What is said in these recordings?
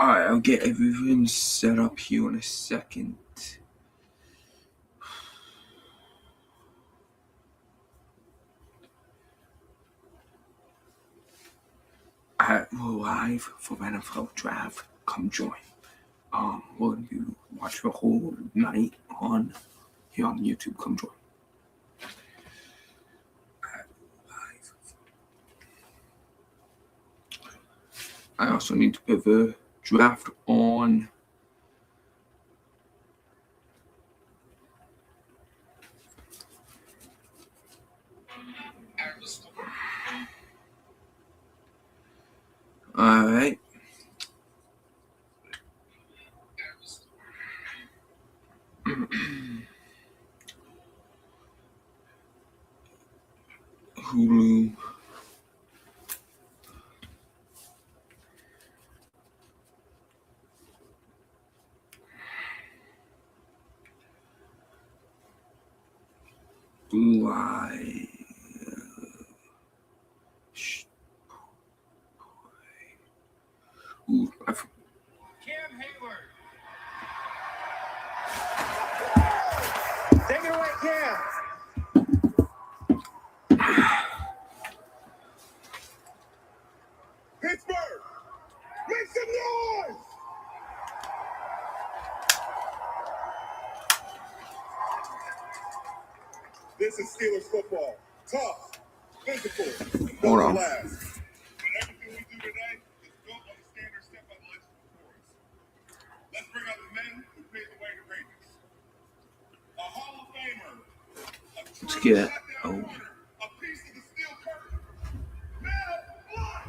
Alright, I'll get everything set up here in a second. We're live for NFL Draft. Come join. We're going to watch the whole night here on YouTube. Come join. Live. I also need to put the draft on. Alright. Hulu. Live. Ooh, Cam Hayward. Take it away, Cam. Pittsburgh, make some noise. This is Steelers football. Tough, physical, hold on. last. But everything we do today is built on the standard set by the legends before us. Let's bring out the men who paved the way to greatness. A Hall of Famer. Let's get A piece of the steel curtain. Man of blood.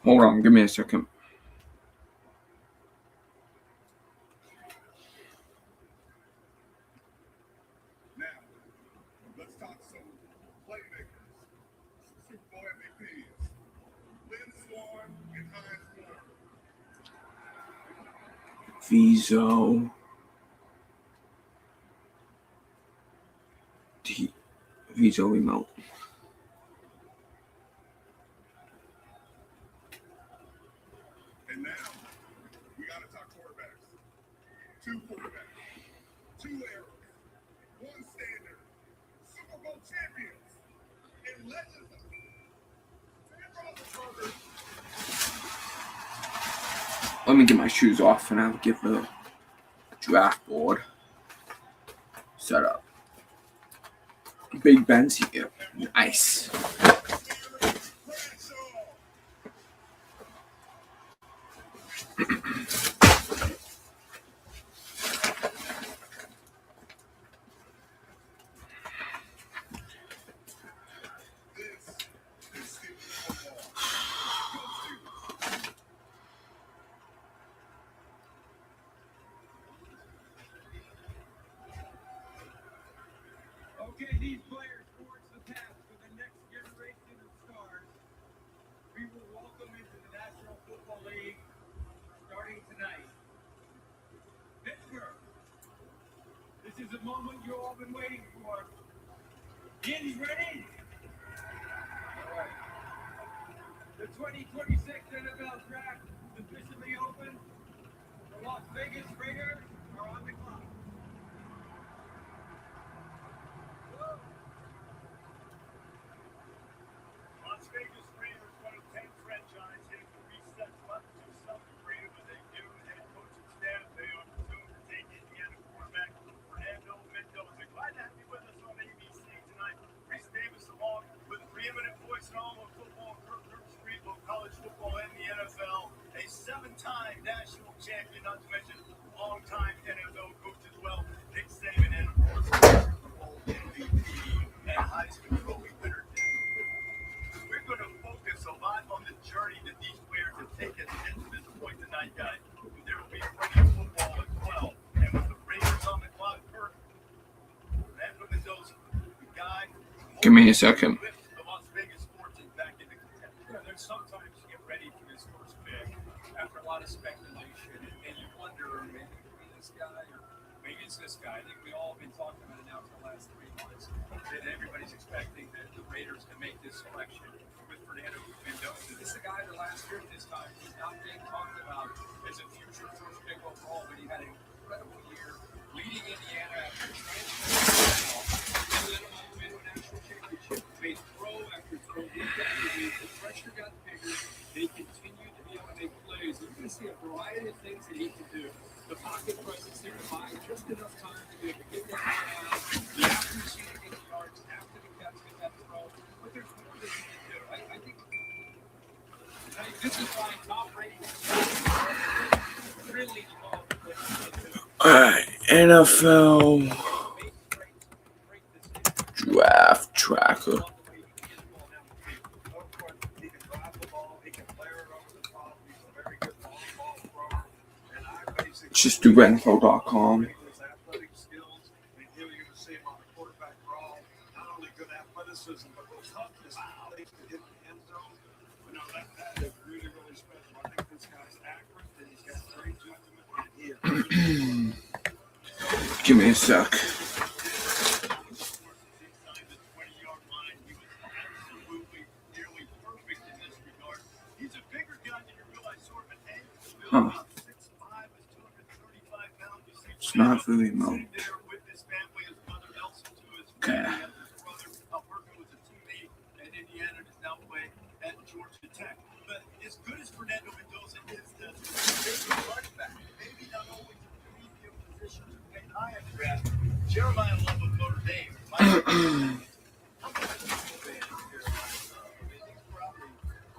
Hold on, give me a second. Now, let's talk some playmakers, Super Bowl MVPs, Lynn Swann and Hines Ward. Vizo remote. And now, we got to talk quarterbacks. 2 quarterbacks, 2 eras, 1 standard, Super Bowl champions, and legends. Let me get my shoes off and I'll get the draft board set up. Big Ben's here. Nice. Okay, these players forge the path for the next generation of stars. We will welcome into the National Football League starting tonight. Pittsburgh, this is a moment you've all been waiting for. Ian, ready? All right. The 2026 NFL Draft is officially open. The Las Vegas Raiders are on the clock. Las Vegas Raiders, one of 10 franchises hit the reset button to some degree with a new head coaching staff. They are soon to take Indiana quarterback Fernando Mendoza. Glad to have you with us on ABC tonight. Reese Davis, along with the preeminent voice in all of football, Kirk Herbstreit, both college football and the NFL, a 7-time national champion, not to mention long-time NFL coach as well, Nick Saban, and of course, Super Bowl MVP and Heisman Trophy winner. We're going to focus a lot on the journey that these players have taken to get to this point tonight, guys. There will be plenty of football as well. And with the Raiders on the clock, Kirk, Fernando Mendoza, the guy. Give me a second. The Las Vegas Fortune back into contention. There's sometimes you get ready for this first pick after a lot of speculation, and you wonder, maybe it's this guy or maybe it's this guy. I think we all have been talking about it now for the last 3 months. That everybody's expecting that the Raiders to make this selection with Fernando Mendoza. This is the guy the last the pressure got bigger. They continued to be able to make plays. You're going to see a variety of things that he can do. The pocket presence there to buy just enough time to be able to get that ball out. The accuracy to get the yards after the catch, get that throw. But there's more that he can do. I think this is why Tom Brady really loved what he can do. All right, NFL Draft Tracker. Just do renfro.com. Give me a sec. Huh. It's not really moved. Okay. But as good as Fernando Mendoza is, the running back, maybe not always in the medium position to pay high in the draft. Jeremiah Love of Notre Dame. He's probably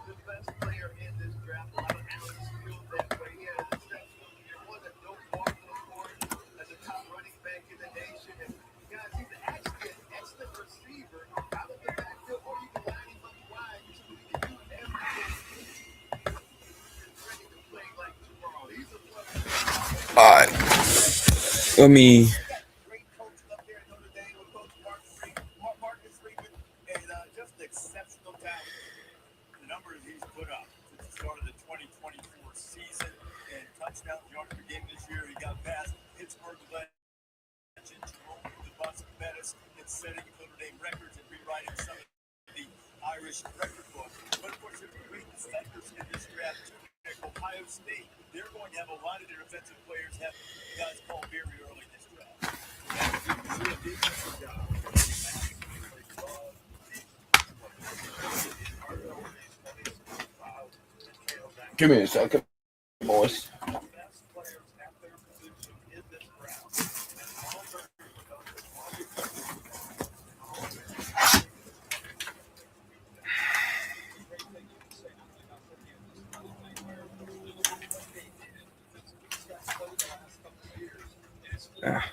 the best player in this draft. A lot of analysts feel that way. He had an exceptional year. Wasn't no part of the board as a top running back in the nation. And guys, he's actually an excellent receiver out of the backfield, or you can line him up wide. He's going to do everything. Ready to play like tomorrow. He's a All right. Let me. great coach up there at Notre Dame with Coach Marcus Freeman, and just exceptional talent. The numbers he's put up since the start of the 2024 season and touchdown yards per game this year. He got past Pittsburgh legend Jerome the Bus Bettis and setting Notre Dame records and rewriting some of the Irish record book. But of course, there's great defenders in this draft too. Like Ohio State, they're going to have a lot of their defensive players have guys called very early in this draft. Give me a second, boys. Ah.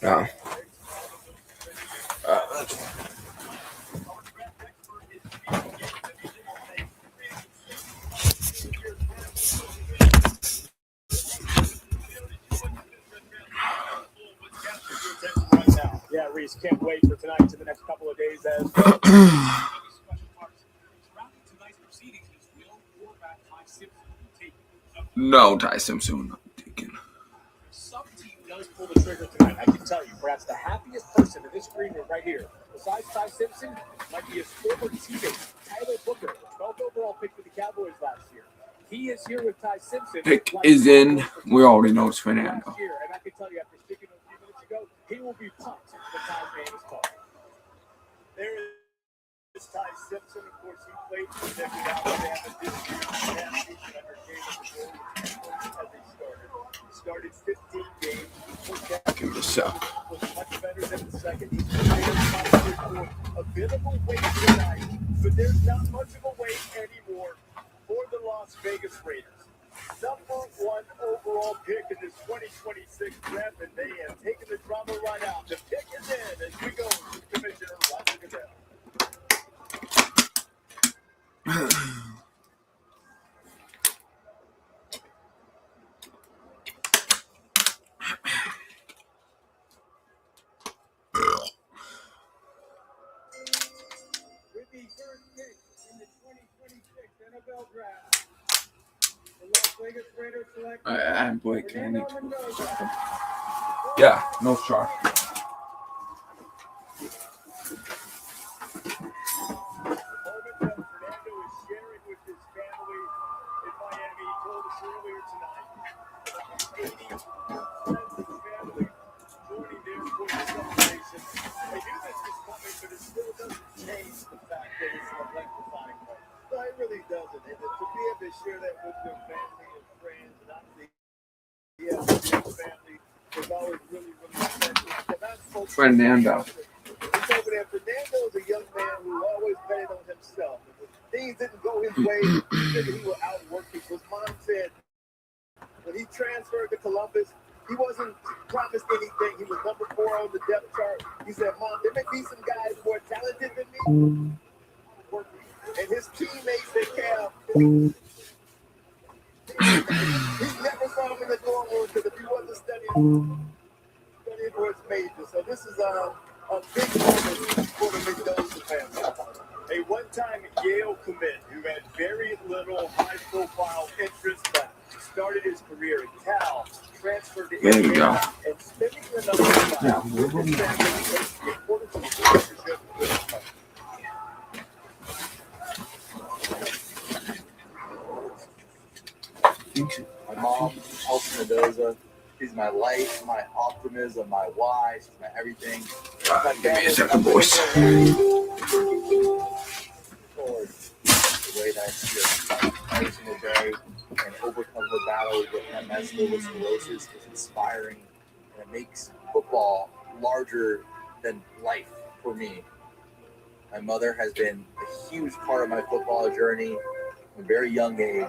Yeah. Yeah, Reese, can't wait for tonight to the next couple of days as No, Ty Simpson not taken. some team does pull the trigger tonight. I can tell you, perhaps the happiest person in this green room right here, besides Ty Simpson, might be his former teammate, Tyler Booker, 12th overall pick for the Cowboys last year. He is here with Ty Simpson. Pick is in. We already know it's Fernando. Last year, and I can tell you, after speaking a few minutes ago, he will be pumped when Ty's name is called. There is Ty Simpson. Of course, he played for Texas Alabama this year. He had a season under Caleb DeBoer as he started. Started 15 games. Give it a sec. Was much better than the second. He's for a bit of a wait tonight, but there's not much of a wait anymore for the Las Vegas Raiders. Number 1 overall pick in this 2026 draft, and they have taken the drama right out. The pick is in as we go to Commissioner Roger Goodell. With the first pick in the 2026 NFL Draft, the Las Vegas Raiders select I'm Blake Candy. Fernando Mendoza. Yeah, no shark. The moment that Fernando is sharing with his family really doesn't. And to be able to share that with your family and friends, and obviously, yeah, his family was always really, really special. And I spoke to Fernando. he's over there. Fernando is a young man who always betted on himself. And when things didn't go his way, he said that he would outwork people. His mom said when he transferred to Columbus, he wasn't promised anything. He was number 4 on the depth chart. He said, Mom, there may be some guys more talented than me. And his teammates that have, he never saw him in the dorm room because if he wasn't studying for his major. So this is a big moment for the Mendoza family. A one-time Yale commit who had very little high-profile interest, but started his career at Cal, transferred to There we go. Indiana, and spending another time with his family because the importance of the relationship with his mother. My mom, Elsa Mendoza, she's my life, my optimism, my why, she's my everything. Give me a second, boys. The way that I see her every single day and overcome her battle with MS, multiple sclerosis is inspiring, and it makes football larger than life for me. My mother has been a huge part of my football journey from a very young age.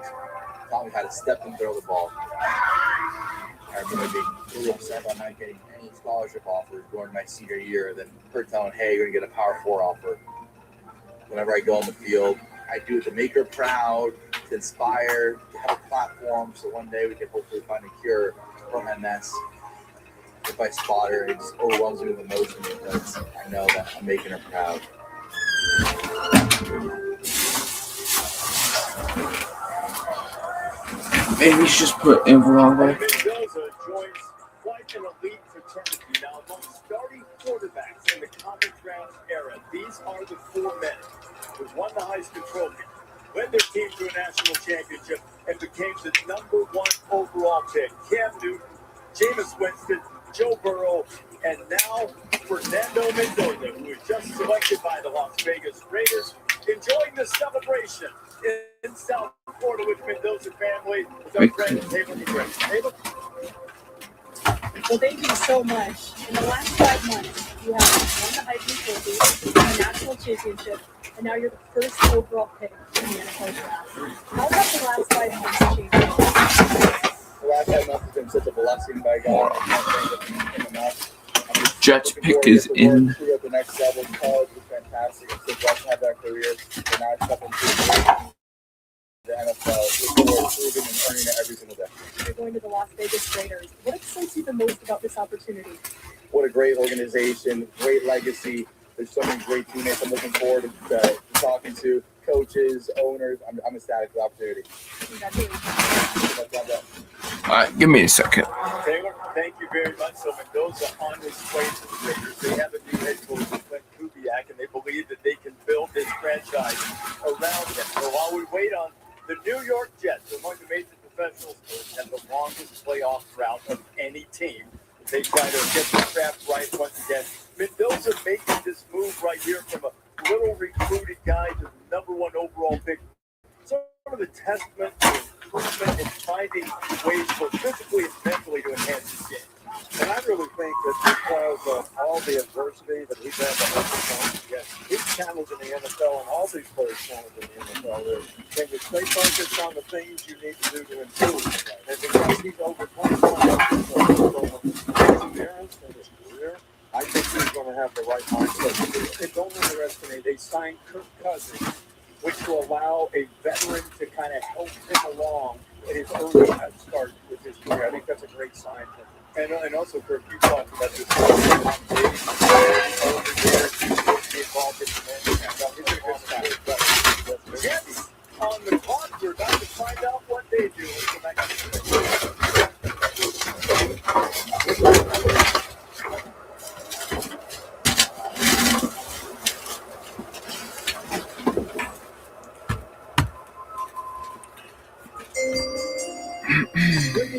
Taught me how to step and throw the ball. I remember being really upset about not getting any scholarship offers during my senior year. Then her telling, "Hey, you're gonna get a Power 4 offer." Whenever I go on the field, I do it to make her proud, to inspire, to have a platform, so one day we can hopefully find a cure for MS. If I spot her, it just overwhelms me with emotion because I know that I'm making her proud. Maybe he's just put in the wrong way. Mendoza joins quite an elite fraternity now among starting quarterbacks in the College Rounds era. These are the 4 men who won the Heisman Trophy, led their team to a national championship, and became the number 1 overall pick. Cam Newton, Jameis Winston, Joe Burrow, and now Fernando Mendoza, who was just selected by the Las Vegas Raiders, enjoying the celebration in South Florida with Mendoza family. With our friend Taylor McGregor. Taylor? Well, thank you so much. In the last 5 months, you have won the Heisman Trophy, won a national championship, and now you're the first overall pick in the NFL draft. How have the last 5 months changed? The last 5 months has been such a blessing by God. I can't thank him enough. Jets pick is in. At the next level, college was fantastic. I'm so blessed to have that career. And now I step into the NFL. Look forward to proving and earning it every single day. You're going to the Las Vegas Raiders. What excites you the most about this opportunity? What a great organization, great legacy. There's so many great teammates I'm looking forward to talking to, coaches, owners. I'm ecstatic for the opportunity. Congratulations. All right, give me a second. Taylor, thank you very much. So Mendoza on his way to the Raiders. They have a new head coach, Clint Kubiak, and they believe that they can build this franchise around him. So while we wait on the New York Jets, among the major professional sports, have the longest playoff drought of any team. They try to get the draft right once again. Mendoza making this move right here from a little recruited guy to the number 1 overall pick. Sort of a testament to improvement and finding ways both physically and mentally to enhance his game. And I really think that because of all the adversity that he's had to overcome, yes, his challenge in the NFL and all these players' challenge in the NFL is when you stay focused on the things you need to do to improve. And because he's overcome experience in his career, I think he's going to have the right mindset. And don't underestimate, they signed Kirk Cousins, which will allow a veteran to kind of help him along in his early start with his career. I think that's a great sign for him. And also for a few talks about this, over there, be involved in the Jets on the clock. We're about to find out what they do. Let's go back to the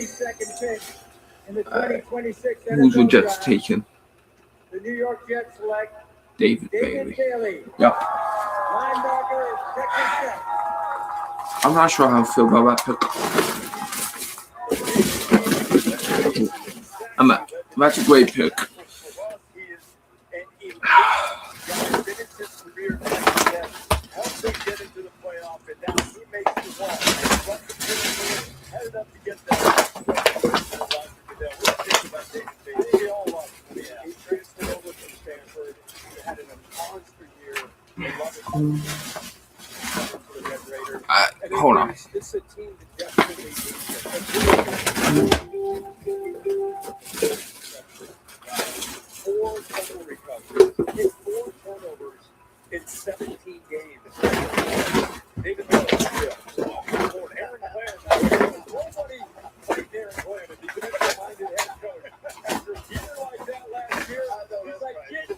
Second pick in the 2026 Who's the NFL Jets draft. taking? The New York Jets select David David Bailey. Bailey, Yep. linebacker, Texas Tech. I'm not sure how I feel about that pick. That's a great pick. Hold on. It's a team that definitely four total recoveries. It's 4 turnovers in 17 games. David Miller, Aaron Glenn. Nobody like Aaron Glenn, a defensive-minded head coach. After a year like that last year, he's like, get me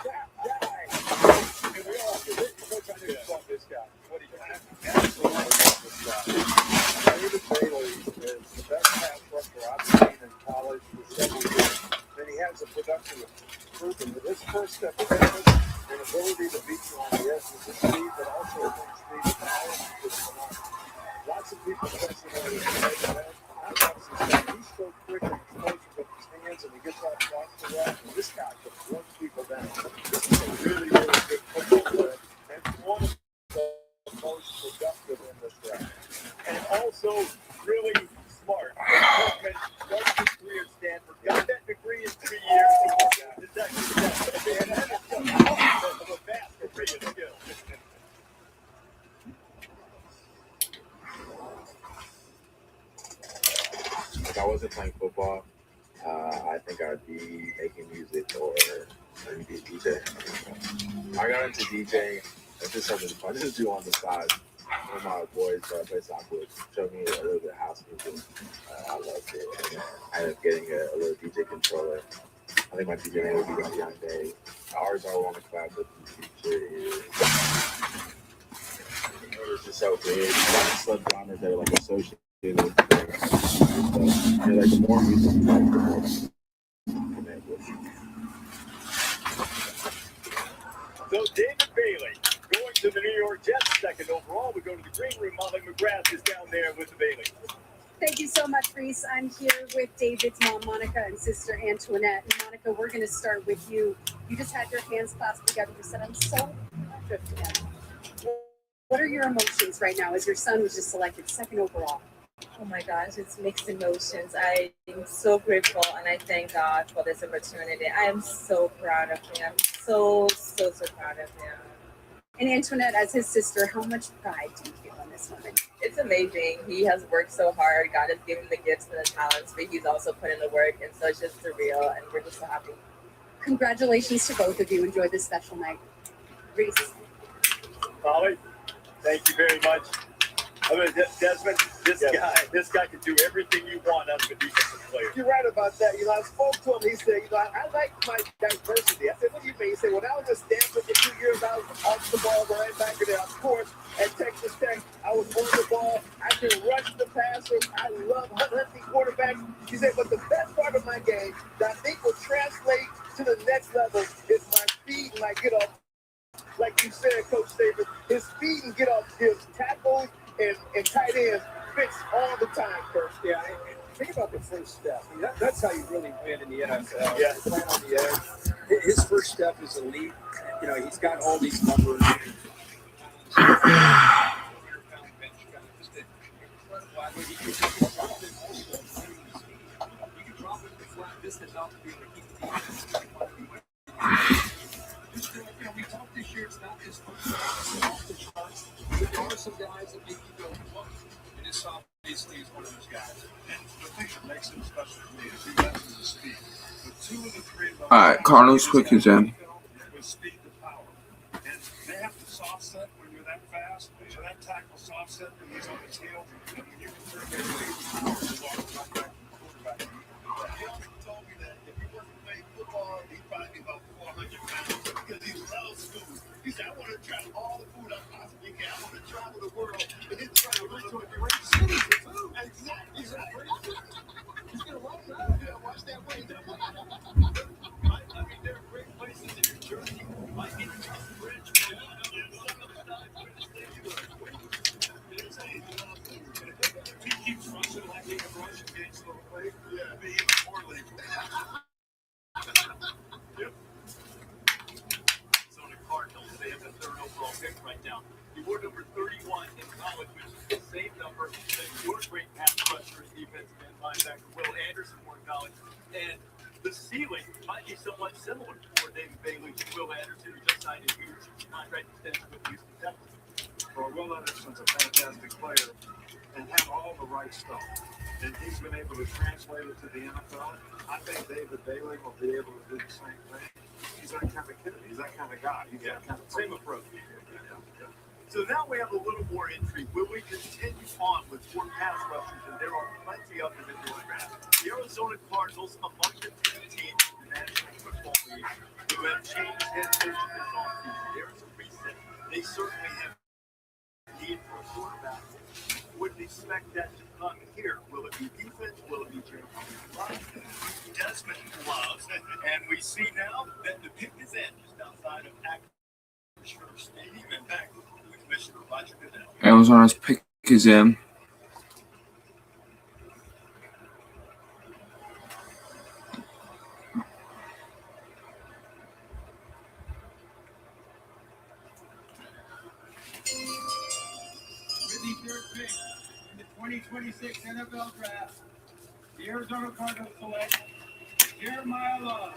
that guy. And we all have to hit coach. I knew saw this guy. What he did. David Bailey is the best pass rusher I've seen in college for several years. Then he has a production proven with his first step ahead and ability to beat you on the edge with his speed, but also brings speed to power. Lots of people fascinated with his head. He's so quick and explosive with his hands, and he gets off blocks to that. And this guy can run people down. This is a really, really good football player, and one of the most productive in this draft. And also really smart. Kirkman started his career at Stanford, got that degree in 3 years. It's actually a vast degree of skill. If I wasn't playing football, I think I'd be making music or maybe be a DJ. I got into DJing. It's just something fun to do on the side. One of my boys play soccer with showed me a little bit of house music. I loved it. And I ended up getting a little DJ controller. I think my DJ name would be Young Day. I always want to collab with the teacher. It was just so big. Sub genres that are like associated with stuff. And like the more music you like, the more you connect with. So David Bailey going to the New York Jets, second overall. We go to the green room. Molly McGrath is down there with the Bailey. Thank you so much, Reese. I'm here with David's mom, Monica, and sister Antoinette. And Monica, we're going to start with you. You just had your hands clasped together. You said, I'm so proud of him. What are your emotions right now as your son was just selected second overall? Oh my gosh, it's mixed emotions. I am so grateful and I thank God for this opportunity. I am so proud of him. I'm so proud of him. And Antoinette, as his sister, how much pride do you feel in this moment? It's amazing. He has worked so hard. God has given him the gifts and the talents, but he's also put in the work, and so it's just surreal, and we're just so happy. Congratulations to both of you. Enjoy this special night. Reese. Molly, thank you very much. I mean, Desmond, this guy can do everything you want out of a defensive player. You're right about that. I spoke to him. He said, I like my diversity. I said, what do you mean? He said, when I was at Stanford for 2 years, I was off the ball linebacker there. Of course, at Texas Tech, I was on the ball. I can rush the passer. I love hunting quarterbacks. He said, but the best part of my game that I think will translate to the next level is my speed and my get off. Like you said, Coach Davis, his speed and get off, his tackles and tight ends fits all the time, Coach. Yeah, think about the first step. I mean, that's how you really win in the NFL. Yeah. Playing on the edge. His first step is elite. He's got all these numbers. We talked this year, it's not just off the charts. There are some guys that make you go, whoa. And this obviously is one of those guys. And the thing that makes him special to me is he matches his speed. With 2 of the 3 levels, Alright, Cardinals quick is in. with speed to power. And they have to soft set when you're that fast. So that tackle soft set when he's on his heel. And when you can turn your speed, you walk right back to the quarterback. He also told me that if he wasn't playing football, he'd probably be about 400 pounds because he loves food. He said, I want to try all the food I possibly can. I want to travel the world and then try to run to a great city for food. Exactly. He's going to love that. Yeah, watch that way. I mean, there are great places in New Jersey. Like in Bridge, some of the guys went to stay. It's a keeps rushing like he can rush against the league. Yeah, be even more league. Yep. So the Cardinals, they have the third overall pick right now. He wore number 31 in college, which is the same number that your great pass rusher and defensive end linebacker Will Anderson wore in college. And the ceiling might be somewhat similar for David Bailey and Will Anderson, who just signed a huge contract extension with Houston Texans. Well, Will Anderson's a fantastic player and had all the right stuff. And he's been able to translate it to the NFL. I think David Bailey will be able to do the same thing. He's that kind of kid. He's that kind of guy. He's that kind of Same approach. So now we have a little more intrigue. Will we continue on with four pass rushers? And there are plenty of them in this draft. The Arizona Cardinals, among the 10 teams in the National Football League who have changed head coaches this offseason. There's a reason. They certainly have need for a quarterback. Wouldn't expect that to come here. Will it be defense? Will it be Jeremiah Desmond Love? And we see now that the pick is in just outside of Acrisure Stadium and back with Commissioner Roger Goodell. Arizona's pick is in. With the third pick in the 2026 NFL Draft, the Arizona Cardinals select Jeremiah Love,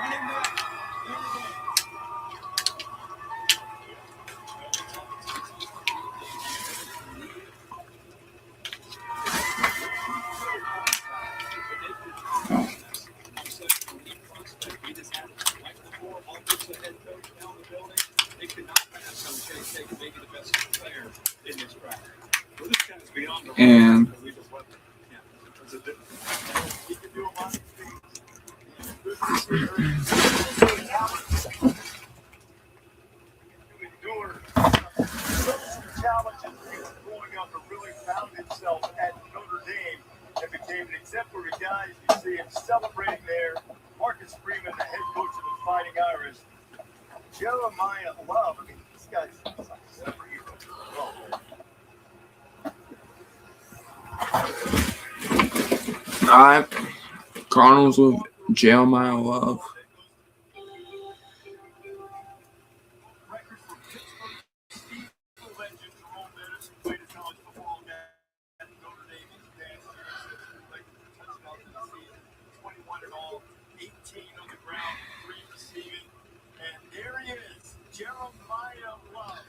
running back, Notre Dame. They could not pass on Chase Tatum, maybe the best player in this draft. Well, this guy's beyond the And he can do a lot of challenges he was growing up and really found himself at Notre Dame and became an exemplary guy. As you see him celebrating there. Marcus Freeman, the head coach of the Fighting Irish. Jeremiah Love. I mean, this guy's a superhero. all right, Cardinals with Jeremiah Love. Record for Pittsburgh Steelers legend Jerome Bettis, who played his college football at Notre Dame in the past year. Touchdowns in the season, 21 in all, 18 on the ground, 3 receiving. And there he is, Jeremiah Love.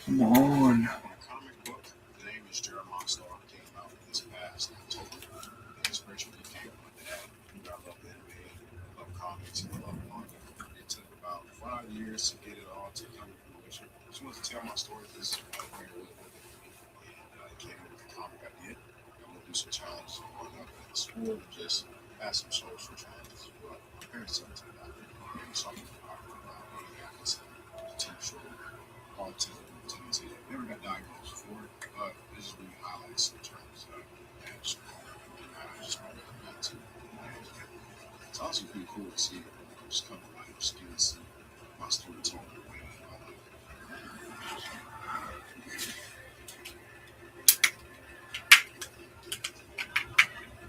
Come on. Comic book. The name is Jeremiah Star. Came out this past October. His freshman year came with that. I love the NBA, I love comics, and I love manga. It took about 5 years to get it all to come to fruition. Just wanted to tell my story. This is my very little bit. And it came with the comic I did. I'm gonna do some challenges growing up in school. Just have some social challenges. But my parents told me to that. Maybe something about potential autism. Never got diagnosed for it, but this is really highlights the terms of management. I just want to come back to management. It's also pretty cool to see just come to life, just get to see my students on their way in my life.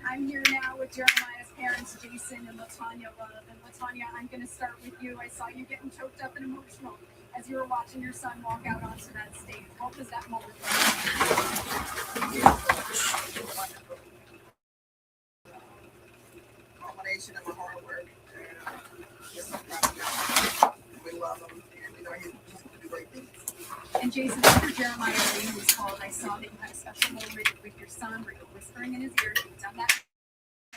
I'm here now with Jeremiah's parents, Jason and Latanya Love. And Latanya, I'm going to start with you. I saw you getting choked up and emotional as you were watching your son walk out onto that stage. What was that moment like? Combination of the hard work. We're so proud of him. We love him, and we know he's going to do great things. And Jason, after Jeremiah's name was called, I saw that you had a special moment with your son where you were whispering in his ear. You've done that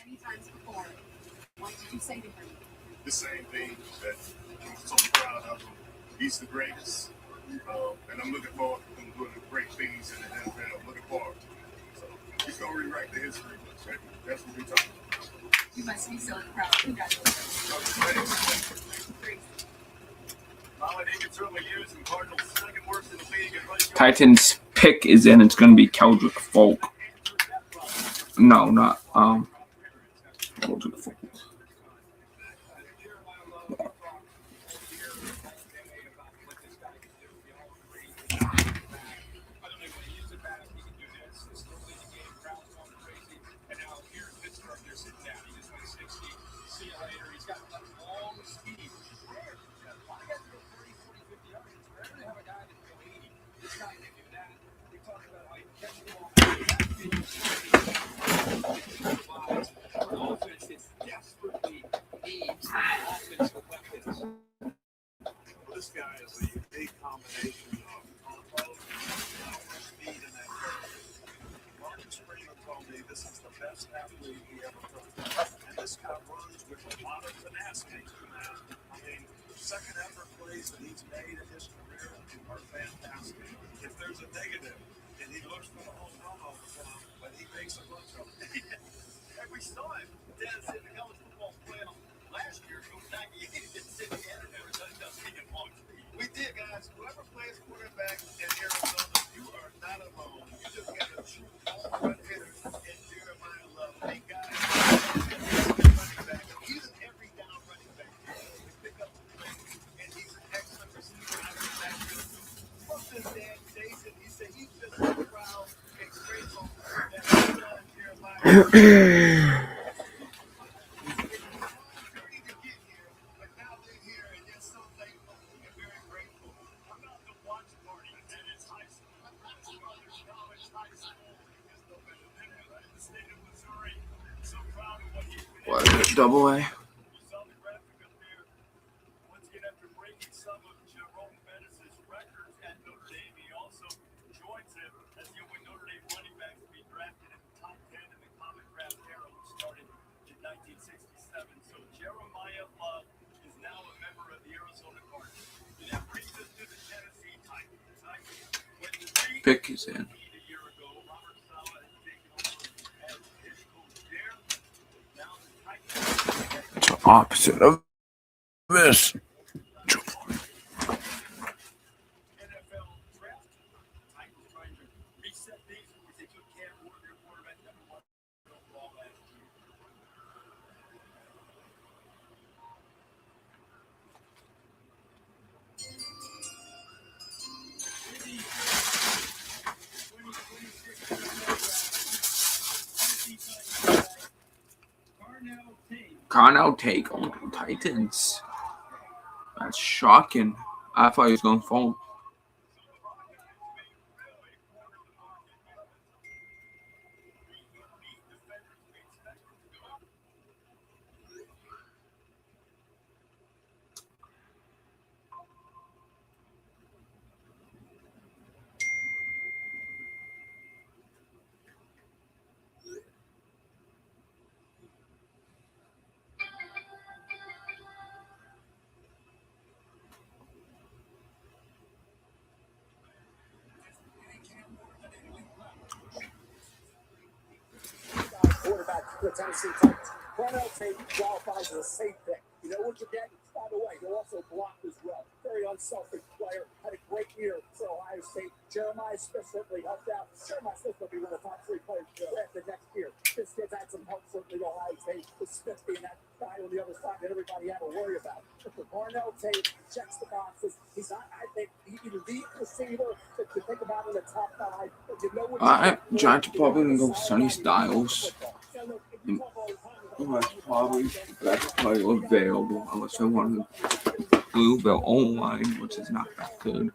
many times before. What did you say to him? The same thing that I'm so proud of him. He's the greatest. And I'm looking forward to him doing great things in the NFL. I'm looking forward to it. So he's going to rewrite the history books, right? That's what we're talking about. You must be so proud. Congratulations. Great. Molly, they can certainly use some Cardinals second worst in the league. Titans pick is in. It's going to be Keldrick Folk. No, not Keldrick Folk. this guy is a unique combination of combo, speed, and athletic. Marcus Freeman told me this is the best athlete he ever coached. And this guy runs with a lot of tenacity. I mean, second effort plays that he's made in his career are fantastic. If there's a negative, and he looks for the home run all the time, but he makes a bunch of them. And we saw him, Dennis, in the college football playoff last year. Go back, he didn't sit in Arizona, doesn't he? We did, guys. Whoever plays quarterback in Arizona, you are not alone. You just got a true home run hitter in Jeremiah Love. They got running back. He's an every down running back. He pick up the play, and he's an excellent receiver. I think that's from his dad, Jason. He said he's just so proud and grateful that his son Jeremiah. What? Double A? Once again, after breaking some of Jerome Bettis' records at Notre Dame, he also joins him as the only Notre Dame running back to be drafted in the top 10 in the Common Draft era, which started in 1967. So Jeremiah Love is now a member of the Arizona Cardinals. And that brings us to the Tennessee Titans. When the Pick is in. a year ago, Robert Saleh has taken over as head coach there. Now the Titans Opposite of this. NFL draft. Titans trying to reset things because they took Cam Ward, their quarterback, number 1 overall last year. Carnell take on the Titans. That's shocking. I thought he was going to fall. Quarterback for the Tennessee Titans. Cornell Tate qualifies as a safe pick. You know what you're getting? By the way, he'll also block as well. Very unselfish player. Had a great year for Ohio State. Jeremiah Smith certainly helped out. Jeremiah Smith will be one of the top 3 players drafted next year. This kid's had some help certainly to Ohio State. With Smith being that guy on the other side that everybody had to worry about. But for Cornell Tate, checks the boxes. He's not, I think, he's a deep receiver that you think about in the top 5. But you know what Giants are probably going to go Sonny Styles. That's probably the best player available, unless they want to glue their own line, which is not that good.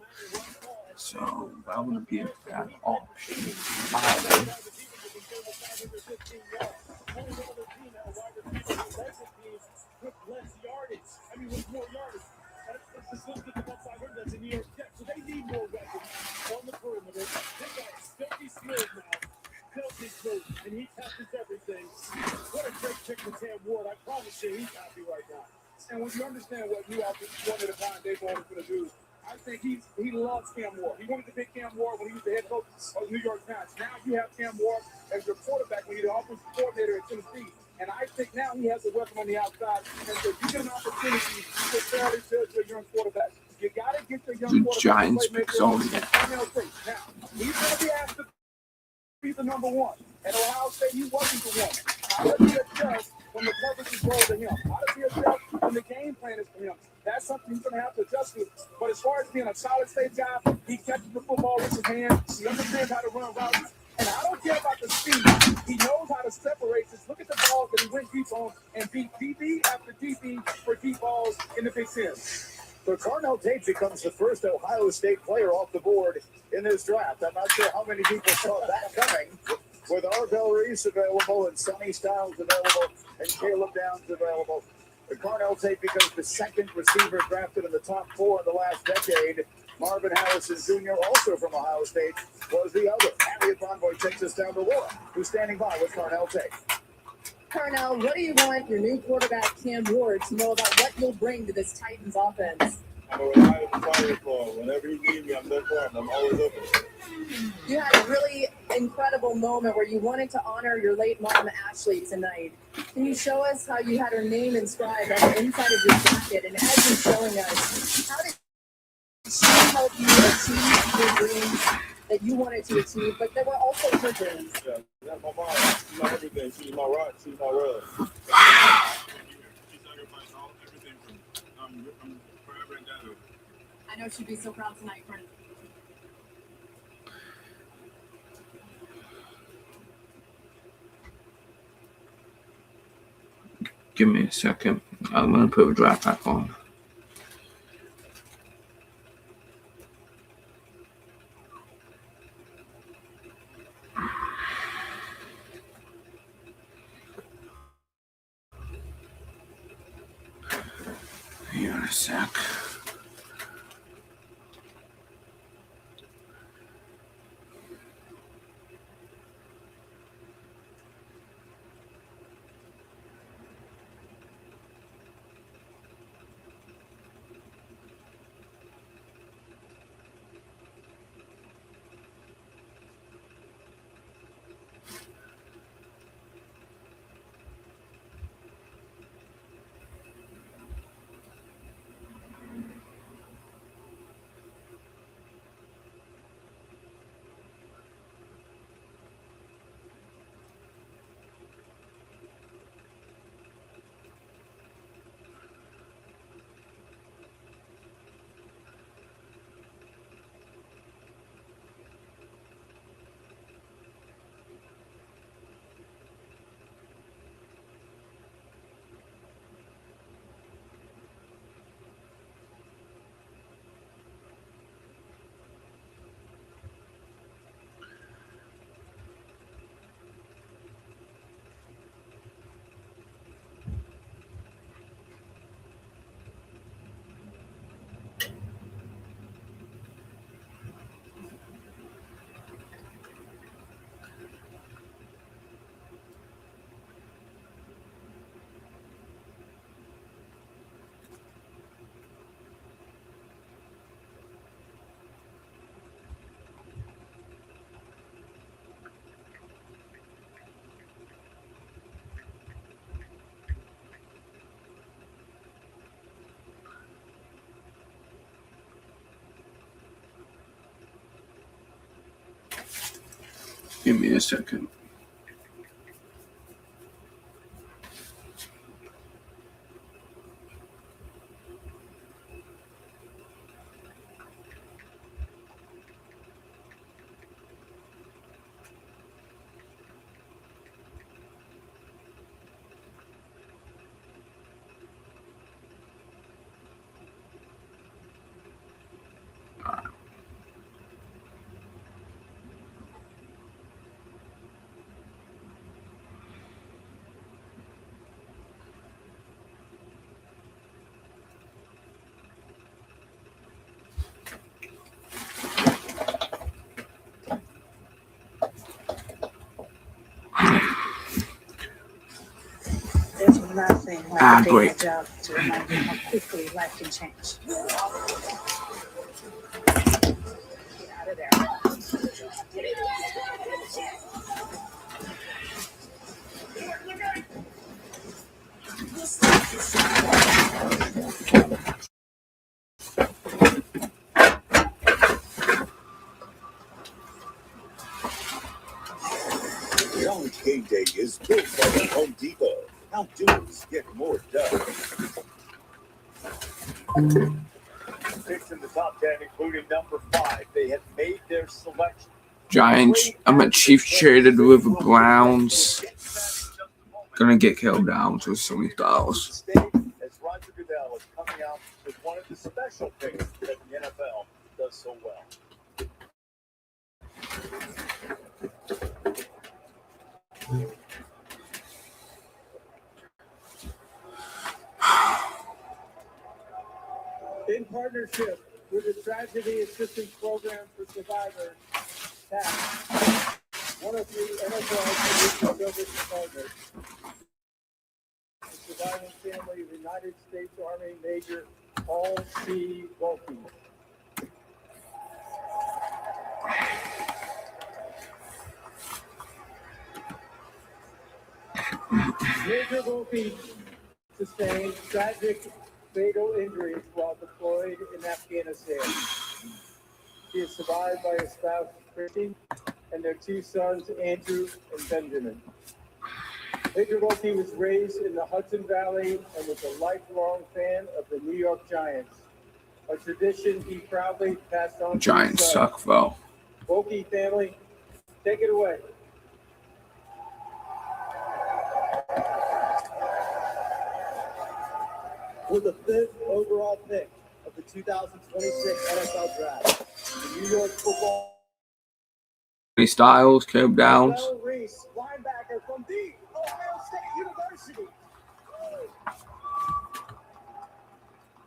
So that would be a bad option. Either. And he touches everything. What a great pick for Cam Ward. I promise you, he's happy right now. And when you understand what New York wanted to find Dave Ball was going to do, I think he loves Cam Ward. He wanted to pick Cam Ward when he was the head coach of the New York Giants. Now you have Cam Ward as your quarterback when you're the offensive coordinator at Tennessee. And I think now he has a weapon on the outside. And so you get an opportunity to fairly judge your young quarterback. You got to get the young quarterback. The Giants picks on it. Now, he's going to be asked to be the number 1. At Ohio State, he wasn't the one. How does he adjust when the purpose is rolled to him? How does he adjust when the game plan is for him? That's something he's going to have to adjust to. But as far as being a solid state guy, he catches the football with his hand. He understands how to run routes. And I don't care about the speed. He knows how to separate. Just look at the balls that he went deep on and beat DB after DB for deep balls in the Big Ten. So Carnell Tate becomes the first Ohio State player off the board in this draft. I'm not sure how many people saw that coming. With Arvell Reese available and Sonny Styles available and Caleb Downs available. Carnell Tate becomes the second receiver drafted in the top 4 in the last decade. Marvin Harrison Jr., also from Ohio State, was the other. Elliot Bonvoy takes us down to Laura, who's standing by with Carnell Tate. Carnell, what do you want your new quarterback Cam Ward to know about what you'll bring to this Titans offense? I'm a reliable target for him. Whenever he needs me, I'm there for him. I'm always open. You had a really incredible moment where you wanted to honor your late mom, Ashley, tonight. Can you show us how you had her name inscribed on the inside of your jacket? And as you're showing us, how did she help you achieve your dreams that you wanted to achieve, but there were also her dreams? Yeah, that's my mom. She's my everything. She's my rock. She's my world. She sacrificed everything for me. I'm forever indebted. I know she'd be so proud tonight, friend. Give me a second. I'm going to put the draft back on. Here in a sec. Give me a second. There's nothing like a day great. job to remind you how quickly life can change. Get out of there. Young Game Day is built by the Home Depot. Outdoors get more done. Picks in the top 10, including number 5. They have made their selection. Giants. I'm at Chiefs traded with the Browns. Gonna get killed down to $70. As Roger Goodell is coming out with one of the special picks that the NFL does so well. In partnership with the Tragedy Assistance Program for Survivors, TAP, one of the NFL community service partners, the surviving family of United States Army Major Paul C. Volpe. Major Volpe sustained tragic fatal injuries while deployed in Afghanistan. He is survived by his spouse, Christy, and their two sons, Andrew and Benjamin. Major Volpe was raised in the Hudson Valley and was a lifelong fan of the New York Giants, a tradition he proudly passed on to his Giants sons. suck, though. Volpe family, take it away. With the 5th overall pick of the 2026 NFL Draft, the New York Football Styles, Caleb Downs. Bell Reese, linebacker from the Ohio State University.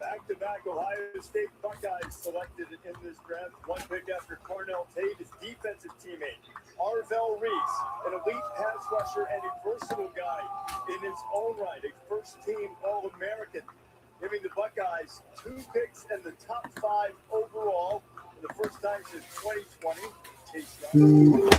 Back-to-back Ohio State Buckeyes selected in this draft. One pick after Cornell Tate, his defensive teammate. Arvell Reese, an elite pass rusher and a versatile guy in his own right, a first-team All-American, giving the Buckeyes 2 picks and the top 5 overall for the first time since 2020. Chase Young.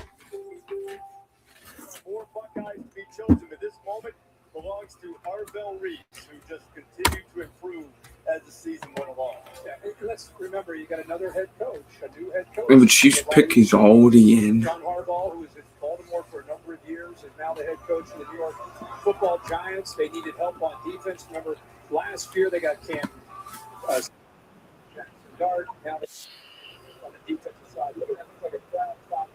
4 Buckeyes to be chosen at this moment belongs to Arvell Reese, who just continued to improve as the season went along. Yeah, let's remember, you got another head coach, a new head coach. And the Chiefs pick is already in. John Harbaugh, who was in Baltimore for a number of years, is now the head coach of the New York Football Giants. They needed help on defense. Remember, last year they got Cam Jackson Dart. Now they on the defensive side. Look at that, looks like a foul stop.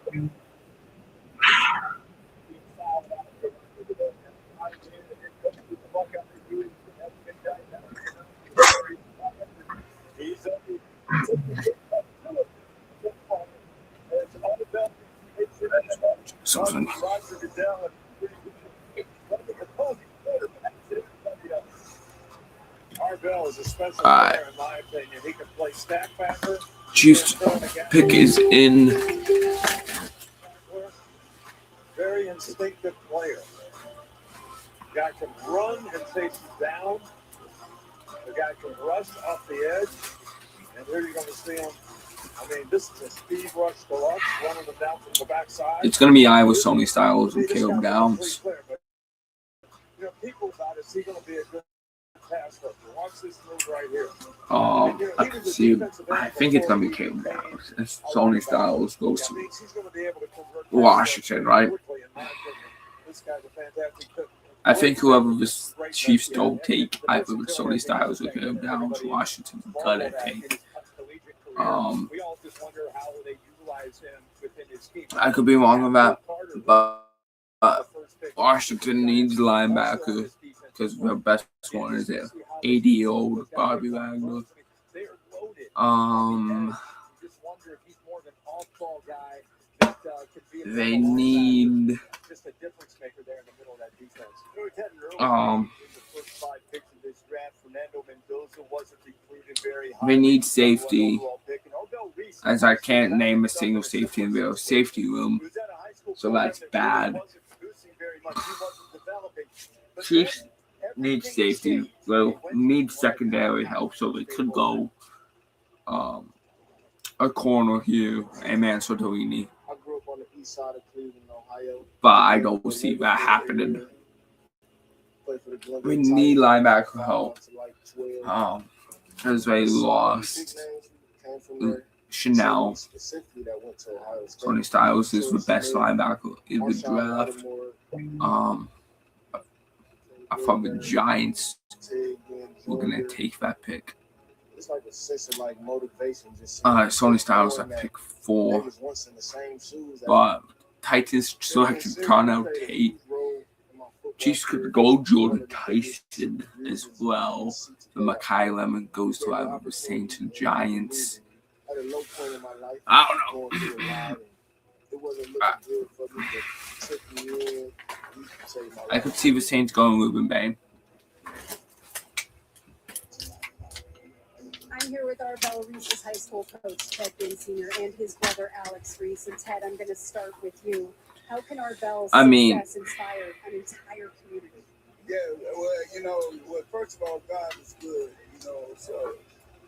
He's Something. Roger Goodell Arvell is a special player in my opinion. He can play stack backer. Chiefs pick is in. Very instinctive player. Guy can run and chase you down. The guy can rush off the edge. And here you're going to see him. I mean, this is a speed rush deluxe, running them down from the backside. It's going to be Iowa, Sony Styles, and Caleb Downs. You know, people thought, is he going to be a good pass rusher? Watch this move right here. I can see. I think it's going to be Caleb Downs. It's Sony Styles goes to Washington, right? This guy's a fantastic cook. I think whoever the Chiefs don't take, either with Sony Styles or Caleb Downs, Washington's gonna take. We all just wonder how they utilize him within his team. I could be wrong on that, but Washington needs linebacker because their best one is their 80-year-old Bobby Wagner. They need they need safety, as I can't name a single safety in their safety room, so that's bad. Chiefs need safety. Well, need secondary help, so they could go a corner here, and Mansorini. I grew up on the east side of Cleveland, Ohio. But I don't see that happening. We need linebacker help. As they lost Chanel. Tony Styles is the best linebacker in the draft. I thought the Giants were gonna take that pick. It's like a sense of like motivation. Sony Styles at pick 4, but Titans selected Cornell Tate. Chiefs could go Jordan Tyson as well. The Makai Lemon goes to either the Saints and Giants. I don't know. I could see the Saints going Ruben Bain. I I'm here with Arvell Reese's high school coach, Ted Ginn Sr., and his brother, Alex Reese. And Ted, I'm going to start with you. How can Arvell's success inspire an entire community? Yeah, well, first of all, God is good, so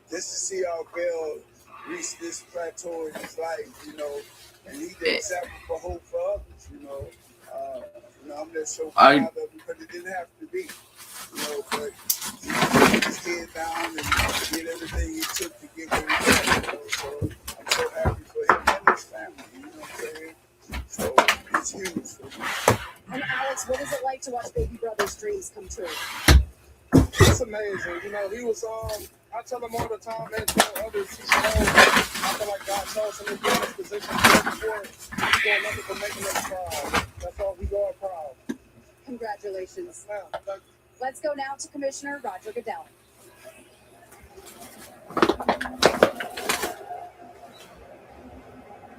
just to see Arvell reach this plateau in his life, and he's the example for hope for others, I'm just so proud of him because it didn't have to be, but he put his head down and did everything he took to get where he got, so I'm so happy for him and his family, you know what I'm saying? So it's huge for me. And Alex, what is it like to watch baby brother's dreams come true? It's amazing. He was I tell him all the time, man, tell others, I feel like God tells him to be in this position before he's doing nothing but making us proud. That's all we are proud. Congratulations. Yeah, thank you. Let's go now to Commissioner Roger Goodell.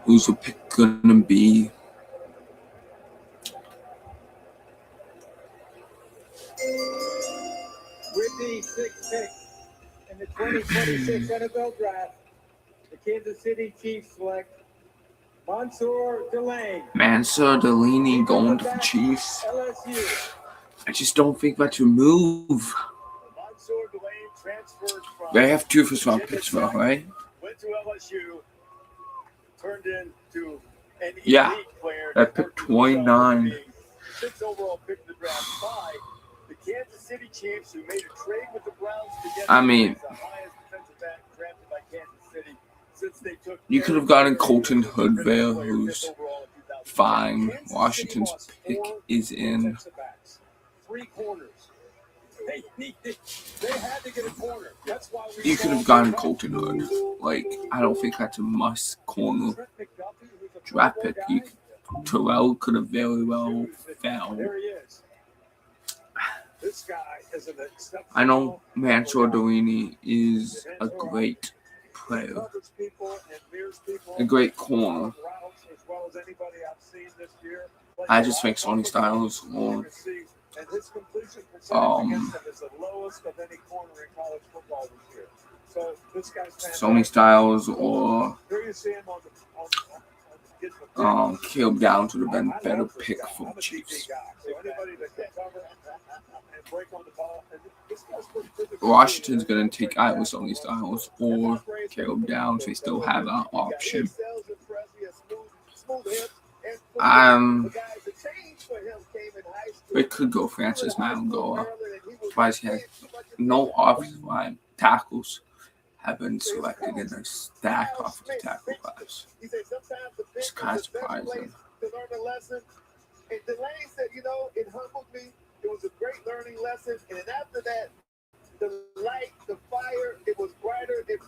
Who's the pick gonna be? With the sixth pick in the 2026 NFL Draft, the Kansas City Chiefs select Mansour Delane. Mansour Delaney going to the Chiefs. LSU. I just don't think that's a move. Mansour Delane transferred from They have 2 first-round picks, though, right? went to LSU, turned into an elite Yeah, player. that pick 29. 6th overall pick in the draft by the Kansas City Chiefs, who made a trade with the Browns to get I mean, the highest defensive back drafted by Kansas City since they took. You could have gotten Colton Hood there, who's fine. Washington's pick is in. 3 corners. They had to get a corner. That's why You could have gotten Colton Hood. Like, I don't think that's a must corner draft pick. Terrell could have very well fell. There he is. This guy is an exceptional. I know Mansour Delaney is a great player, a great corner. I just think Sonny Styles or Sonny Styles or Caleb Downs would have been a better pick for the Chiefs. Washington's going to take either Sonny Styles or Caleb Downs. They still have that option. They could go Francis Mauigoa. Otherwise, he has no offensive line tackles have been selected in their stack offensive tackle class. It's kind of surprising. And Delane said, it humbled me. It was a great learning lesson. And then after that, the light, the fire, it was brighter, it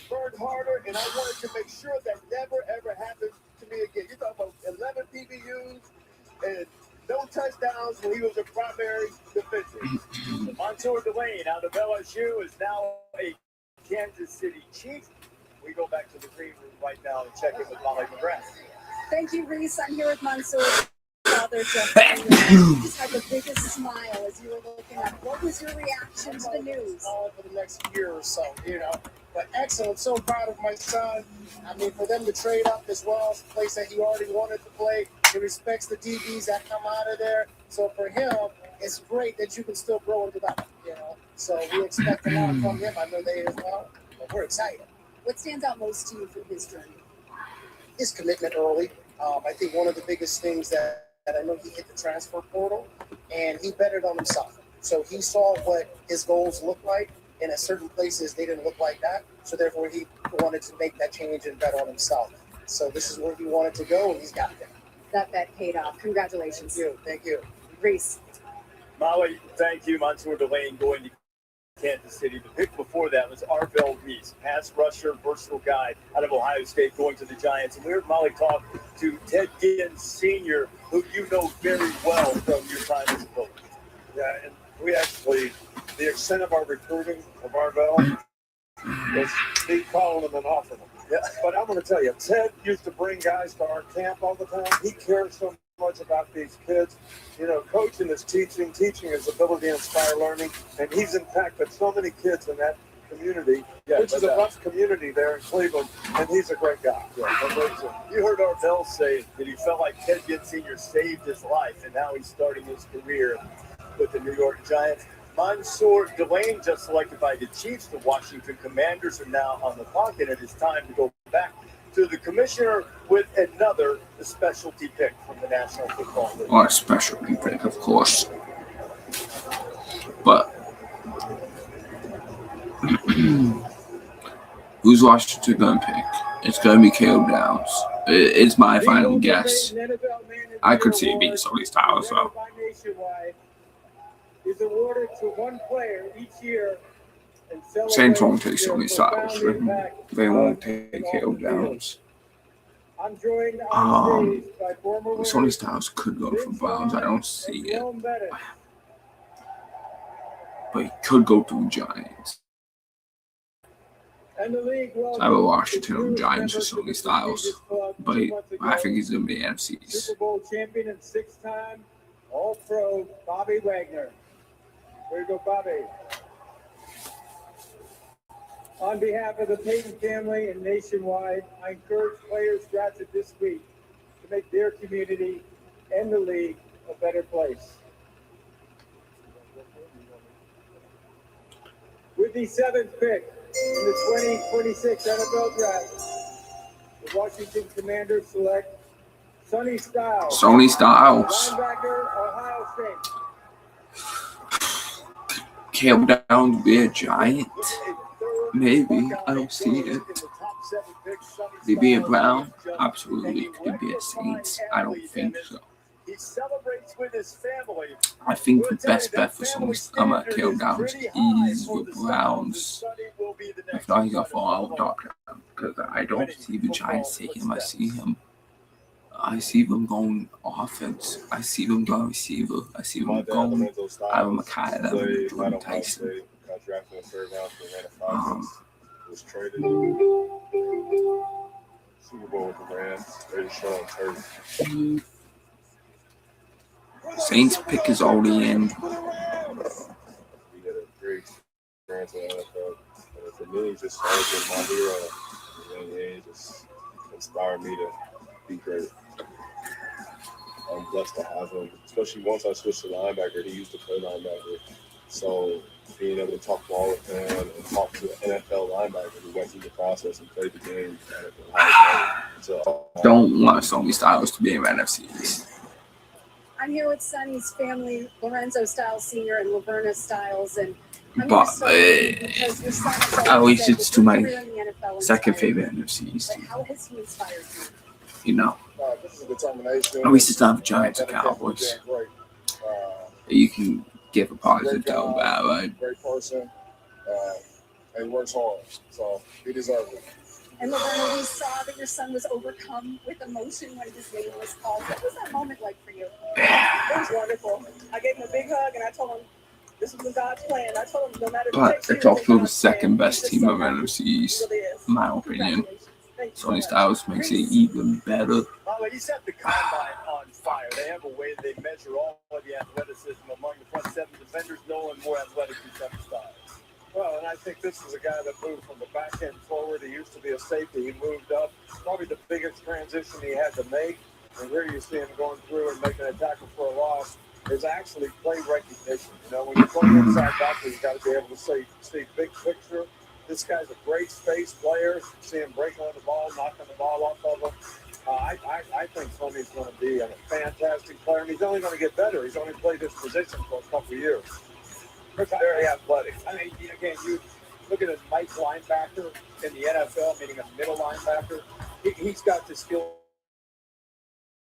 burned harder. And I wanted to make sure that never, ever happens to me again. You're talking about 11 PBUs and no touchdowns when he was a primary defender. Mansour Delane out of LSU is now a Kansas City Chief. We go back to the green room right now and check in with Molly McGrath. Thank you, Reese. I'm here with Mansour. Father Justin, you just had the biggest smile as you were looking up. What was your reaction to the news? For the next year or so, But excellent. So proud of my son. I mean, for them to trade up as well as a place that he already wanted to play. He respects the DBs that come out of there. So for him, it's great that you can still grow and develop, So we expect a lot from him. I know they as well. But we're excited. What stands out most to you from his journey? His commitment early. I think one of the biggest things that I know he hit the transfer portal and he betted on himself. So he saw what his goals looked like, and at certain places they didn't look like that. So therefore he wanted to make that change and bet on himself. So this is where he wanted to go, and he's got there. That bet paid off. Congratulations. Thank you. Reese. Molly, thank you. Mansour Delane going to Kansas City. The pick before that was Arvell Reese, pass rusher, versatile guy out of Ohio State, going to the Giants. And we heard Molly talk to Ted Ginn Sr., who you know very well from your time as a coach. Yeah, and we actually, the extent of our recruiting of Arvell was me calling them and offering them. Yeah. But I'm going to tell you, Ted used to bring guys to our camp all the time. He cares so much about these kids. Coaching is teaching. Teaching is ability to inspire learning. And he's impacted so many kids in that community, which is a rough community there in Cleveland, and he's a great guy. You heard Ardell say that he felt like Ted Ginn Sr. saved his life, and now he's starting his career with the New York Giants. Mansour Delane just selected by the Chiefs. The Washington Commanders are now on the clock, and it is time to go back to the commissioner with another specialty pick from the National Football League. Or a specialty pick, of course. But who's Washington going to pick? It's going to be Caleb Downs. It's my final guess. I could see it being Sonny Styles, though. Is awarded to one player each year. Saints won't take Sonny Styles. They won't take Caleb Downs. I'm joined on stage by former Sonny Styles could go for Browns. I don't see it. But he could go to the Giants. I have a Washington Giants for Sonny Styles. But I think he's going to be NFC's. Super Bowl champion and 6-time All-Pro Bobby Wagner. There you go, Bobby. On behalf of the Payton family and nationwide, I encourage players drafted this week to make their community and the league a better place. With the 7th pick in the 2026 NFL Draft, the Washington Commanders select Sonny Styles. Sonny Styles. Linebacker, Ohio State. Caleb Downs be a Giant? Maybe. I don't see it. Could he be a Brown? Absolutely. Could he be a Saints? I don't think so. He celebrates with his family. I think the best bet for Caleb Downs is the Browns. If not, he's going to fall out of Dr. Because I don't see the Giants taking him. I see them going offense. I see them going receiver. I see them going Aaron McKay and Jordan Tyson. Was traded. Super Bowl with the Rams. Ready to show on turf. Saints pick is already in. He had a great experience in the NFL. And for me, he's just always been my hero. At a young age, just inspired me to be great. I'm blessed to have him, especially once I switched to linebacker. He used to play linebacker. So being able to talk ball with him and talk to an NFL linebacker who went through the process and played the game at the highest level. So, don't want Sonny Styles to be in NFCs. I'm here with Sonny's family, Lorenzo Styles Sr. and Laverna Styles, and I'm But so because your son has at always least said it's that to your my career in the NFL second inspired favorite you. NFCs But team. how has he inspired you? You know, this is determination. at least it's not the Giants or Cowboys. Great. You can give a positive to that, right? Great person. And he works hard. So he deserves it. And Laverna, we saw that your son was overcome with emotion when his name was called. What was that moment like for you? It was wonderful. I gave him a big hug and I told him this was God's plan. I told him no matter But what it's also the second best team of NFCs, in my opinion. Sonny Styles makes it even better. He set the combine on fire. They have a way they measure all of the athleticism among the front 7 defenders. No one more athletic than Sonny Styles. Well, and I think this is a guy that moved from the back end forward. He used to be a safety. He moved up. Probably the biggest transition he had to make. And here you see him going through and making a tackle for a loss. Is actually play recognition. You know, when you're playing inside backer, you got to be able to see big picture. This guy's a great space player. You see him breaking on the ball, knocking the ball off of him. I think Sonny's going to be a fantastic player, and he's only going to get better. He's only played this position for a couple of years. Very athletic. I mean, again, you look at a Mike linebacker in the NFL, meaning a middle linebacker. He's got the skill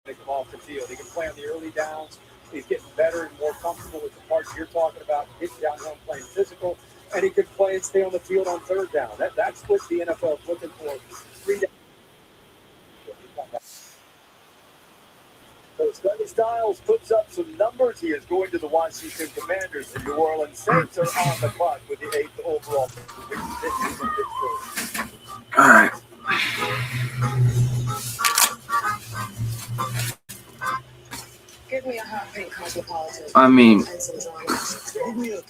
to come off the field. He can play on the early downs. He's getting better and more comfortable with the parts you're talking about, hitting downhill, playing physical, and he can play and stay on the field on third down. That's what the NFL is looking for. 3 downs. So Sonny Styles puts up some numbers. He is going to the Washington Commanders. The New Orleans Saints are on the clock with the 8th overall pick. All right. Give me a hot pink cosmopolitan. I mean, And some drama. Give me a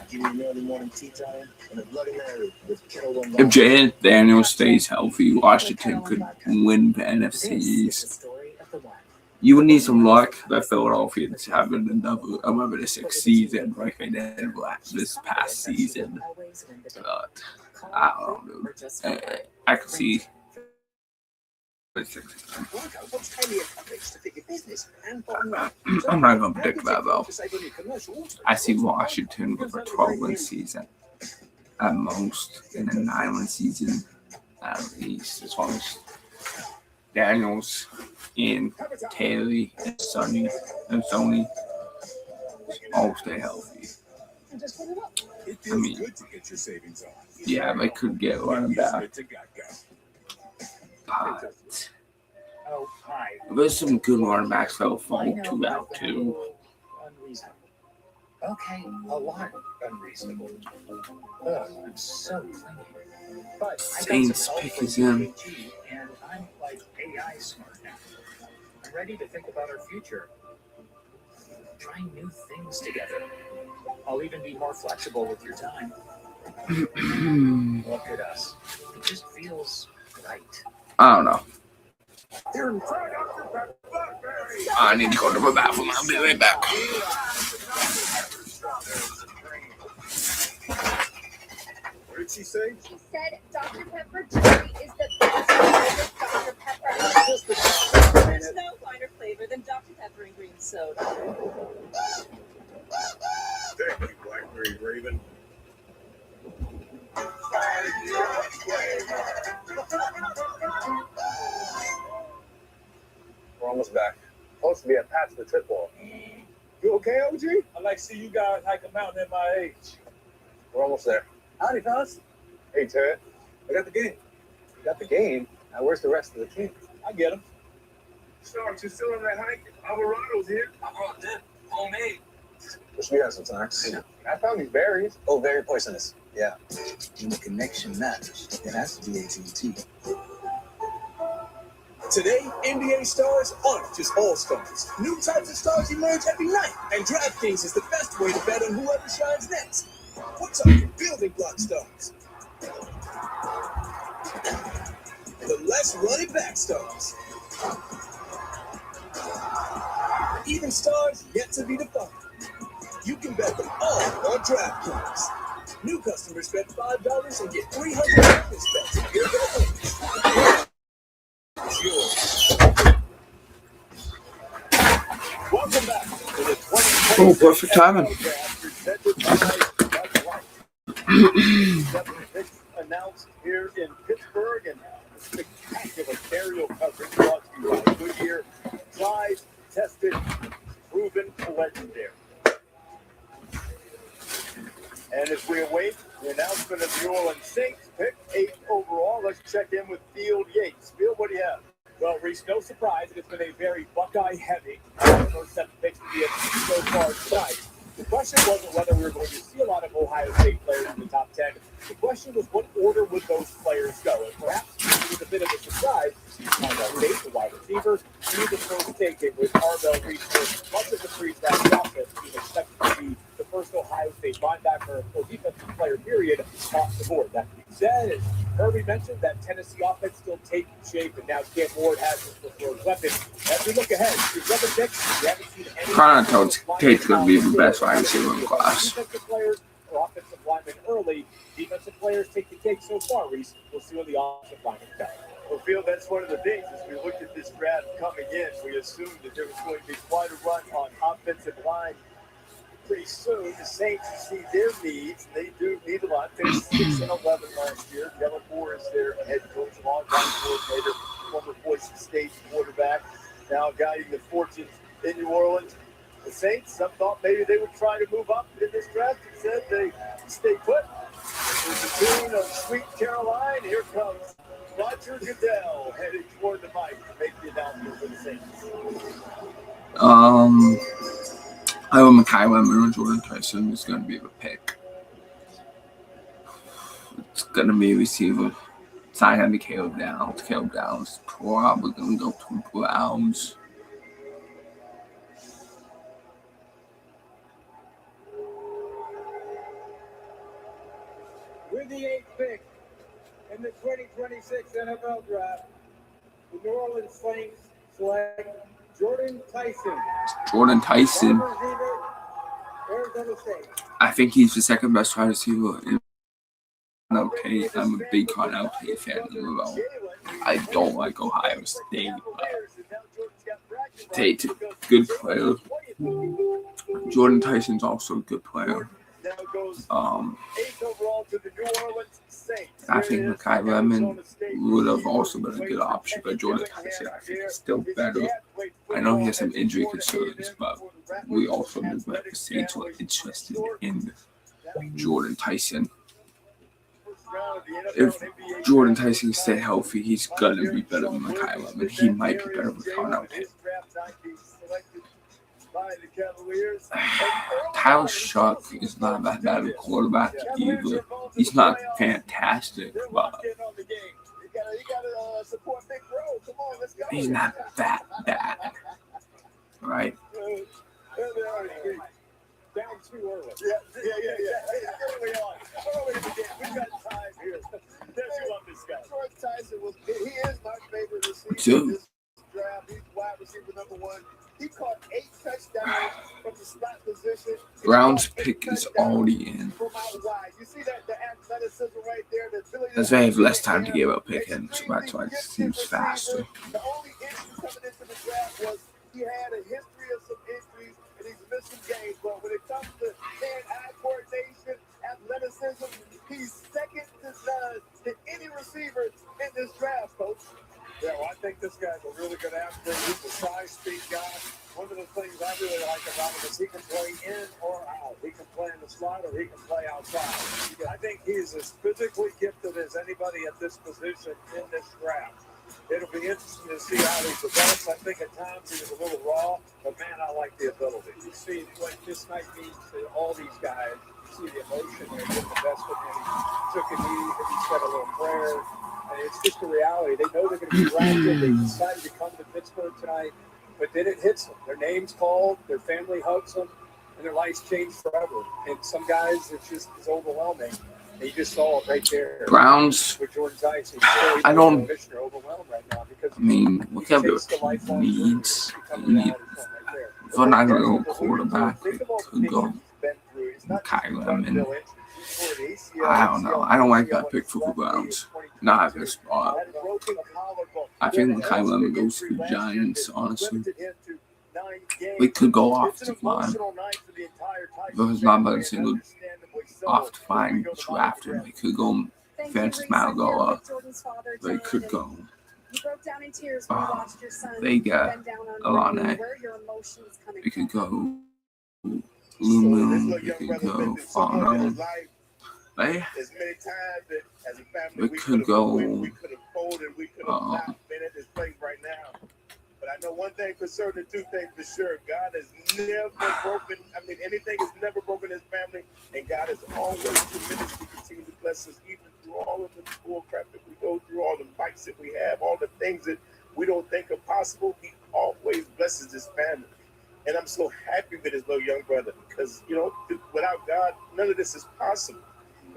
Give me an early morning tea time and a Bloody Mary with kettle and If Jaden Daniels stays healthy, Washington could win the NFC East. You would need some luck that Philadelphia is having another 11-6 season like they did this past season. But I don't know. I can see. I'm not going to predict that though. I see Washington with a 12-win season at most, and a 9-win season at least, as long as Daniels and Taylor and Sonny all stay healthy. I mean, yeah, they could get running back. But there's some good running backs that will fall 2 out too. Unreasonable. Okay, a lot unreasonable. Ugh, I'm so clingy. But Saints pick is him. And I'm like AI smart now. I'm ready to think about our future. Trying new things together. I'll even be more flexible with your time. Look at us. It just feels right. I don't know. I need to go to the bathroom. I'll be right back. What did she say? She said Dr. Pepper Cherry is the best Dr. Pepper. There's no finer flavor than Dr. Pepper and green soda. Thank you, Blackberry Raven. We're almost back. Supposed to be at Pat's the Trip Ball. You okay, OG? I like to see you guys hike a mountain at my age. We're almost there. Howdy, fellas. Hey, Ted. I got the game. You got the game. Now, where's the rest of the team? I get him. Starks, you still on that hike? Alvarado's here. I brought them. Homemade. Wish we had some snacks. I found these berries. Oh, very poisonous. Yeah. When the connection matters, it has to be AT&T. Today, NBA stars aren't just all-stars. New types of stars emerge every night, and DraftKings is the best way to bet on whoever shines next. We're talking building block stars. The less running back stars. Even stars yet to be defined. You can bet them all on DraftKings. New customers bet $5 and get $300 bets if you're going. Welcome back to the 2020 Oh, perfect timing. Announced here in Pittsburgh, and spectacular aerial coverage brought to you by Goodyear. Tried, tested, proven, legendary. And as we await the announcement of New Orleans Saints pick 8th overall, let's check in with Field Yates. Field, what do you have? Well, Reese, no surprise, it's been a very Buckeye-heavy first 7 picks to be so far tonight. The question wasn't whether we were going to see a lot of Ohio State players in the top 10. The question was what order would those players go? And perhaps it was a bit of a surprise to find out State, the wide receivers, be the first taken with Arvell Reese for much of the pre-draft process being expected to be the first Ohio State linebacker or defensive player, period, off the board. That being said, as Kirby mentioned, that Tennessee offense still taking shape, and now Cam Ward has his preferred weapon. As we look ahead, your weapon picks, we haven't seen any. Connor Tate's going to be the best wide receiver in the class. Defensive players or offensive linemen early. Defensive players take the cake so far, Reese. We'll see what the offensive linemen do. Well, Phil, that's one of the things. As we looked at this draft coming in, we assumed that there was going to be quite a run on offensive line pretty soon. The Saints see their needs. They do need a lot. They're 6-11 last year. Kellen Moore is their head coach, longtime coordinator, former Boise State quarterback, now guiding the fortunes in New Orleans. The Saints, some thought maybe they would try to move up in this draft. Instead, they stay put. There's the tune of Sweet Caroline. Here comes Roger Goodell heading toward the mic to make the announcement for the Saints. Iowa Mackay Lemon and Jordan Tyson is going to be the pick. It's going to be a receiver. It's not going to be Caleb Downs. Caleb Downs is probably going to go to the Browns. With the 8th pick in the 2026 NFL Draft, the New Orleans Saints select Jordan Tyson. Jordan Tyson. wide receiver, Arizona State. I think he's the second best wide receiver in Tate. I'm a big Cornell Tate fan. I don't like Ohio State, but Tate's a good player. Jordan Tyson's also a good player. I think Makai Lemon would have also been a good option, but Jordan Tyson I think is still better. I know he has some injury concerns, but we also knew that the Saints were interested in Jordan Tyson. If Jordan Tyson stay healthy, he's gonna be better than Makai Lemon. He might be better with Cornell Tate. Tyler Shuck is not that bad of a quarterback either. He's not fantastic, but he's not that bad, right? Down too early. Early on. Early in the game. We've got time here. There's you love this guy. Jordan Tyson he is my favorite receiver in this draft. He's wide receiver number 1. He caught 8 touchdowns from the slot position. Brown's pick is already in. From out wide. You see that the athleticism right there, the ability As they have less time to give up pick in, so that's why it seems faster. The only issue coming into the draft was he had a history of some injuries and he's missed some games. But when it comes to hand-eye coordination, athleticism, he's second to none to any receiver in this draft, Coach. Yeah, well, I think this guy's a really good athlete. He's a size, speed guy. One of the things I really like about him is he can play in or out. He can play in the slot or he can play outside. I think he's as physically gifted as anybody at this position in this draft. It'll be interesting to see how he develops. I think at times he was a little raw, but man, I like the ability. You see what this might mean to all these guys. You see the emotion there, get the best of him. He took a knee, and he said a little prayer. And it's just a reality. They know they're going to be drafted. They decided to come to Pittsburgh tonight, but then it hits them. Their name's called, their family hugs them, and their life's changed forever. And some guys, it's overwhelming. And you just saw it right there. Browns. With Jordan Tyson. I don't. Overwhelmed right now because I mean, look at the needs. If we're not going to go quarterback, it could go Makai Lemon. I don't know. I don't like that pick for the Browns. Not at this spot. I think Makai Lemon goes to the Giants, honestly. We could go offensive line. There's not about a single offensive line drafted. They could go Francis Maligoa. They could go. They got Alane. They could go Lumu. They could go Fano. They could go. We could have folded. We could have not been in this place right now. But I know one thing for certain, 2 things for sure. God has never broken. I mean, anything has never broken his family, and God has always tremendously continued to bless us, even through all of the bull crap that we go through, all the fights that we have, all the things that we don't think are possible. He always blesses his family. And I'm so happy with his little young brother because, without God, none of this is possible.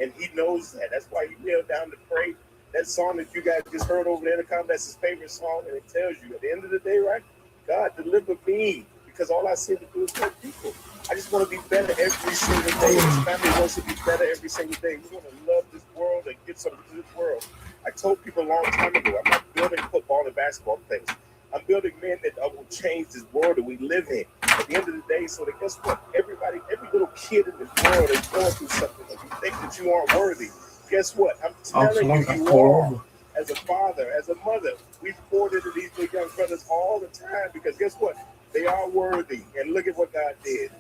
And he knows that. That's why he knelt down to pray. That song that you guys just heard over the intercom, that's his favorite song. And it tells you at the end of the day, right? God, deliver me. Because all I seem to do is hurt people. I just want to be better every single day. His family wants to be better every single day. We want to love this world and get something to this world. I told people a long time ago, I'm not building football and basketball things. I'm building men that will change this world that we live in. At the end of the day, so that guess what? Every little kid in this world is going through something. If you think that you aren't worthy, guess what? I'm telling you are. As a father, as a mother, we've poured into these big young brothers all the time because guess what? They are worthy. And look at what God did.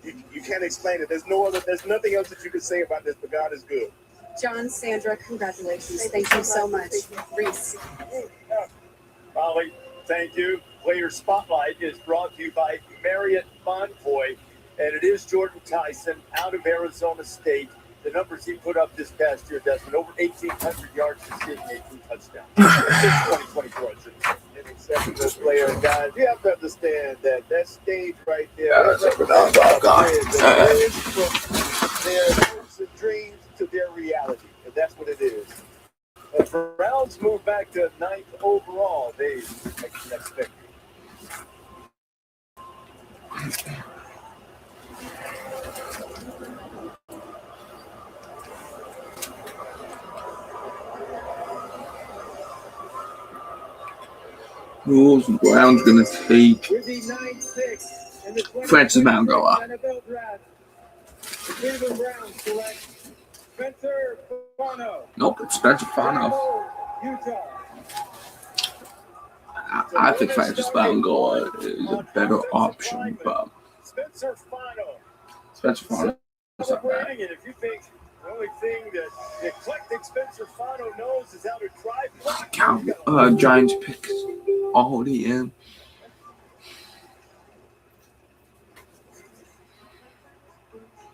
You can't explain it. There's nothing else that you can say about this, but God is good. John, Sandra, congratulations. Thank you so much. Reese. Molly, thank you. Player Spotlight is brought to you by Marriott Bonvoy, and it is Jordan Tyson out of Arizona State. The numbers he put up this past year, Desmond, over 1,800 yards receiving, 18 touchdowns. 2024, an exceptional player. And guys, you have to understand that stage right there, their hopes and dreams reality, if that's what it is. If the Browns move back to 9th overall, they expect. Rules Brown's gonna take With the 9th pick in the Francis Mauigoa. NFL draft, the Cleveland Browns select Spencer Fano. Nope, it's Spencer Fano. Utah. I think Francis Mauigoa is a better option, but Spencer Fano. Spencer Fano is not bad. Celebrating, and if you think the only thing that the eclectic Spencer Fano knows is how to drive, Giants pick already in.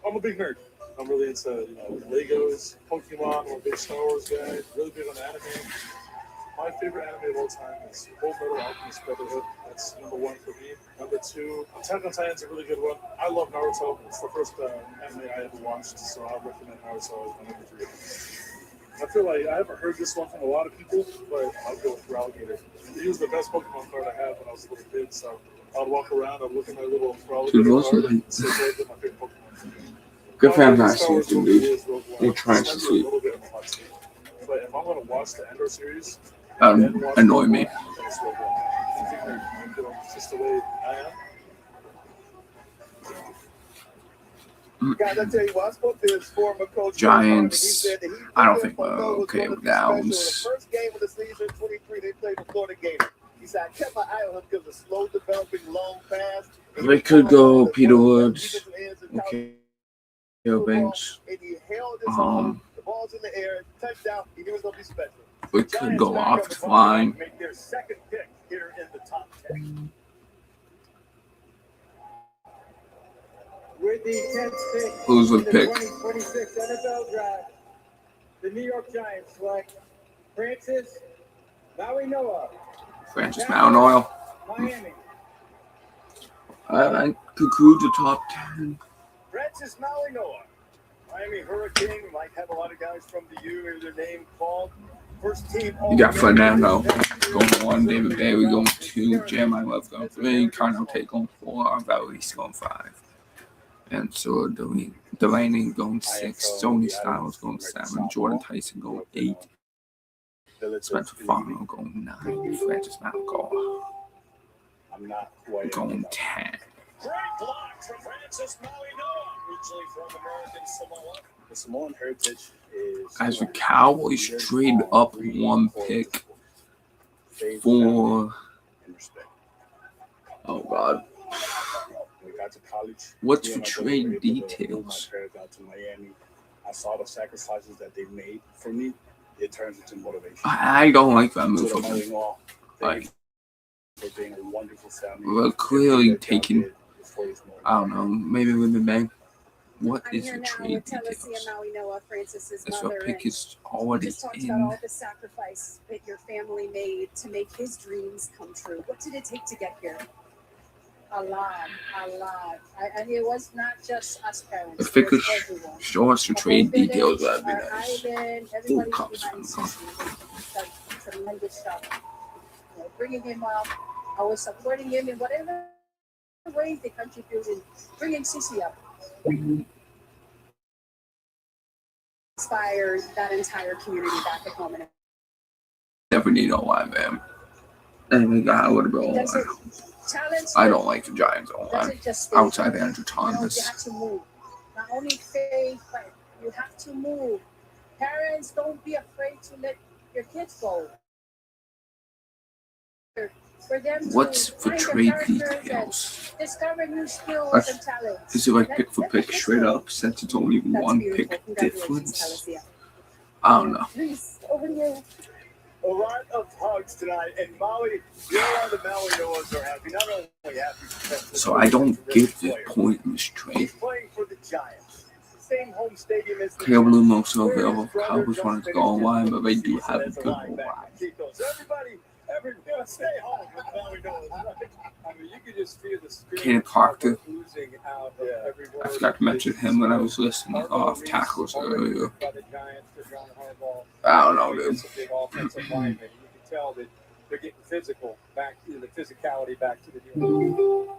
I'm a big nerd. I'm really into Legos, Pokemon. I'm a big Star Wars guy. Really big on anime. My favorite anime of all time is Full Metal Alchemist Brotherhood. That's number 1 for me. Number 2, Attack on Titan's a really good one. I love Naruto. It's the first anime I ever watched, so I recommend Naruto as my number 3. I feel like I haven't heard this one from a lot of people, but I'll go with Feraligatr. He was the best Pokemon card I had when I was a little kid, so I would walk around, I'd look at my little Feraligatr card and say, those are my favorite Pokemon. Good fans, I see it, dude. They're trying to sleep. But if I'm going to watch the Endor series, Annoy me. just the way I am. Guys, I tell you what, I spoke to his former coach. Giants, I don't think we're okay with Downs. The first game of the season, 23, they played the Florida Gators. He said, I kept my eye on him because of slow developing long pass. They could go Peter Woods. Okay. Banks. The ball's in the air, touchdown. He knew it was going to be special. We could go off the line. Make their second pick here in the top 10. With the 10th pick, Who's the pick? 2026 NFL draft, the New York Giants select Francis Mauigoa. Francis Mauigoa. Miami. I conclude the top 10. Francis Mauigoa. Miami Hurricane might have a lot of guys from the U in their name called. First team. You got Fernando going 1, David Bailey going 2, Jeremiah Love going 3, Connor Tate going 4, Valdez going 5. And so Delaney going 6, Sony Styles going 7, Jordan Tyson going 8, Spencer Fano going 9, Francis Mauigoa going 10. Great block from Francis Mauigoa, originally from American Samoa. The Samoan heritage is. As the Cowboys trade up 1 pick for. Oh God. We got to college. What's the trade details? My parents got to Miami. I saw the sacrifices that they made for me. It turns into motivation. I don't like that move for them. Like, for being a wonderful family. we're clearly taking. I don't know. Maybe with the bank. What is the trade details? This pick is already Just talked about in. all the sacrifice that your family made to make his dreams come true. What did it take to get here? A lot. And it was not just us parents. If they it could was everyone. show us the The trade whole village, details, that'd be our nice. island, Who everybody comes behind from? Sissy. Done tremendous job. Bringing him up. I was supporting him in whatever ways they contributed. Bringing Sissy up. Inspired that entire community back at home. And Never need a line, man. And we got a little bit does it, online. talent I don't like the Giants online. doesn't just stay Outside there. Andrew You Thomas. have to move. Not only faith, but you have to move. Parents, don't be afraid to let your kids go. For them to What's the find their trade characters details? and discover new skills Like, and talents. is it like Let- pick for let pick the kids straight go. up since it's only That's 1 beautiful. pick Congratulations, difference? Talia. I don't know. Please, over to you. A lot of hugs tonight, and Maui, you're one of the Mauigoas are happy. Not only happy, but So I don't get the player. point in this trade. He's playing for the Giants. Same home stadium as the Caleb Bloom Giants. also Where his available. brother Cowboys just wanted to finished go his online, but they rookie do season have a as good linebacker. line. So everybody, Stay home. That's all we know. I mean, you could just feel the spirit Kenneth Proctor. oozing out of every I word. forgot to mention him when I was listening off tackles earlier. By the Giants for John Harbaugh. I don't know, dude. It's a big offensive lineman. You can tell that they're getting physical back to the physicality back to the deal.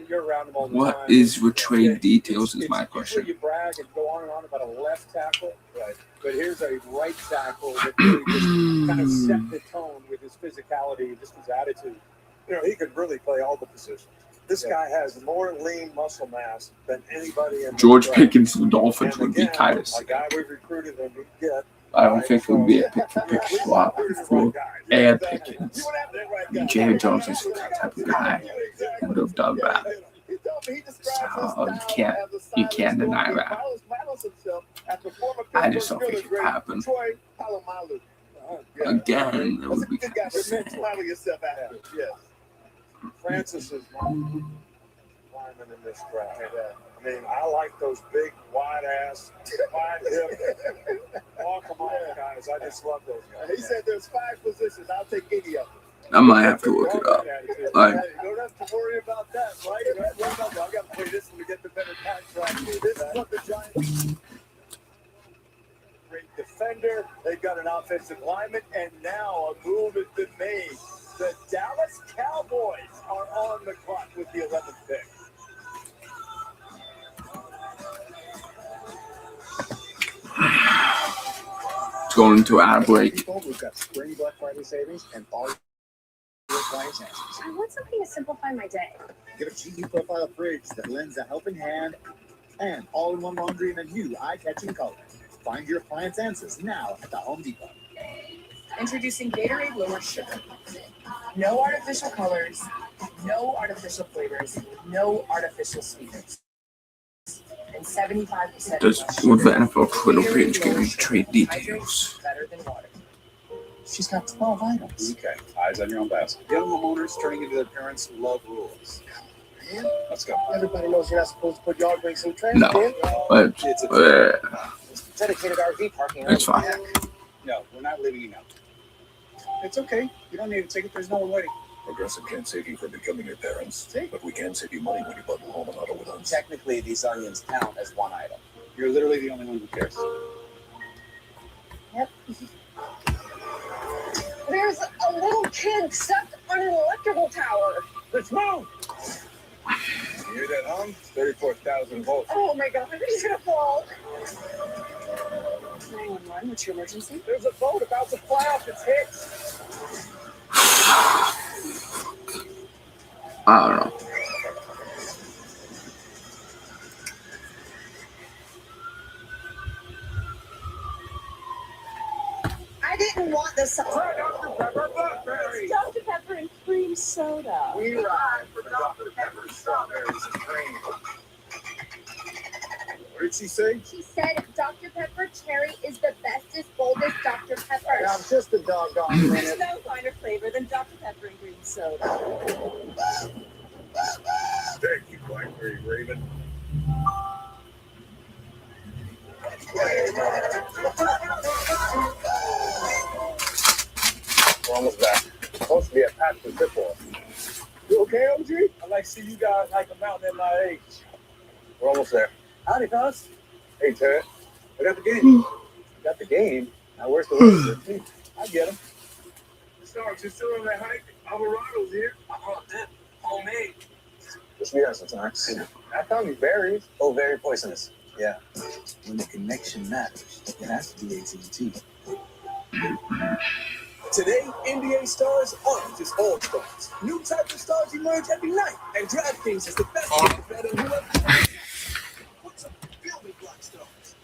You're around them all the time. What is with trade details is my question. You brag and go on and on about a left tackle, right? But here's a right tackle that really just kind of set the tone with his physicality and just his attitude. You know, he could really play all the positions. This guy has more lean muscle mass than anybody in George the Pickens to the Dolphins would be again, Titus. a guy we've recruited and we get. I don't think it would be a pick swap for Air Pickens. Jerry Jones is that type of guy who would have done that. So you can't deny that. I just don't think it would happen. Again, it would be kind of sad. Francis is my lineman in this draft. I mean, I like those big, wide-ass, wide-hip, walk-em-off guys. I just love those guys. He said there's 5 positions. I'll take any of them. I might have to look it up. Like, You don't have to worry about that, right? You don't have to worry about that. I got to play this one to get the better contract. This is what the Giants. Great defender. They've got an offensive lineman, and now a move has been made. The Dallas Cowboys are on the clock with the 11th pick. it's going into ad break. We've got spring Black Friday savings and all your clients' answers. I want something to simplify my day. Get a GE profile fridge that lends a helping hand and all-in-one laundry in a new eye-catching color. Find your client's answers now at the Home Depot. Introducing Gatorade Lower Sugar. No artificial colors, no artificial flavors, no artificial sweeteners. And 75% Does with the NFL Twitter page giving trade details? better than water. She's got 12 items. Okay, eyes on your own basket. Young homeowners turning into their parents love rules. Let's go. Everybody knows you're not supposed to put yard breaks in trash. No, but Dedicated RV parking. it's fine. No, we're not leaving you now. It's okay. You don't need a ticket. There's no one waiting. Progressive can't save you from becoming your parents, but we can save you money when you bundle home and auto with us. Technically, these onions count as one item. You're literally the only one who cares. Yep. There's a little kid stuck on an electrical tower. Let's move! You hear that hum? 34,000 volts. Oh my god, he's gonna fall. 911, what's your emergency? There's a boat about to fly off its hitch. I don't know. I didn't want this song. Dr. Pepper Blackberry. Dr. Pepper and cream soda. We ride for Dr. Pepper strawberries and cream. What did she say? She said Dr. Pepper cherry is the bestest, boldest Dr. Pepper. Now, just a doggone There's minute. no finer flavor than Dr. Pepper and green soda. Thank you, Blackberry Raven. We're almost back. Supposed to be a packed football. You okay, OG? I like to see you guys like a mountain at my age. We're almost there. Howdy, fellas. Hey, Ted. I got the game. Got the game. Now, where's the rest of the team? I get him. Starks, you still on that hike? Alvarado's here. I brought dip. Homemade. Just me some snacks. I found these berries. Oh, very poisonous. Yeah. When the connection matters, it has to be AT&T. Today, NBA stars aren't just all stars. New types of stars emerge every night, and DraftKings is the best way to bet on whoever puts up building block stars.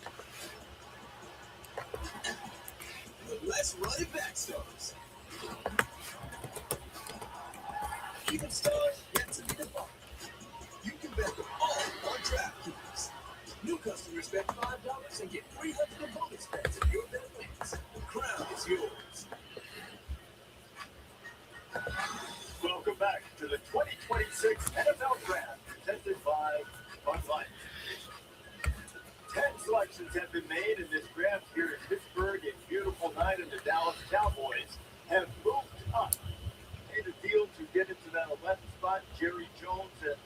The let's run it back stars. Even stars yet to be defined. You can bet them all on DraftKings. New customers bet $5 and get $300 in bonus bets if your bet wins. The crown is yours. Welcome back to the 2026 NFL Draft, presented by Bud Light. 10 selections have been made in this draft here in Pittsburgh. A beautiful night, and the Dallas Cowboys have moved up. Made a deal to get into that 11th spot. Jerry Jones and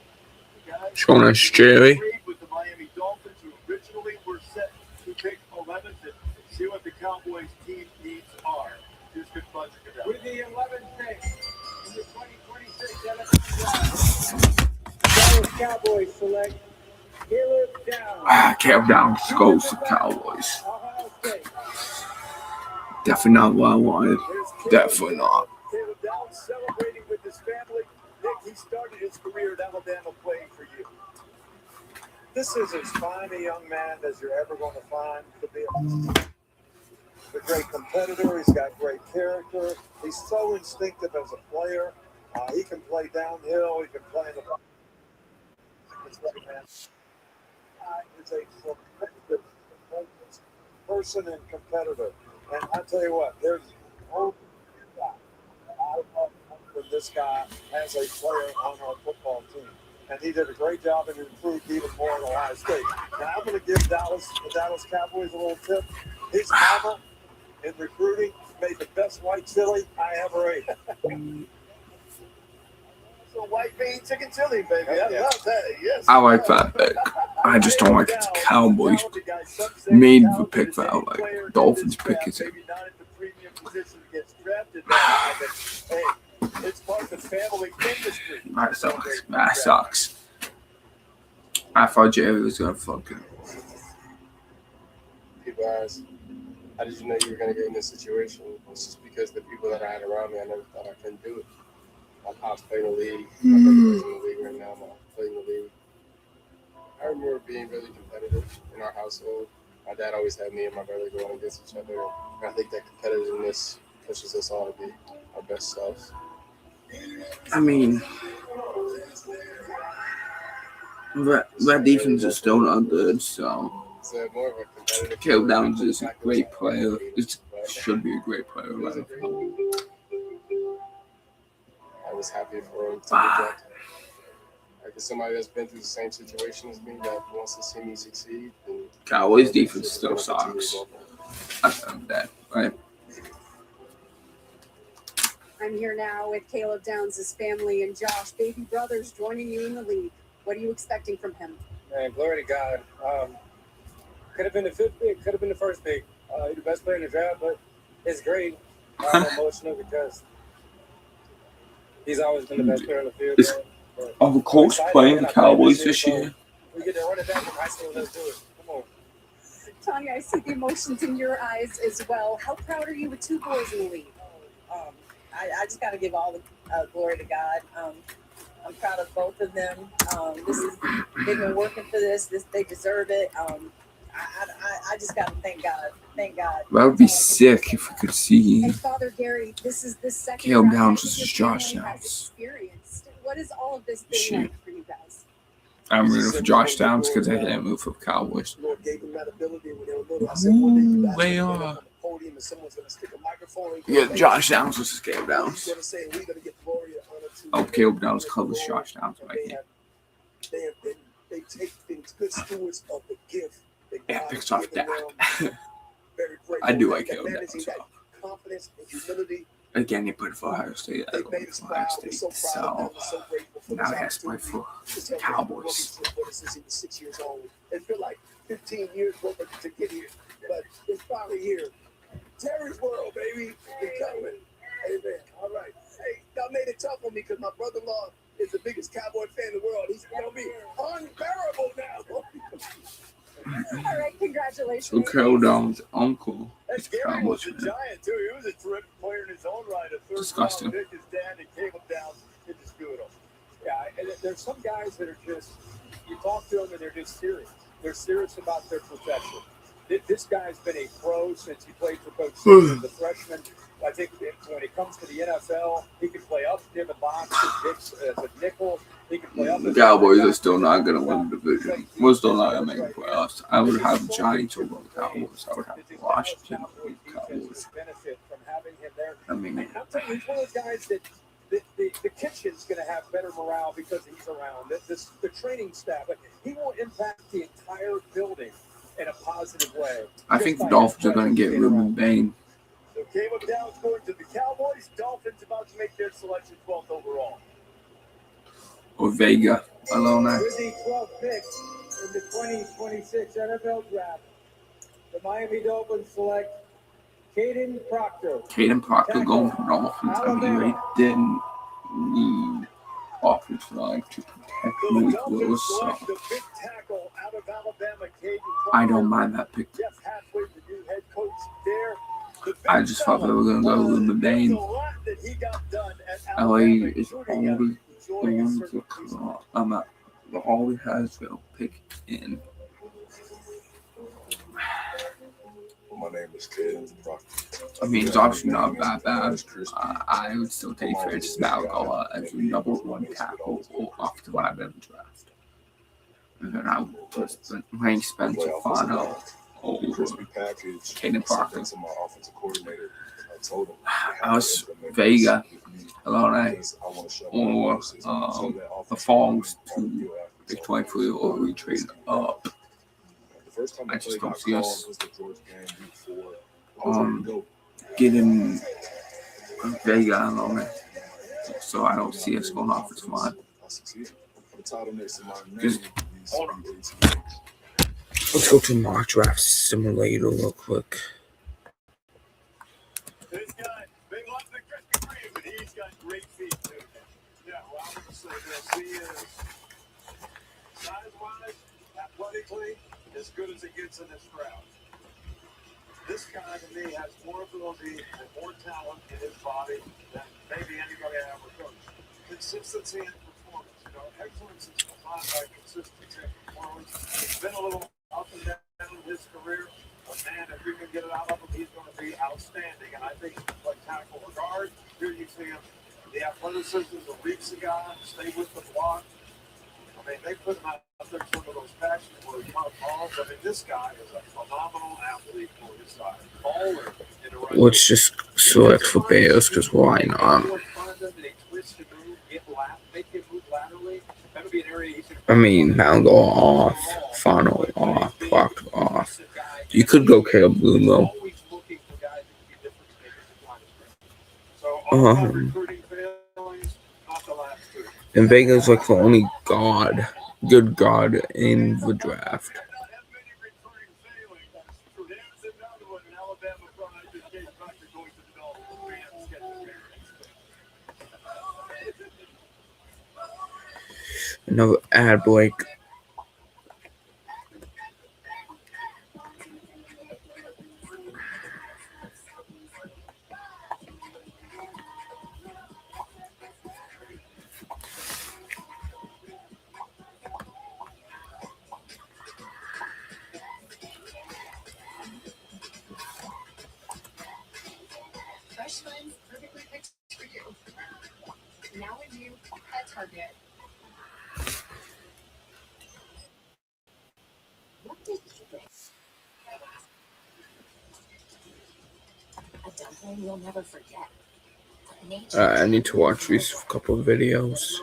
the guys Showing us Jerry. agreed with the Miami Dolphins, who originally were set to pick 11th, and see what the Cowboys team needs are. Here's good budget for that. With the 11th pick in the 2026 NFL Dallas Cowboys select Caleb Downs. Caleb Downs goes to Cowboys. Definitely not what I wanted. Definitely not. Caleb Downs celebrating with his family. Nick, he started his career at Alabama playing for you. This is as fine a young man as you're ever going to find to be a great competitor. He's got great character. He's so instinctive as a player. He can play downhill. He can play in the He's a tremendous person and competitor. And I tell you what, there's no doubt I love this guy as a player on our football team. And he did a great job and improved even more in Ohio State. Now I'm going to give the Dallas Cowboys a little tip. His mama in recruiting made the best white chili I ever ate. So white bean chicken chili, baby. I love that. Yes. I like that pick. I just don't like it. The Cowboys made the pick that I like. Dolphins pick is it. It's part of the family industry. That sucks. That sucks. I thought Jerry was gonna fucking. People ask, how did you know you were going to get in this situation? It's just because the people that I had around me, I never thought I couldn't do it. My pops played in the league. My brother's in the league right now. I'm playing the league. I remember being really competitive in our household. My dad always had me and my brother going against each other. And I think that competitiveness pushes us all to be our best selves. I mean, that defense is still not good, so. More of a competitive Caleb Downs is a great player. It should be a great player. Right? I was happy for him to get like somebody that's been through the same situation as me that wants to see me succeed. Cowboys defense still sucks. I know that, right? I'm here now with Caleb Downs' family and Josh, baby brothers, joining you in the league. What are you expecting from him? Man, glory to God. Could have been the fifth pick, could have been the first pick. He's the best player in the draft, but it's great. I'm emotional because he's always been the best player on the field. Are the Colts playing the Cowboys this year? We get to run it back from high school. Let's do it. Come on. Tanya, I see the emotions in your eyes as well. How proud are you with two boys in the league? I just got to give all the glory to God. I'm proud of both of them. They've been working for this. They deserve it. I just got to thank God. Thank God. That would be sick if we could see And Father Gary, this is the second Caleb round Downs that versus your Josh family has Downs. experienced. What is all of this been Shit. like for you guys? I'm rooting for Josh Downs because I can't move for the Cowboys. Lord gave them that ability when they were little. I said, one day you guys They are are. on the podium and someone's going to stick a microphone in Yeah, your face. Josh Downs versus Caleb Downs. He's going to say, we're going to get glory and honor to Oh, you. Caleb Downs covers Josh Downs right here. They take things, good stewards of the gift that Yeah, God picks has off given that. them. Very grateful I do that like Caleb managing Downs. that confidence and humility. Again, he played for Ohio State. I They don't made like us Ohio proud. We're State, so proud of them. We're so grateful for now this he has to play opportunity. for This the young man been Cowboys. working for us since he was 6 years old. It feel like 15 years to get here, but it's finally here. Terry's world, baby, is coming. Amen. All right. Hey, y'all made it tough on me because my brother-in-law is the biggest Cowboy fan in the world. He's gonna be unbearable now. All right, congratulations. So Caleb Downs' uncle is a Gary Cowboys was a fan. giant too. He was a terrific player in his own right. A third Disgusting. round pick. His dad and Caleb Downs indisputable. Yeah, and there's some guys that are just, you talk to them and they're just serious. They're serious about their profession. This guy's been a pro since he played for Coach Sims as a freshman. I think when it comes to the NFL, he can play up in the box as a nickel. He can play up. The Cowboys are still not going to win the division. We're still not going to make the playoffs. I would have the Giants over the Cowboys. I would have Washington over the Cowboys. Benefit from having him there. I mean, I'm telling you, he's one of those guys that the kitchen's going to have better morale because he's around. The training staff, he will impact the entire building in a positive way. I think the Dolphins are going to get Ruben Bain. So Caleb Downs going to the Cowboys. Dolphins about to make their selection 12th overall. Or Vega alone. With the 12th pick in the 2026 NFL Draft, the Miami Dolphins select Caden Proctor. Caden Proctor going for the Dolphins. I mean, they didn't need offensive line to protect Malik Willis. So The big tackle out of Alabama, Caden I don't mind that pick. Jeff Hathaway, the new head coach there. I just thought they were going to go with Mabane. LA is always going to come. Always has to pick in. My name is Caden Proctor. I mean, it's obviously not that bad. I would still take Francis Maligoa as the number one tackle off the line of the draft. And then I would put Lane Spencer Fano over Caden Proctor. I was Vega, Alone, or the Falls to the 23 or we trade up. I just don't see us getting Vega alone. So I don't see us going off this line. Let's go to mock draft simulator real quick. This guy, big love the Krispy Kreme, but he's got great feet too. Yeah, well, I'm gonna say this. He is size-wise, athletically, as good as it gets in this crowd. This guy to me has more ability and more talent in his body than maybe anybody I ever coached. Consistency and performance. You know, excellence is defined by consistency and performance. He's been a little up and down in his career, but man, if you can get it out of him, he's going to be outstanding. And I think he can play tackle or guard. Here you see him, the athleticism, the reach the guy, stay with the block. I mean, they put him out there some of those passions where he caught balls. I mean, this guy is a phenomenal athlete for his size. Baller in the right. Let's just select for Bears because why not? I mean, Malgo off, Fano off, Proctor off. You could go Caleb Bloom though. And Vega's like the only good guard in the draft. Another ad Blake. Fresh Funds perfectly picked for you. Now with you at Target. What did you bring? A dumpling you'll never forget. I need to watch these couple of videos.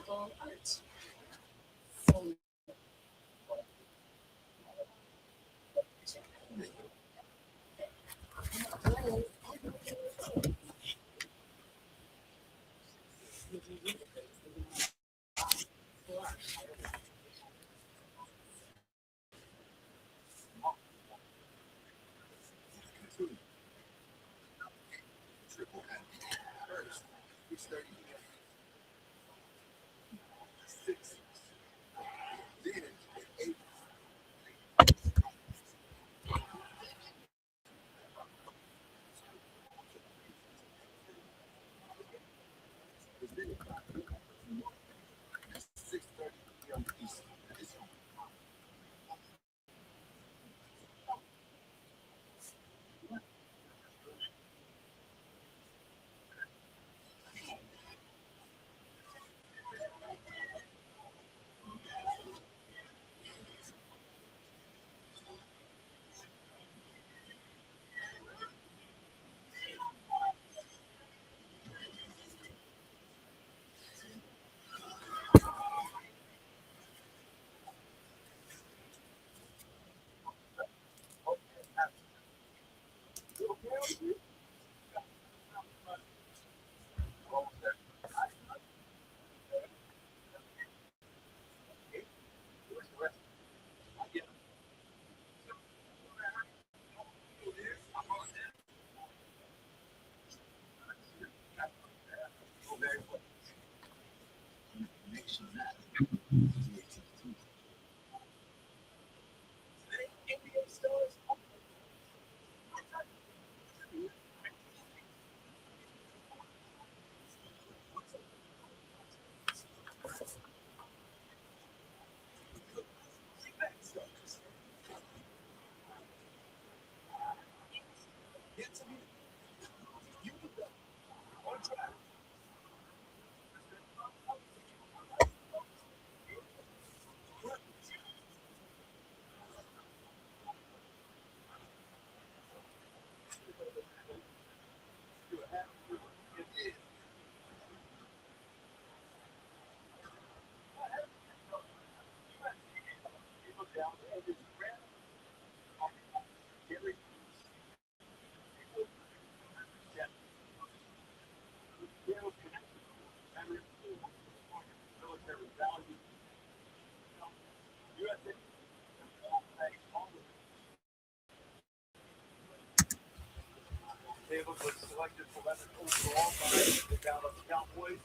Davis was selected for 11th overall by the Dallas Cowboys.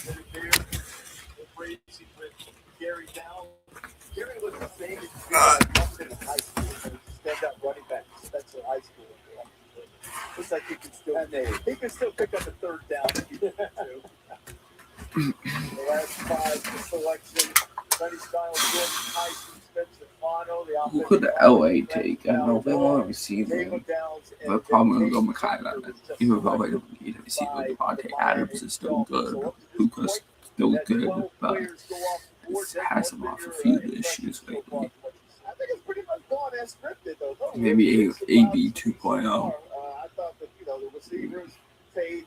Then there, racing with Gary Downs. Gary was the same as in high school. Stand-up running back, Spencer High School. Looks like he can still pick up a third down if he wanted to. The last 5 selection: Sonny Styles, Jordan Tyson, Spencer Fano, the Who could the LA take? I don't know if they want to receive him. They're probably going to go Mikhail. Even if I don't need a receiver, Devontae Adams is still good. Luca's still good, but has some off a few issues lately. I think it's pretty much gone as scripted, though. Maybe AB 2.0. I thought that, the receivers, Tate,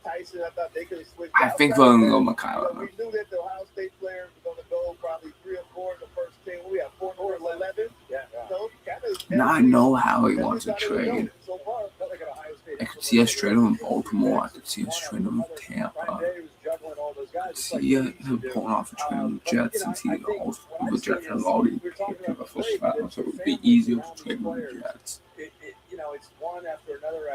Tyson, I thought they could have switched. I think they're going to go Mikhail. We knew that the Ohio State players were going to go probably 3 or 4 in the first 10. We have 4 or 11. Yeah. So Now I know how he wants to trade. I could see us trading him in Baltimore. I could see us trading him in Tampa. I could see him pulling off a trade with the Jets since the Jets have already taken the first round, so it would be easier to trade him with the Jets. It's one after another.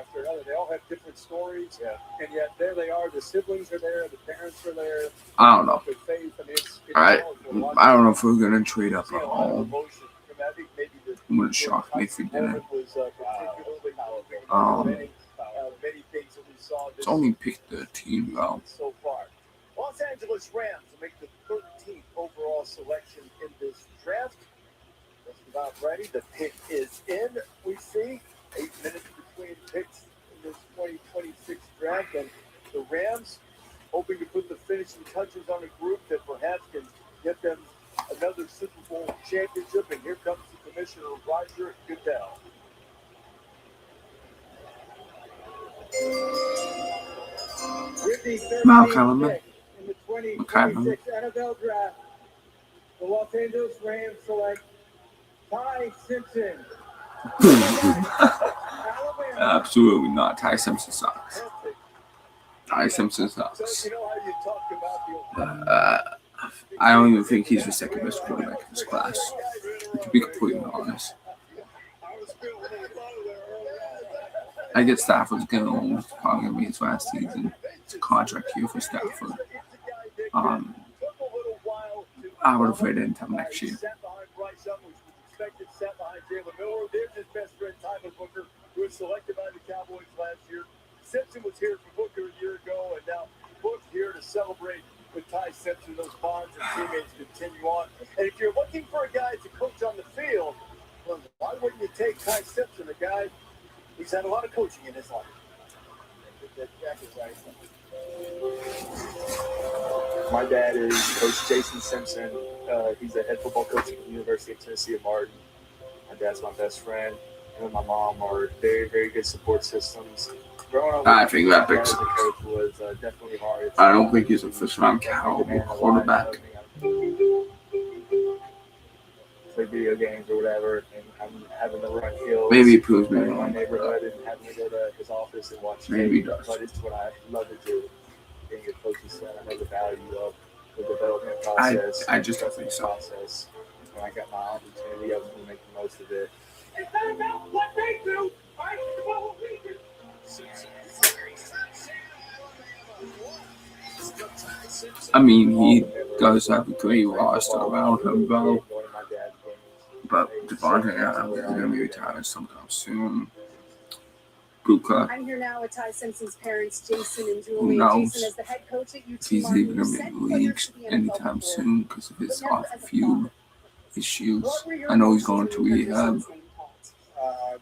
They all have different stories, and yet there they are. The siblings are there, the parents are there. I don't know. I don't know if we're gonna trade up at all. It wouldn't shock me if we didn't. It's only pick 13 though. So far, Los Angeles Rams will make the 13th overall selection in this draft. Just about ready. The pick is in. We see 8 minutes between picks in this 2026 draft, and the Rams hoping to put the finishing touches on a group that perhaps can get them another Super Bowl championship. And here comes the commissioner, Roger Goodell. With the 13th pick in the 2026 NFL draft, the Los Angeles Rams select Ty Simpson. Absolutely not. Ty Simpson sucks. Ty Simpson sucks. I don't even think he's the second best quarterback in this class, to be completely honest. I get Stafford's going to probably going to be his last season. It's a contract year for Stafford. I would have traded him until next year. Sat behind Jalen Miller. There's his best friend, Tyler Booker, who was selected by the Cowboys last year. Simpson was here for Booker a year ago, and now Book's here to celebrate with Ty Simpson. Those bonds and teammates continue on. And if you're looking for a guy to coach on the field, well, why wouldn't you take Ty Simpson, a guy who's had a lot of coaching in his life? My dad is Coach Jason Simpson. He's a head football coach at the University of Tennessee at Martin. My dad's my best friend. Him and my mom are very, very good support systems. Growing up, I think that as a coach was definitely hard. I don't think he's a first-round caliber quarterback. Play video games or whatever, and I'm having to run hills. Maybe he proves me in my wrong. neighborhood and having to go to his office and watch. Maybe he tape. does. But it's what I love to do. Being a coaching son, I know the value of the development I process. just don't think so. Process. When I got my opportunity, I was going to make the most of it. It's not about what they do. I don't know what we do. I mean, he does have a great roster around him, though. But Devontae Adams is going to be retired sometime soon. Luka, I'm here now with Ty Simpson's parents, Jason and who Julie. knows Jason is the head coach at UT if he's Martin, even who going to sent be in the players league to the NFL anytime before. soon because of his But never off as a few issues. What were your I know he's going emotions to when you heard your rehab. son's name called?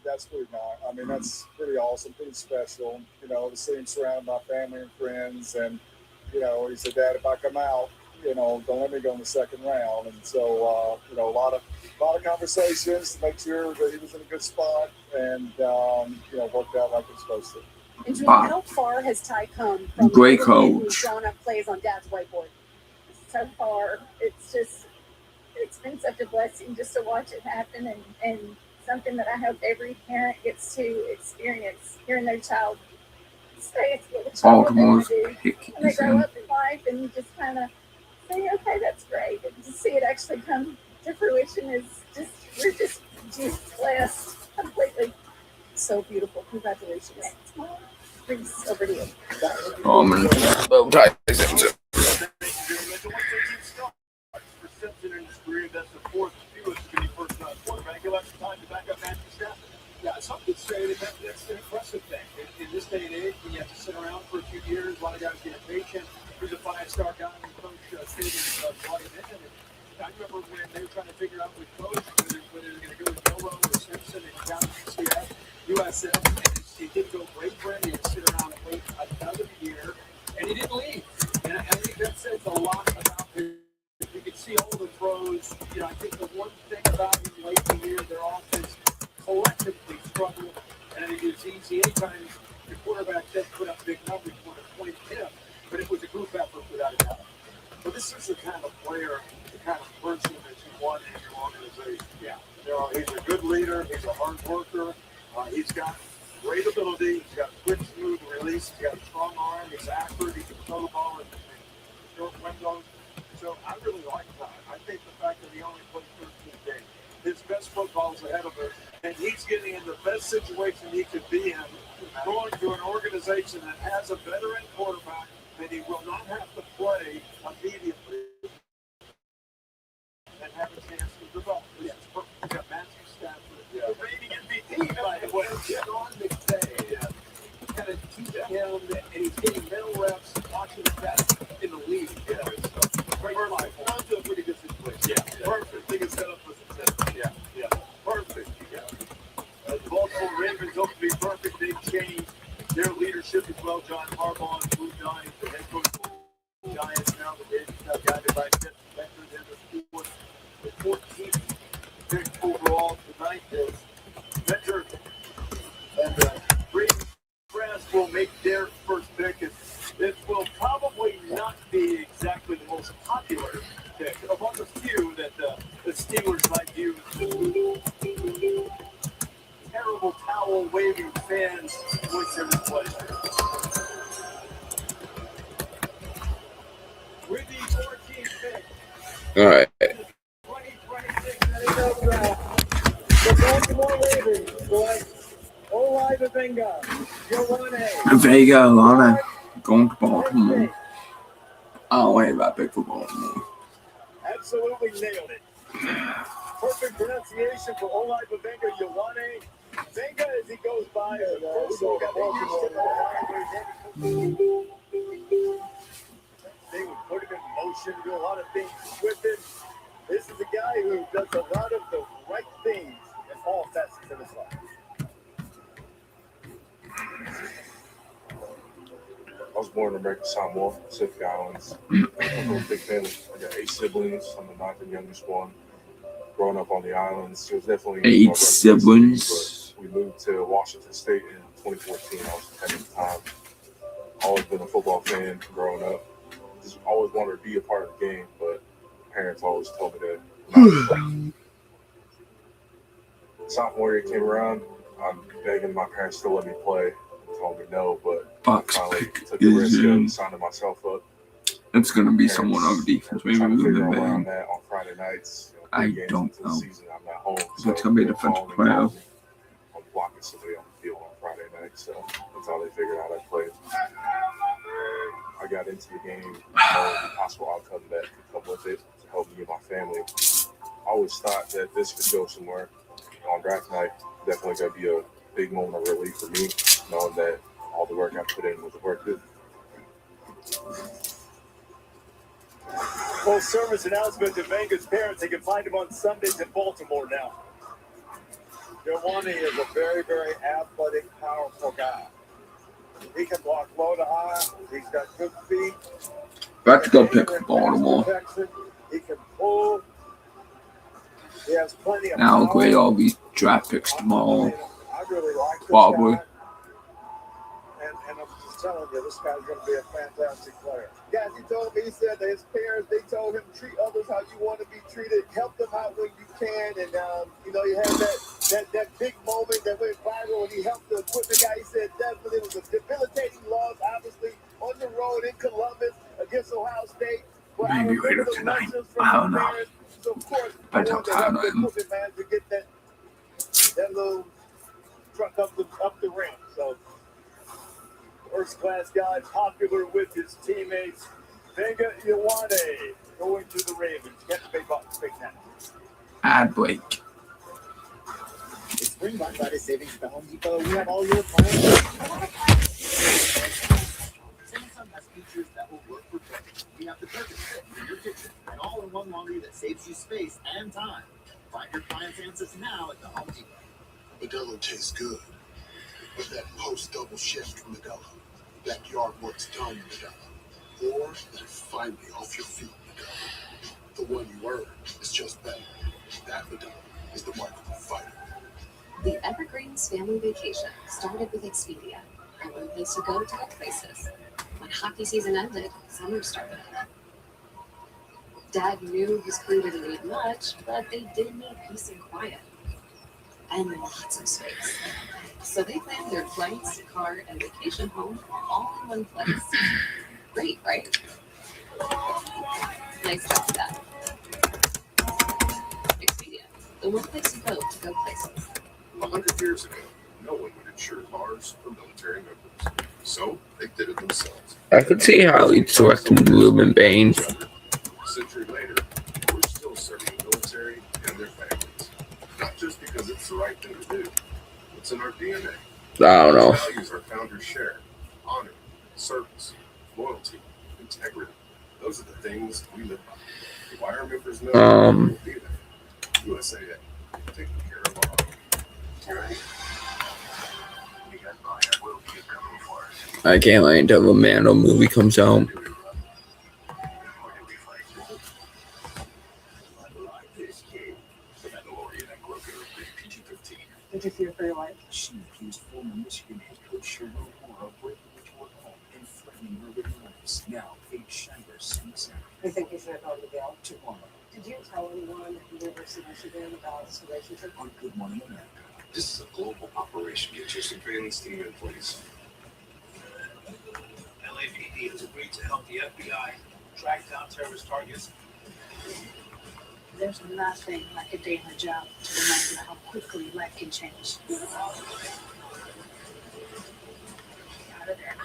That's pretty nice. I mean, that's pretty awesome, pretty special. To see him surrounded by family and friends. And, he said, Dad, if I come out, don't let me go in the second round. And so, a lot of conversations to make sure that he was in a good spot and, worked out like it's supposed to. And Julie, Wow. how far has Ty come from Great the little kid who's coach. drawn up plays on Dad's whiteboard? So far, it's been such a blessing just to watch it happen and something that I hope every parent gets to experience, hearing their child say it's what the child what they want Baltimore's to do. pick And they is grow in. up in life and you just kind of say, okay, that's great. And to see it actually come to fruition is we're just blessed completely. so beautiful. Congratulations. Reese, over to you. Oh, I'm going to bow tie this into. Reception in his career, that's the fourth fewest to be first-time quarterback. He'll have some time to back up Matthew Stafford. Yeah, some could say that's an impressive thing. In this day and age, when you have to sit around for a few years, a lot of guys get impatient. He's a five-star guy who Coach Saban brought him in. And I remember when they were trying to figure out with Coach whether they were going to go with Noah or Simpson and down to USF. And he didn't go great for him. He had to sit around and wait another year, and he didn't leave. And I think that says a lot about him. You can see all the throws. I think the one thing about him late in the year, their offense collectively struggled, and I think it was easy. Anytime the quarterback did put up big numbers, you want to point at him, but it was a group effort without a doubt. But this is the kind of player, the kind of person that you want in your organization. Yeah, he's a good leader. He's a hard worker. He's got great ability. He's got a quick, smooth release. He's got a strong arm. He's accurate. He can throw the ball in short windows. So I really like that. I think the fact that he only played 13 games, his best football is ahead of us, and he's getting in the best situation he could be in, going to an organization that has a veteran quarterback that he will not have to play immediately and have a chance to develop. Yes, perfect. You got Matthew Stafford, the reigning MVP, by the way, Sean McVay, kind of teaching him, and he's getting mental reps, watching the best in the league. Great life. Not to a pretty good situation. Yeah. Perfect. They can set up for success. Yeah. Perfect. Yeah. The Baltimore Ravens hope to be perfect. They've changed their leadership as well. John Harbaugh and Blue Giants, the head coach of the Giants now, the Ravens have guided by Jeff Becker. The 14th pick overall tonight is Becker. And Ravens Brass will make their first pick. This will probably not be exactly the most popular pick among the few that the Steelers might use. Terrible towel waving fans voice their displeasure. With the 14th pick, All right. 2026 NFL Draft, the Baltimore Ravens select Olai Vavenga, Ioane. Vega, Lana, going to Baltimore. Oh, wait about pick for Baltimore. Absolutely nailed it. Perfect pronunciation for Olai Vavenga, Ioane. Venga as he goes by. Also got they would put him in motion, do a lot of things with him. This is a guy who does a lot of the right things in all facets of his life. I was born in American Samoa, Pacific Islands. I'm from a big family. I got 8 siblings. I'm the 9th and youngest one. Growing up on the islands, it was definitely 8 siblings. We moved to Washington State in 2014. I was 10 at the time. Always been a football fan growing up. Just always wanted to be a part of the game, but parents always told me that. Sophomore year came around. I'm begging my parents to let me play. They told me no, but Fox I finally pick took the is risk and signed myself up. it's going to be someone on defense. Maybe Trying to moving figure out where man. I'm at on Friday nights. I three games don't into the know. season, I'm at home. It's going to be a defensive player. I'm blocking somebody on the field on Friday night, so that's how they figured out I played. I got into the game, the possible outcome that could come with it to help me and my family. I always thought that this could go somewhere on draft night. Definitely going to be a big moment of relief for me, knowing that all the work I put in was worth it. Full service announcement to Venga's parents. They can find him on Sundays in Baltimore now. Ioane is a very, very athletic, powerful guy. He can block low to high. He's got good feet. About to go pick Baltimore. He can pull. He has plenty of Now power. grade all these draft picks tomorrow. I really like this Probably. guy. And I'm just telling you, this guy's going to be a fantastic player. Guys, he told me, he said that his parents, they told him, treat others how you want to be treated, help them out when you can. And, you had that big moment that went viral and he helped the equipment guy. He said definitely it was a debilitating loss, obviously, on the road in Columbus against Ohio State. But Maybe later tonight. I don't know. So, of course, I don't know. man to get that little truck walk up the ramp. So first class guy, popular with his teammates. Vega Ioane going to the Ravens. Get the big bucks, big now. Ad break. It's Spring Black Friday savings at the Home Depot. We have all your plans. Samsung has features that will work for both. We have the perfect fit for your kitchen and all-in-one laundry that saves you space and time. Find your appliance answers now at the Home Depot. Modelo tastes good, but that post-double shift from Modelo, that yard work's done Modelo, or that finally off your feet Modelo, the one you earned is just better. That Modelo is the mark of a fighter. The Evergreens family vacation started with Expedia, a one place to go places. When hockey season ended, summer started. Dad knew his crew didn't need much, but they did need peace and quiet. And lots of space. So they planned their flights, car, and vacation home all in one place. Great, right? Nice job, Dad. Expedia, the one place you go to go places. 100 years ago, no one would insure cars for military members. So they did it themselves. I could see how he'd select Ruben Baines. A century later, we're still serving the military and their families. Not just because it's the right thing to do. It's in our DNA. I don't know. The values our founders shared. Honor, service, loyalty, integrity. Those are the things we live by. Why our members know we'll be there. USAA, taking care of our own. I can't wait until the Mando movie comes out. Did you fear for your life? She accused former Michigan head coach Sherman Moore of breaking into her home and threatening her with knives. Now, Paige Schreiber speaks out. I think you should have gone to jail. Tomorrow Did you tell anyone at the University of Michigan about this relationship? on Good Morning America. This is a global operation. Get your surveillance team in place. LAPD has agreed to help the FBI track down terrorist targets. There's nothing like a day in the job to remind you how quickly life can change. Out of there.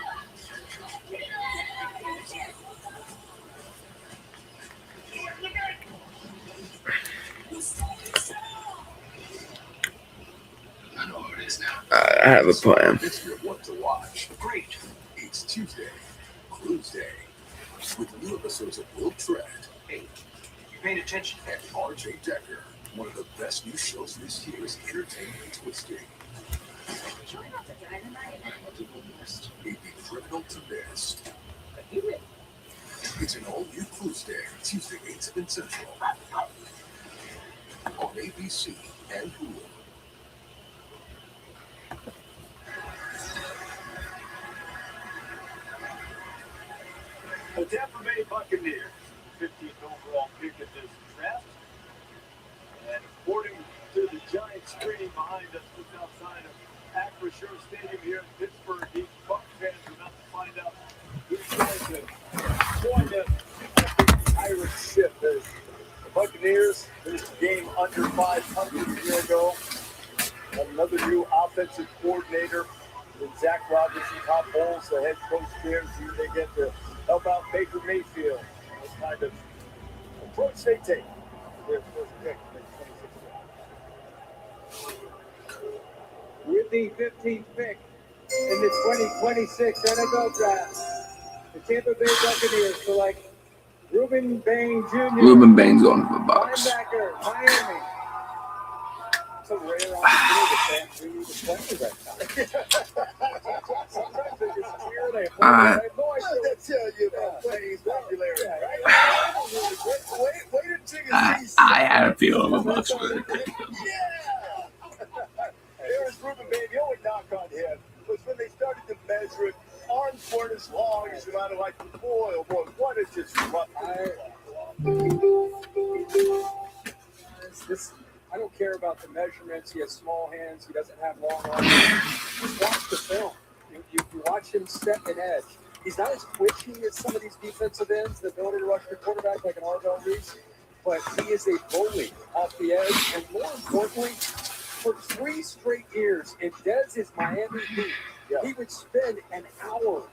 I know who it is now. I have a plan. This year, what to watch. Great. It's Tuesday, Cruise Day, with new episodes of Will Tread. Hey, you paying attention? And RJ Decker. One of the best new shows this year is Entertainment Twisting. A criminal to miss. It's an all-new Cruise Day, Tuesday, 8, 7 Central. On ABC and Hulu. The Tampa Bay Buccaneers, 15th overall pick in this draft. And according to the giant screen behind us, just outside of Acrisure Stadium here in Pittsburgh, these Bucs fans are about to find out who's going to join the Irish ship. The Buccaneers finished the game under 500 a year ago. Another new offensive coordinator with Zach Robinson, Todd Bowles, the head coach there. Here they get to help out Baker Mayfield. What kind of approach they take. Their first pick in 2016. With the 15th pick in the 2026 NFL Draft, the Tampa Bay Buccaneers select Ruben Bain Jr. Ruben Bain's going to the Bucs. Linebacker, Miami. It's a rare opportunity to fans who need to play right now. Sometimes they just hear they Uh, What does that tell you about playing popularity, right? Wait until you see I had a feeling the Bucs were going to take him. There's Ruben Bain. The only knock on him was when they started to measure it. Arms weren't as long as you might have liked to. Boy, oh boy, what a disruptor. I don't care about the measurements. He has small hands. He doesn't have long arms. Just watch the film. You watch him step and edge. He's not as twitchy as some of these defensive ends that ability to rush the quarterback like an Arvell Reese, but he is a bully off the edge. And more importantly, for 3 straight years in Dez's Miami Heat, he would spend an hour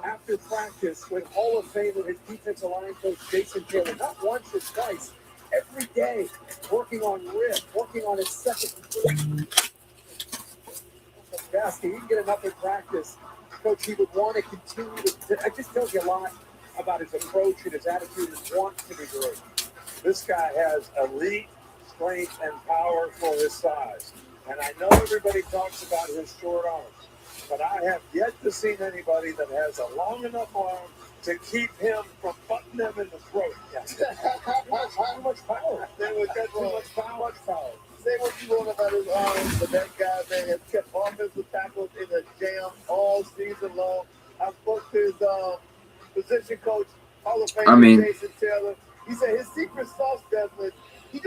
after practice with Hall of Famer, his defensive line coach, Jason Taylor, not once or twice, every day, working on rip, working on his second basket. He didn't get enough in practice. Coach, he would want to continue to, it just tells you a lot about his approach and his attitude and wants to be great. This guy has elite strength and power for his size. And I know everybody talks about his short arms, but I have yet to see anybody that has a long enough arm to keep him from butting them in the throat. Too much power. Too much power. Say what you want about his arms, but that guy, man, has kept offensive tackles in a jam all season long. I spoke to his position coach, Hall of Famer Jason Taylor. He said his secret sauce, Desmond, he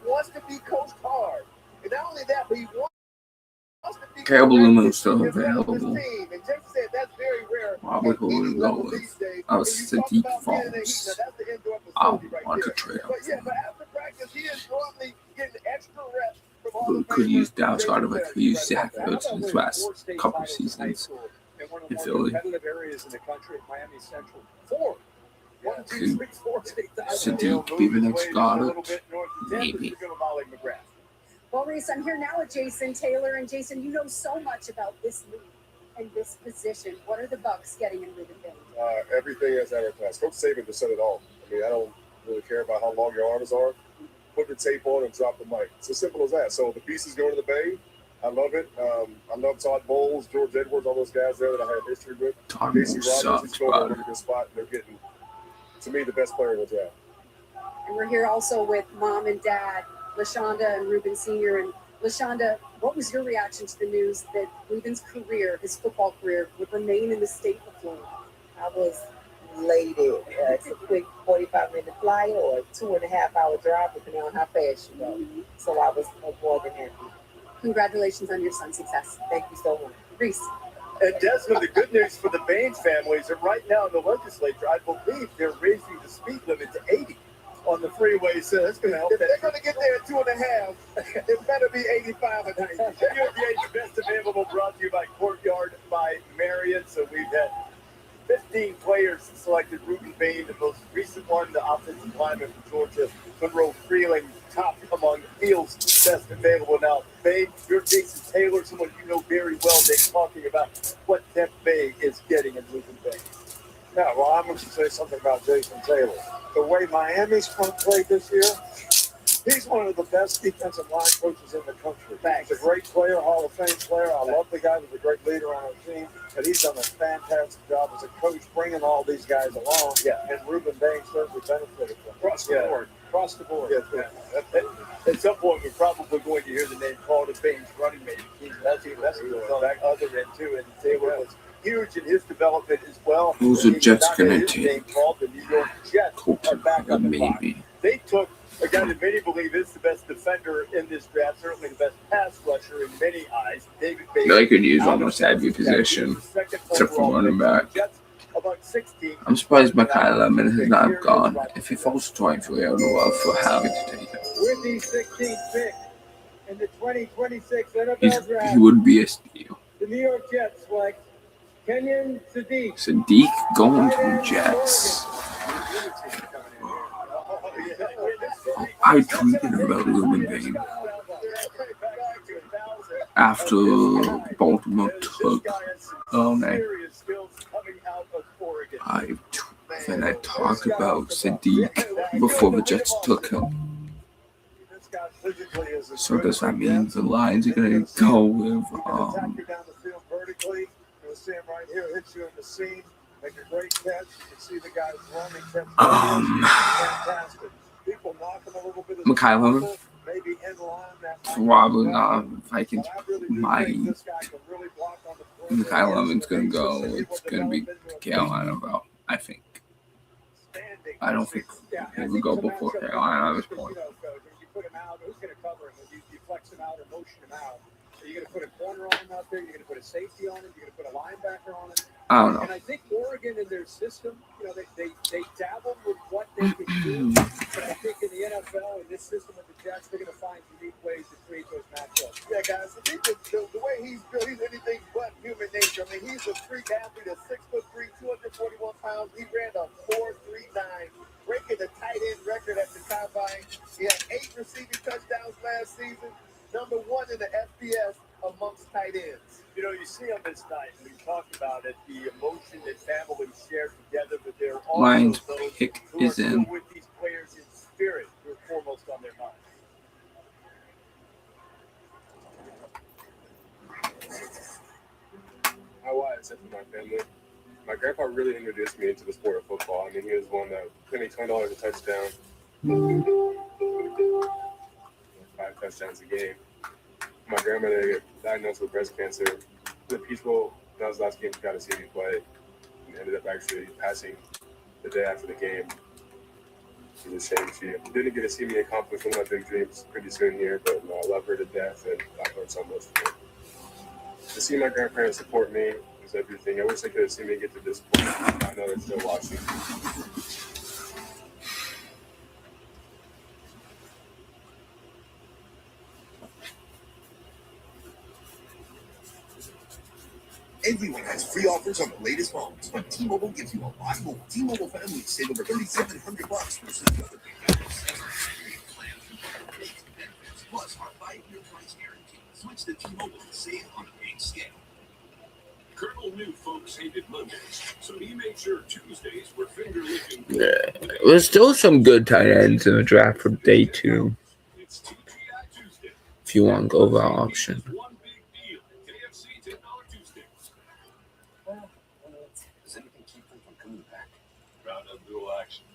wants to be coached hard. And not only that, but he wants to be Caleb Lumen still available. And Jason said that's very rare. Probably who we go with. Sadiq Falls. I want to trade him. But after practice, he is normally getting extra reps from Hall of Could Famer. use Dallas Hardaway, could use Zach Ertz in his last couple seasons And one of in the more Philly. competitive areas in the country, Miami Central. 4. 1, 2, Could 3, 4 state Sadiq be the next Goddard? Maybe. Well, Reese, I'm here now with Jason Taylor, and Jason, you know so much about this league and this position. What are the Bucks getting in Ruben Bain? Everything as advertised. Coach Saban just said it all. I mean, I don't really care about how long your arms are. Put the tape on and drop the mic. It's as simple as that. So the pieces going to the Bay. I love it. I love Todd Bowles, George Edwards, all those guys there that I have history with. Todd Casey Bowles Rogers, he's sucks, going to a bro. really good spot. They're getting, to me, the best player in the draft. And we're here also with mom and dad, LaShonda and Ruben Sr. And LaShonda, what was your reaction to the news that Ruben's career, his football career, would remain in the state of Florida? I was elated. It's a quick 45-minute flight or a 2.5-hour drive, depending on how fast you go. So I was more than happy. Congratulations on your son's success. Thank you so much. Reese. And Desmond, the good news for the Baines family is that right now in the legislature, I believe they're raising the speed limit to 80 on the freeway, so that's going to help. If they're going to get there at 2.5, it better be 85 and 90. The best available brought to you by Courtyard by Marriott. So we've had 15 players selected. Ruben Bain, the most recent one, the offensive lineman from Georgia, Monroe Freeling, top among Fields' best available. Now, Bain, you're Jason Taylor, someone you know very well. They're talking about what Tampa Bay is getting in Ruben Bain. Yeah, well, I'm going to say something about Jason Taylor. The way Miami's going to play this year, he's one of the best defensive line coaches in the country. He's a great player, Hall of Fame player. I love the guy. He's a great leader on our team. But he's done a fantastic job as a coach bringing all these guys along. Yeah. And Ruben Bain certainly benefited from it. Across the board. Across the board. At some point, we're probably going to hear the name called the Baines running mate. That's on that other end, too. And Taylor was huge in his development as well. Who's the Jets Not gonna his take? name called the New York Jets are back on the clock. Maybe. They took a guy that many believe is the best defender in this draft, certainly the best pass rusher in many eyes, David Bates. They could use almost every position except for running back. I'm surprised Mekhi Lemon has not gone. If he falls to 23, I would love for Howie to take him. With the 16th pick in the 2026 NFL draft, He would be a steal. the New York Jets select Kenyon Sadiq. Sadiq going to the Jets. I tweeted about Ruben Bain after Baltimore took I talked about Sadiq before the Jets took him. So does that mean the Lions are going to go with You'll see him right here, hits you in the seam, make a great catch. You can see the guys running, fantastic. People knocking a little bit of Mekhi Lemon? maybe in line. Probably not. Vikings might. Mekhi Lemon's going to go. It's going to be Carolina, bro. I think. I don't think he would go before Carolina at this point. You put him out, who's going to cover him? You flex him out or motion him out. Are you going to put a corner corner on him out there. You're going to put a safety on him. You're going to put a linebacker on him. I don't know. And I think Oregon in their system, they dabbled with what they could do. But I think in the NFL, in this system with the Jets, they're going to find unique ways to create those matchups. Yeah, guys, I think the way he's built, he's anything but human nature. I mean, he's a freak athlete, a 6'3", 241 pounds. He ran a 4.39, breaking the tight end record at the combine. He had 8 receiving touchdowns last season, number 1 in the FBS amongst tight ends. You know, you see on this night, we talked about it, the emotion that families share together, but they're also Lions those pick who are is still in. with these players in spirit who are foremost on their minds. How I accepted my family. My grandpa really introduced me into the sport of football. I mean, he was one that paid me $20 a touchdown, 5 touchdowns a game. My grandmother got diagnosed with breast cancer. The Peach Bowl, that was the last game she got to see me play. And ended up actually passing the day after the game. It was a shame. She didn't get to see me accomplish one of my big dreams pretty soon here, but I love her to death, and I learned so much from her. To see my grandparents support me is everything. I wish they could have seen me get to this point. I know they're still watching. Everyone has free offers on the latest phones, but T-Mobile gives you a lot more. T-Mobile families save over $3,700 versus the other payers. Plus, our 5-year price guarantee. Switch to T-Mobile and save on a big scale. Colonel knew folks hated Mondays, so he made sure Tuesdays were finger-licking. Yeah. There's still some good tight ends in the draft for day 2. It's TGI Tuesday. If you want to go that option. One big deal. KFC $10 Tuesday. Does anything keep them from coming back? Round up dual action.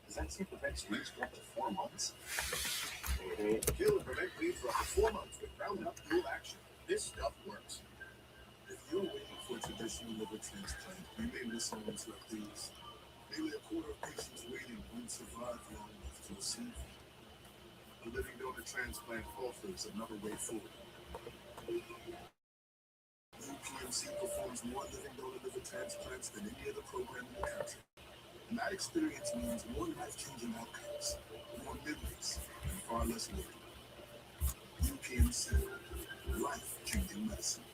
Does that seem prevent streams for up to 4 months? Kill and prevent bleeds for up to 4 months with Roundup Dual Action. This stuff works. If you're waiting for traditional liver transplant, you may miss out on these. Nearly a quarter of patients waiting won't survive long enough to receive it. A living donor transplant offers another way forward. UPMC performs more living donor liver transplants than any other program in the country. And that experience means more life-changing outcomes, more memories, and far less living. UPMC, life-changing medicine.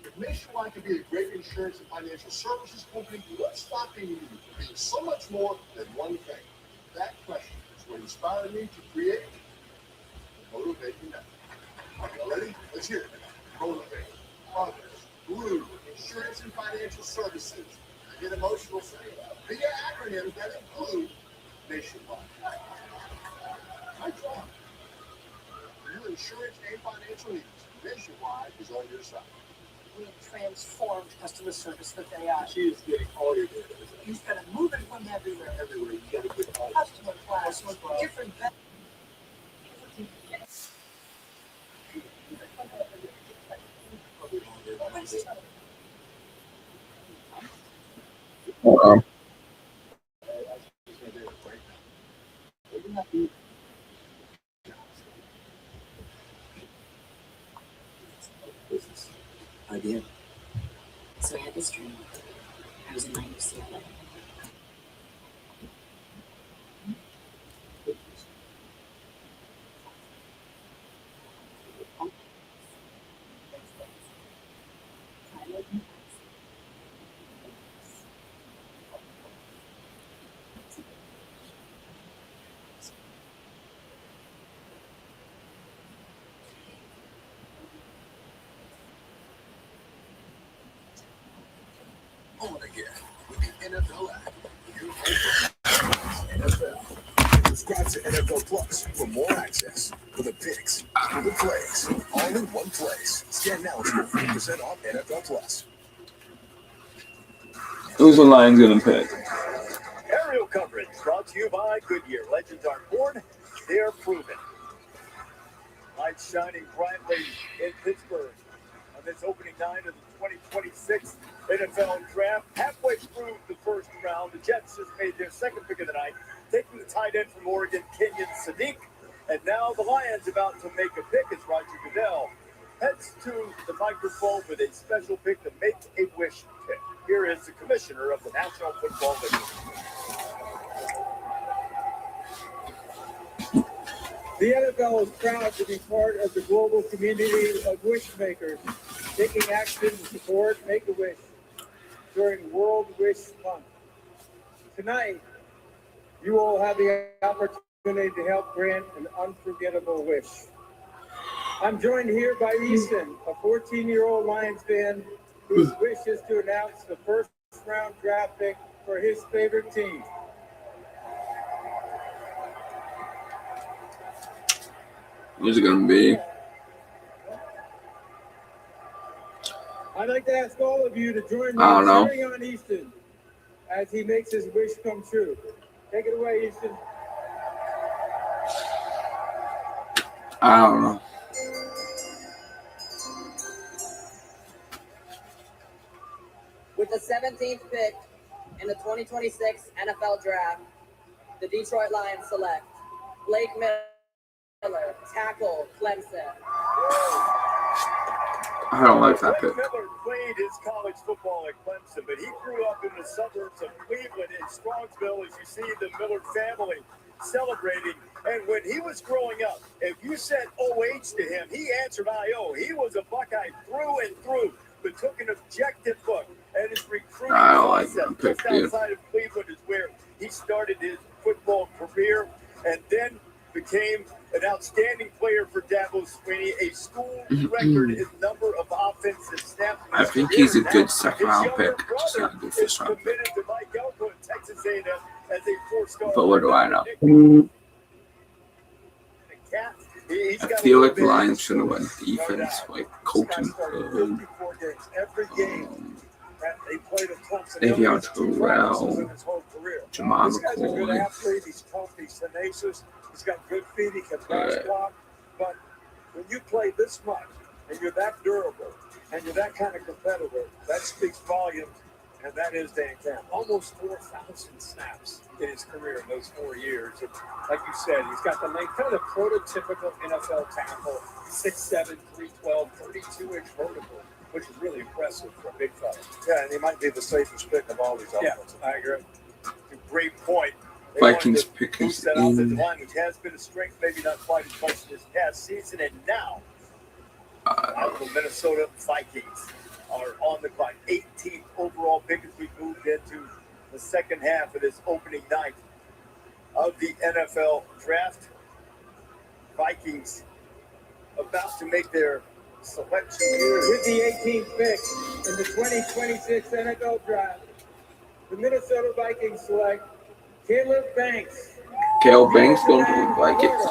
If Nationwide can be a great insurance and financial services company, what's stopping you from being so much more than one thing? That question is what inspired me to create Motivate You Now. Are you ready? Let's hear it. Motivate, Progress, Blue, Insurance and Financial Services. I get emotional saying big acronyms that include Nationwide. My job. For your insurance and financial needs, Nationwide is on your side. We have transformed customer service with AI. She is getting all your data. He's going to move it from everywhere. Everywhere. You got to get all Customer class, different. I did. So I had this dream. I was in my UCLA. On again with the NFL app. NFL. Subscribe to NFL Plus for more access for the picks, for the plays, all in one place. Scan now to get 50% off NFL Plus. Who's the Lions going to pick? Aerial coverage brought to you by Goodyear. Legends aren't born, they are proven. Lights shining brightly in Pittsburgh on this opening night of the 2026 NFL Draft. Halfway through the first round, the Jets just made their second pick of the night, taking the tight end from Oregon, Kenyon Sadiq. And now the Lions about to make a pick. It's Roger Goodell heads to the microphone with a special pick to make a wish pick. Here is the commissioner of the National Football League. The NFL is proud to be part of the global community of wish makers, taking action to support Make-A-Wish during World Wish Month. Tonight, you all have the opportunity to help grant an unforgettable wish. I'm joined here by Easton, a 14-year-old Lions fan whose wish is to announce the first-round draft pick for his favorite team. Who's it gonna be? I'd like to ask all of you to join me I don't in know. cheering on Easton as he makes his wish come true. Take it away, Easton. I don't know. With the 17th pick in the 2026 NFL Draft, the Detroit Lions select Blake Miller, tackle, Clemson. I don't like that Blake pick. Miller played his college football at Clemson, but he grew up in the suburbs of Cleveland in Strongsville, as you see the Miller family celebrating. And when he was growing up, if you said OH to him, he answered IO. He was a Buckeye through and through, but took an objective look at his recruiting I don't like process. that pick, Just dude. outside of Cleveland is where he started his football career, and then became an outstanding player for Dabo Swinney, a school record in number of offensive snaps. I think he's a good second-round pick. Just not a good first-round pick. Committed to Mike Elko at Texas A&M as a four-star. But what do I know? I feel like the Lions should have went defense, like Colton Hood, Every game that they played at Clemson. Davion Terrell, Jamal This guy's a good McCoy. athlete. He's tough. He's tenacious. He's got good feet. He can pass block. But when you play this much and you're that durable and you're that kind of competitor, that speaks volumes. And that is Dan Campbell. Almost 4,000 snaps in his career in those 4 years. And like you said, he's got the length, kind of the prototypical NFL tackle, 6'7", 312, 32-inch vertical, which is really impressive for a big fella. Yeah, and he might be the safest pick of all these offenses. I agree. Great point. Vikings pick is That offensive in. line, which has been a strength, maybe not quite as much this past season, and now the Minnesota Vikings are on the clock. 18th overall pick as we moved into the second half of this opening night of the NFL draft. Vikings about to make their selection here. With the 18th pick in the 2026 NFL Draft, the Minnesota Vikings select Caleb Banks. Caleb Banks going to the Vikings.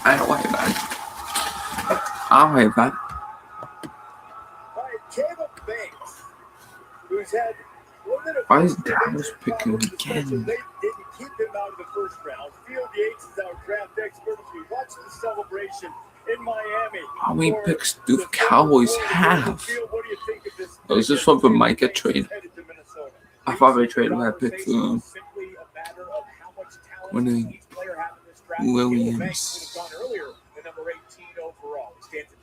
I don't like that. I don't like that. Caleb Banks, who's had limited Why is Dallas picking again? They didn't keep him out of the first round. Field Yates is our draft expert. We watched the celebration in Miami. How many picks do the Cowboys have? What do you think of this? Oh, is this one for Micah trade? I thought they traded that pick for Simply a matter of how much talent winning each player has in this draft. Caleb Banks Williams. would have gone earlier than number 18 overall. He stands at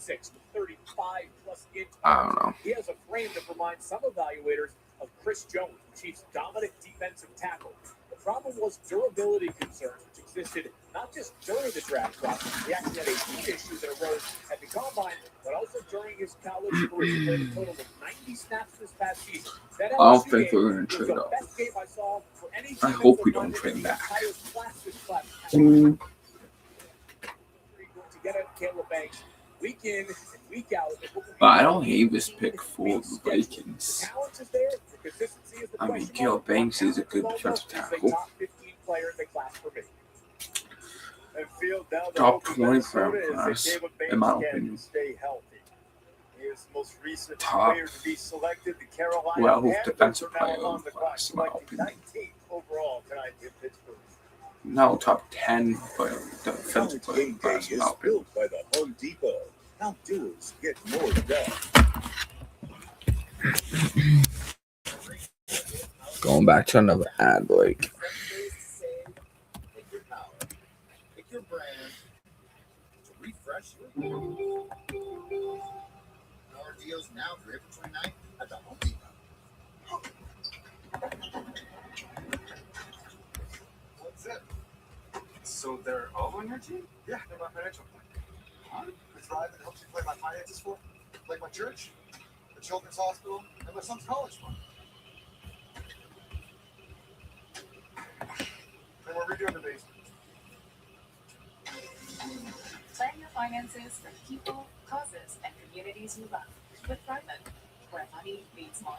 6'6" with 35 plus inch. I don't know. He has a frame that reminds some evaluators of Chris Jones, the Chiefs' dominant defensive tackle. The problem was durability concerns, which existed not just during the draft process. He actually had a few issues that arose at the combine, but also during his college career. He played a total of 90 snaps this past season. That I don't LSU think game we're going was to trade the off. best game I saw for any I defensive hope we don't lineman trade in the back. entire class this class. Mm. To get at Caleb Banks week in and week out. But I don't hate this pick for the Vikings. Talent is there. The consistency is the I mean, question Caleb mark. Banks is a good Almost defensive is a tackle. top 15 player in the class for me. And Field now the Top hope of 20 Minnesota player is that class, Caleb Banks in my can opinion. stay healthy. He is the most recent Top player to be selected. The Carolina well, Panthers defensive are now player on the clock, class, in my selecting opinion. 19th overall tonight in Pittsburgh. No, top 10 player, defensive player Game Day class, in is my opinion. built by the Home Depot. Outdoors get more done. Going back to another ad break. Pick your power. Pick your brand. To refresh your now through April 29th at the Home Depot. What's it? So they're all on your team? Yeah, they're my financial plan. Huh? The tribe that helps you play my finances for, like my church, the children's hospital, and my son's college fund. And we're redoing the basement. Plan your finances for the people, causes, and communities you love with Thriven, where money means more.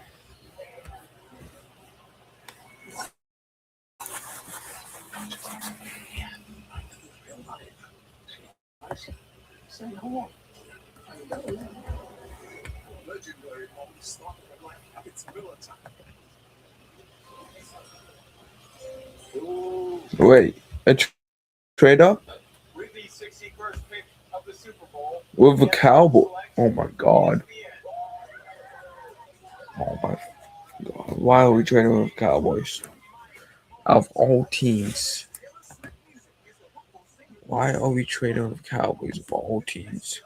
Legendary moment started like it's Miller time. Wait, trade up With the 61st pick of the Super Bowl, with a cowboy. Oh my god. Oh my god. Why are we trading with Cowboys? Of all teams. Why are we trading with Cowboys of all teams?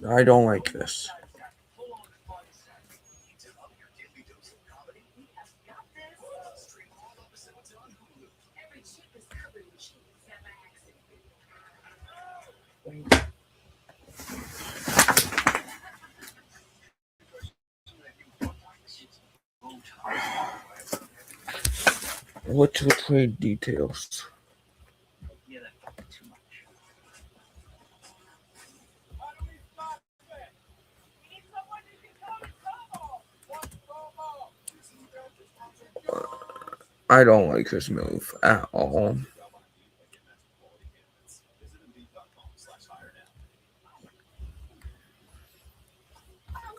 I don't like this. What's the trade details? I don't like this move at all.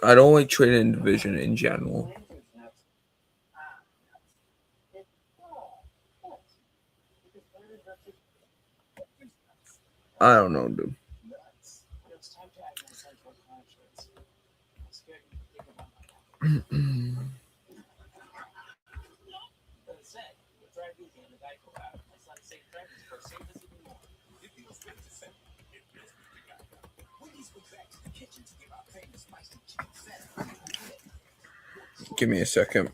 I don't like trading division in general. I don't know, dude. Give me a second.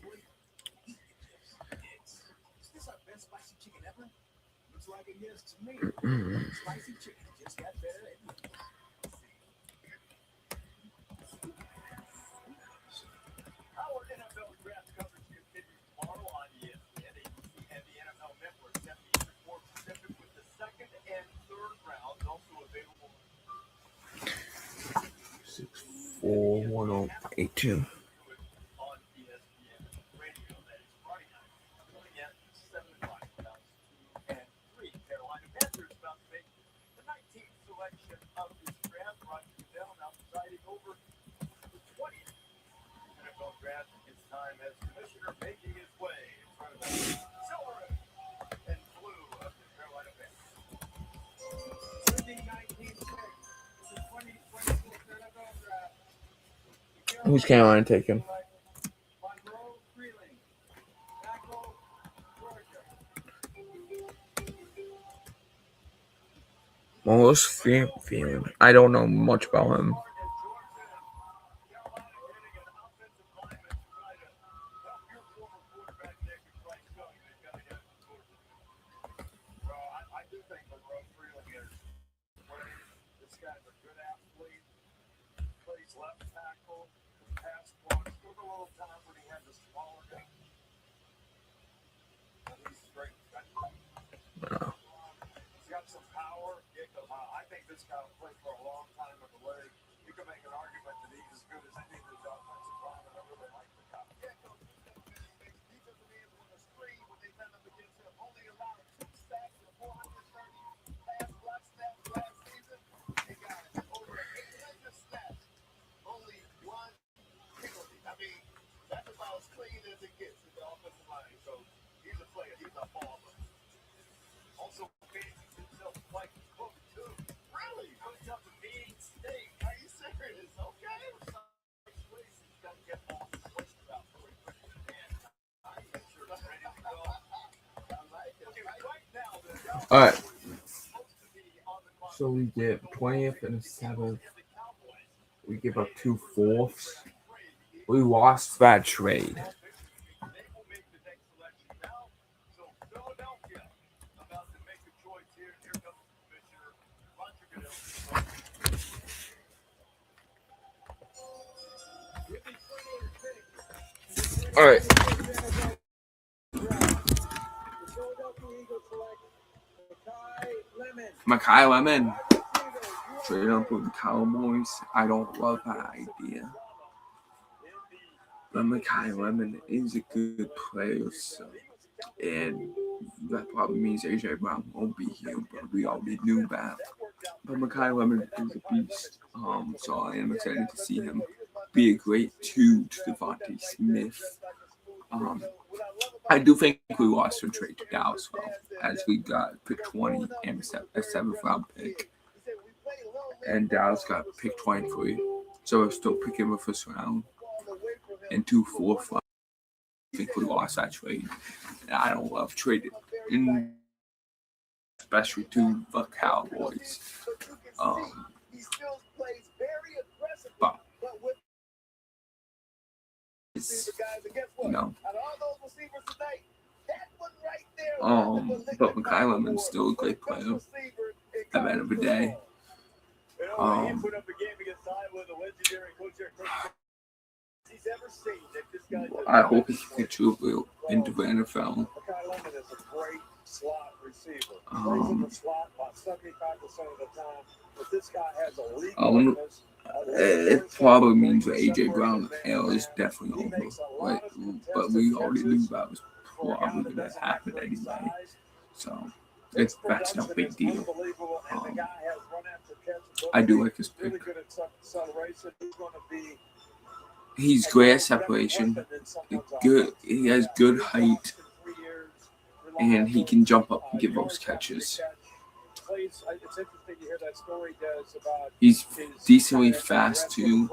Our NFL draft coverage continues tomorrow on ESPN, ABC, and the NFL Network. Stephanie is more specific with the second and third rounds, also available. 64182. On ESPN Radio, that is Friday night, coming at 7 o'clock. Rounds 2 and 3. Carolina Panthers about to make the 19th selection of this draft. Roger Goodell now presiding over the 20th NFL draft. His time as commissioner making his way in front of the silver and blue of the Carolina Panthers. With the 19th pick, the 2024 NFL draft. Who's Carolina taking? Monroe Freeling, tackle, Georgia. Most feeling. I don't know much about him. I do think Monroe Freeling is this guy's a good athlete, plays left tackle, pass blocks, took a little time when he had the smaller guy. And he's straight. He's got some power. I think this guy will play for a long time in the league. You can make an argument that he's as good as any of these offensive linemen. I really like the guy. Defensive end on the screen when they met up against him. Only allowed 2 sacks and 430 pass block snaps last season. He got over 800 snaps. Only 1 penalty. I mean, that's about as clean as it gets in the offensive line. So he's a player. He's a baller. Also, fancies himself like close too. Really? Comes up to being State. Are you serious? Okay. He's got to get off his waist about 3 and I'm sure he's ready to go. I like it. Okay, right now, All right. So we get 20th and 7th. We give up 2 fourths. We lost that trade. All right. Makai Lemon. Trade up with the Cowboys. I don't love that idea. But Makai Lemon is a good player, so, and that probably means AJ Brown won't be here, but we already knew that. But Makai Lemon is a beast, so I am excited to see him be a great 2 to Devontae Smith. I do think we lost a trade to Dallas, well, as we got pick 20 and a 7th round pick. And Dallas got pick 23. So we're still picking the first round and 2 4th round. I think we lost that trade. And I don't love trading, especially to the Cowboys. But it's, you know. But Makai Lemon's still a great player at the end of the day. I hope he can contribute into the NFL. It probably means that AJ Brown L is definitely over, but we already knew that was probably going to happen anyway. So that's no big deal. I do like his pick. He's great at separation. Good. He has good height, and he can jump up and give those catches. He's decently fast too.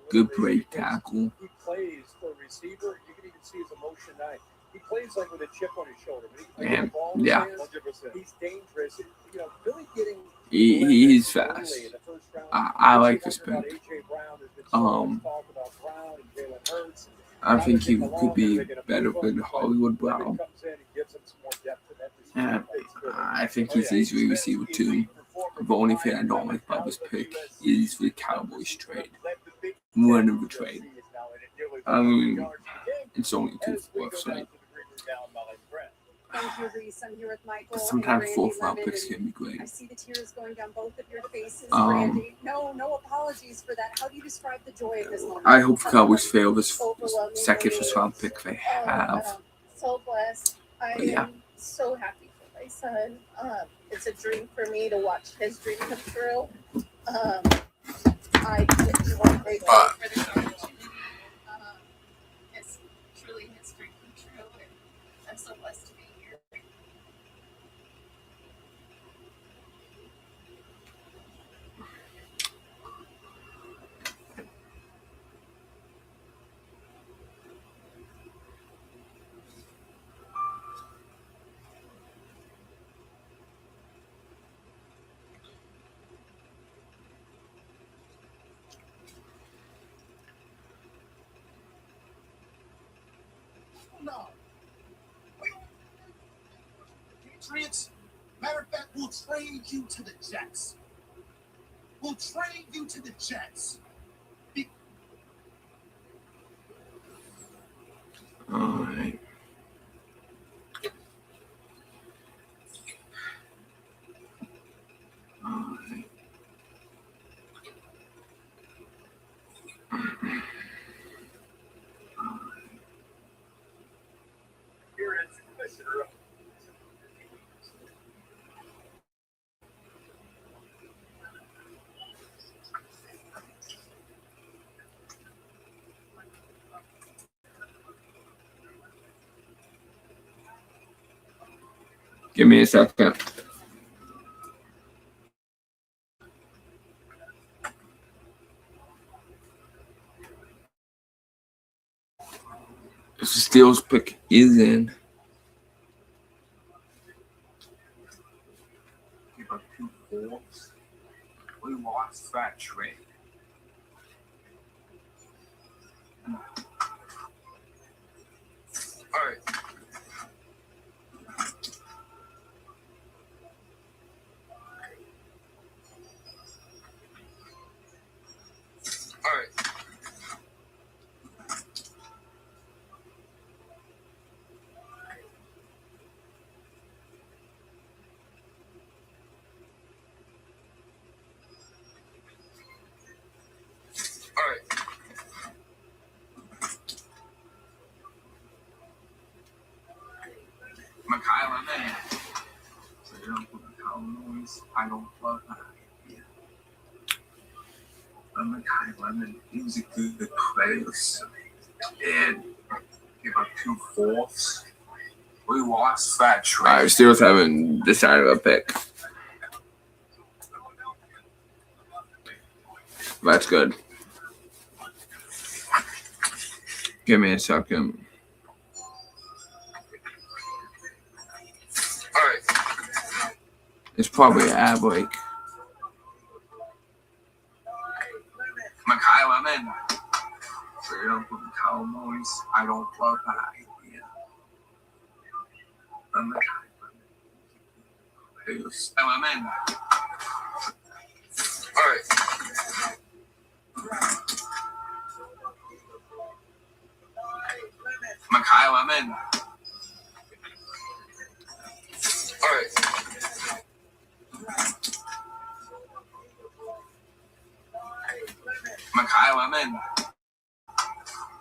Good break tackle. He plays for a receiver. You can even see his emotion. He plays like with a chip on his shoulder. And yeah, he's dangerous. You know, Billy getting. He's fast. I like his pick. I think he could be better than Hollywood Brown. And I think he's easily receiver 2. The only thing I don't like about this pick is the Cowboys trade. One of the trade. I mean, it's only 2 fourths, right? Thank you, Reese. I'm here with Michael. But sometimes and 4th round Randy picks can be great. I see the tears going down both of your faces, Randy. No apologies for that. How do you describe the joy of this moment? I hope the Cowboys fail this second first round pick they have. So blessed. I am so happy for my son. It's a dream for me to watch his dream come true. I just want to break for this opportunity. It's truly his dream come true, and I'm so blessed to be here. No. Patriots, matter of fact, we'll trade you to the Jets. We'll trade you to the Jets. All right. Give me a second. The Steelers pick is in. up 2 fourths. We lost that trade. All right. All right. All right. Makai Lemon. So you don't put the Cowboys. I don't love that idea. But Makai Lemon, he was a good player. And give up 2 fourths. We lost that trade. All right, Steelers haven't decided a pick. That's good. Give me a second. All right. It's probably an ad break. Makai Lemon. So you don't put the Cowboys. I don't love that idea. But Makai Lemon. All right. Makai Lemon. All right. Makai Lemon.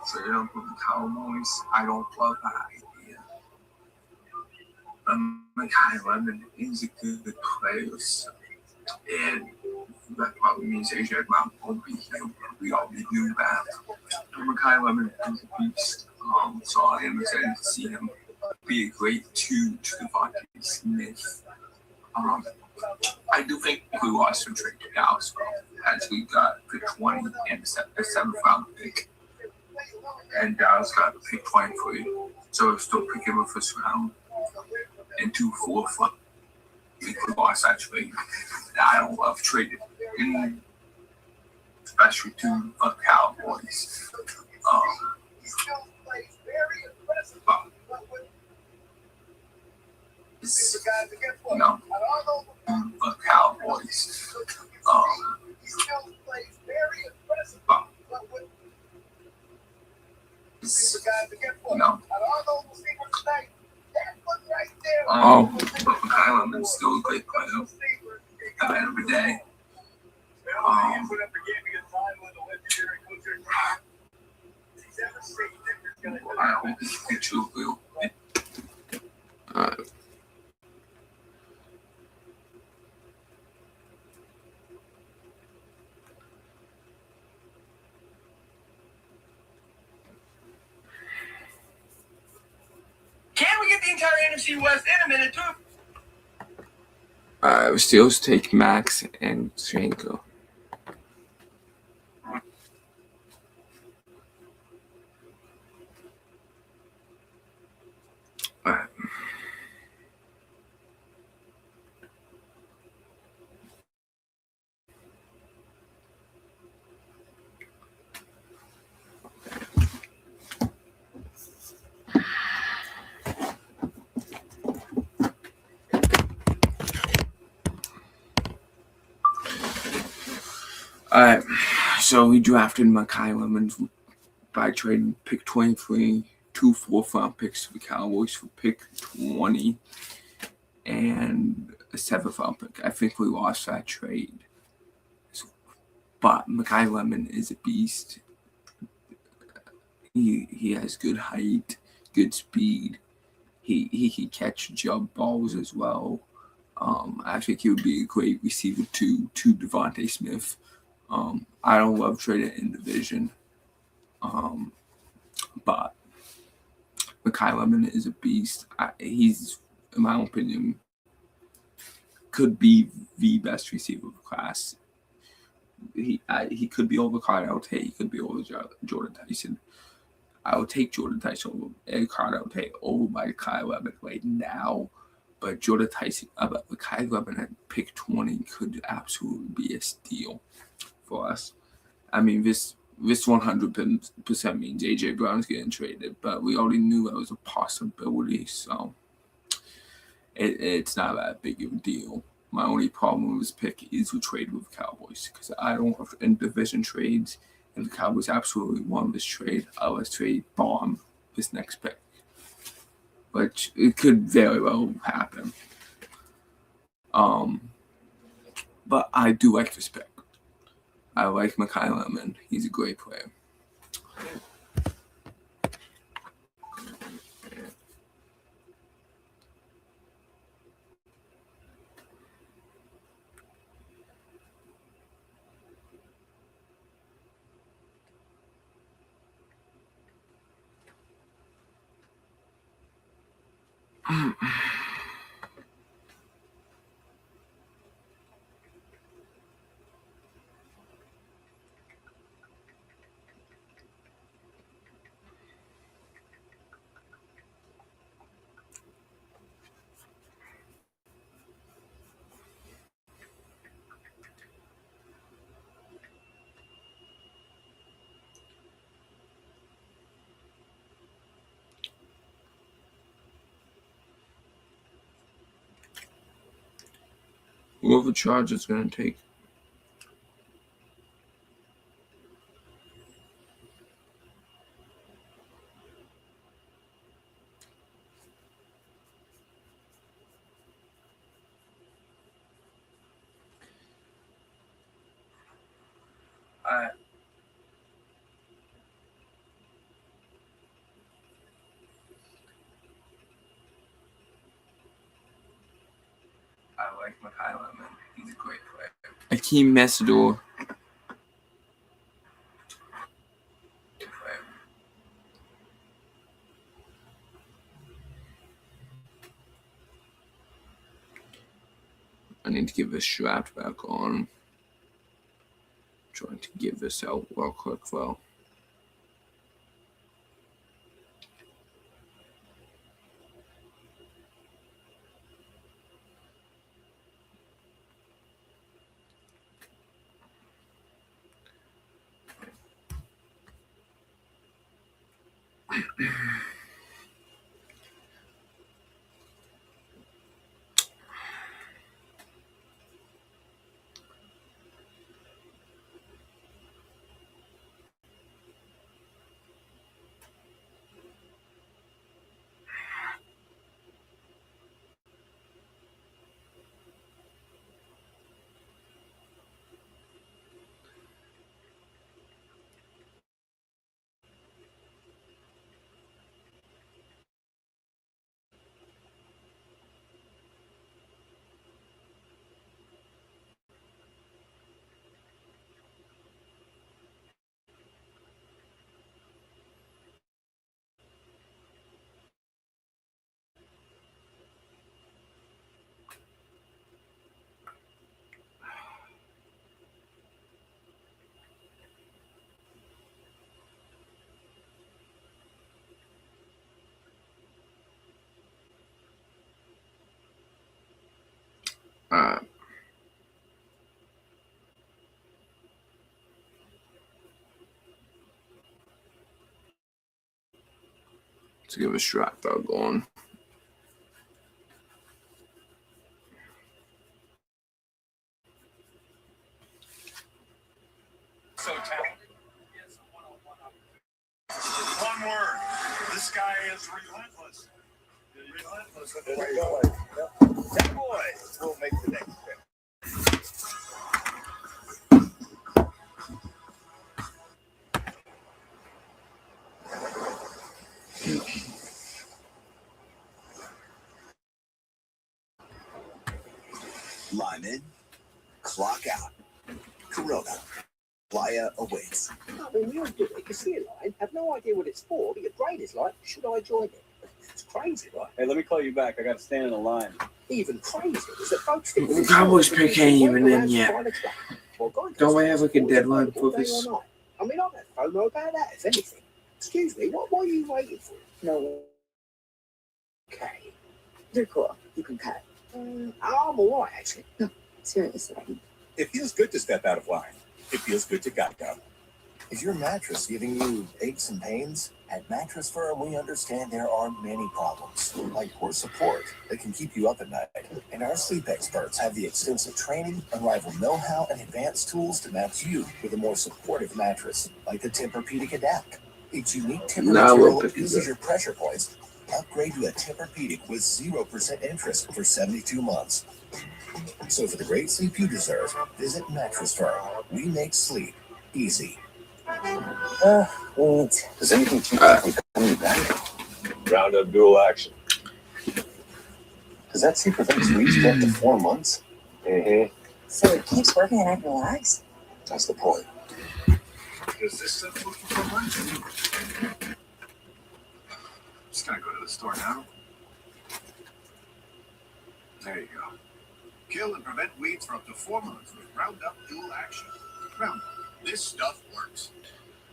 So you don't put the Cowboys. I don't love that idea. But Makai Lemon is a good player. And that probably means AJ Brown won't be here. We already knew that. But Makai Lemon is a beast. So I am excited to see him be a great 2 to Devontae Smith. I do think we lost some trade to Dallas, as we got pick 20 and a 7th round pick. And Dallas got pick 23. So we're still picking the first round and 2 4th. I think we lost that trade. I don't love trading, especially to the Cowboys. No, the Cowboys. No. But Kylan is still a great player. At the end of the day. I hope this picture will. Can we get the entire NFC West in a minute, too? Steelers take Max and Shanko. Alright, so we drafted Makai Lemons by trading pick 23, 2 4th round picks to the Cowboys for pick 20 and a 7th round pick. I think we lost that trade. But Makai Lemon is a beast. He has good height, good speed. He can catch jump balls as well. I think he would be a great receiver to Devontae Smith. I don't love trading in division. But Makai Lemon is a beast. He's, in my opinion, could be the best receiver of the class. He could be over Cardell Tate. He could be over Jordan Tyson. I would take Jordan Tyson over Cardell Tate over Makai Lemon right now. But Jordan Tyson, Kai Weber at pick 20 could absolutely be a steal for us. I mean, this 100% means AJ Brown's getting traded, but we already knew that was a possibility, so it's not that big of a deal. My only problem with this pick is we trade with Cowboys because I don't have in division trades, and the Cowboys absolutely won this trade. Let's trade bomb this next pick, which it could very well happen. But I do like this pick. I like Mekhi Lemon. He's a great player. Whoever Chargers is going to take. I like Mekhi Lemon. He's a great player. Akeem Messidor. I need to give this strapped back on. I'm trying to give this out real quick, though. To give a strap dog on. So talented. One word. This guy is relentless. Relentless with the way he plays. That boy will make the next pick. Line in, clock out. Corona. Playa awaits. I mean, you're good at casino line, have no idea what it's for, but your brain is like, should I join it? It's crazy, right? Hey, let me call you back. I got to stand in the line. Even crazier is that folks think The Cowboys pick ain't even in yet. Don't we have like a deadline for this? I mean, I've had FOMO about that, if anything. Excuse me, what are you waiting for? No. Okay. You're cool. You can cut. I'm all right, actually. No, seriously. It feels good to step out of line. It feels good to Geico. Is your mattress giving you aches and pains? At Mattress Firm, we understand there are many problems, like poor support that can keep you up at night. And our sleep experts have the extensive training, unrivaled know-how, and advanced tools to match you with a more supportive mattress, like the Tempur-Pedic Adapt. Its unique Tempur material eases your pressure points. Upgrade to a Tempur-Pedic with 0% interest for 72 months. So for the great sleep you deserve, visit Mattress Firm. We make sleep easy. Does anything keep you from coming back? Roundup dual action. Does that seed prevent sweets for up to 4 months? Mm-hmm. So it keeps working and I can relax? That's the point. Does this stuff work for lunch? Just gonna go to the store now. There you go. Kill and prevent weeds for up to 4 months with Roundup Dual Action. Roundup. This stuff works.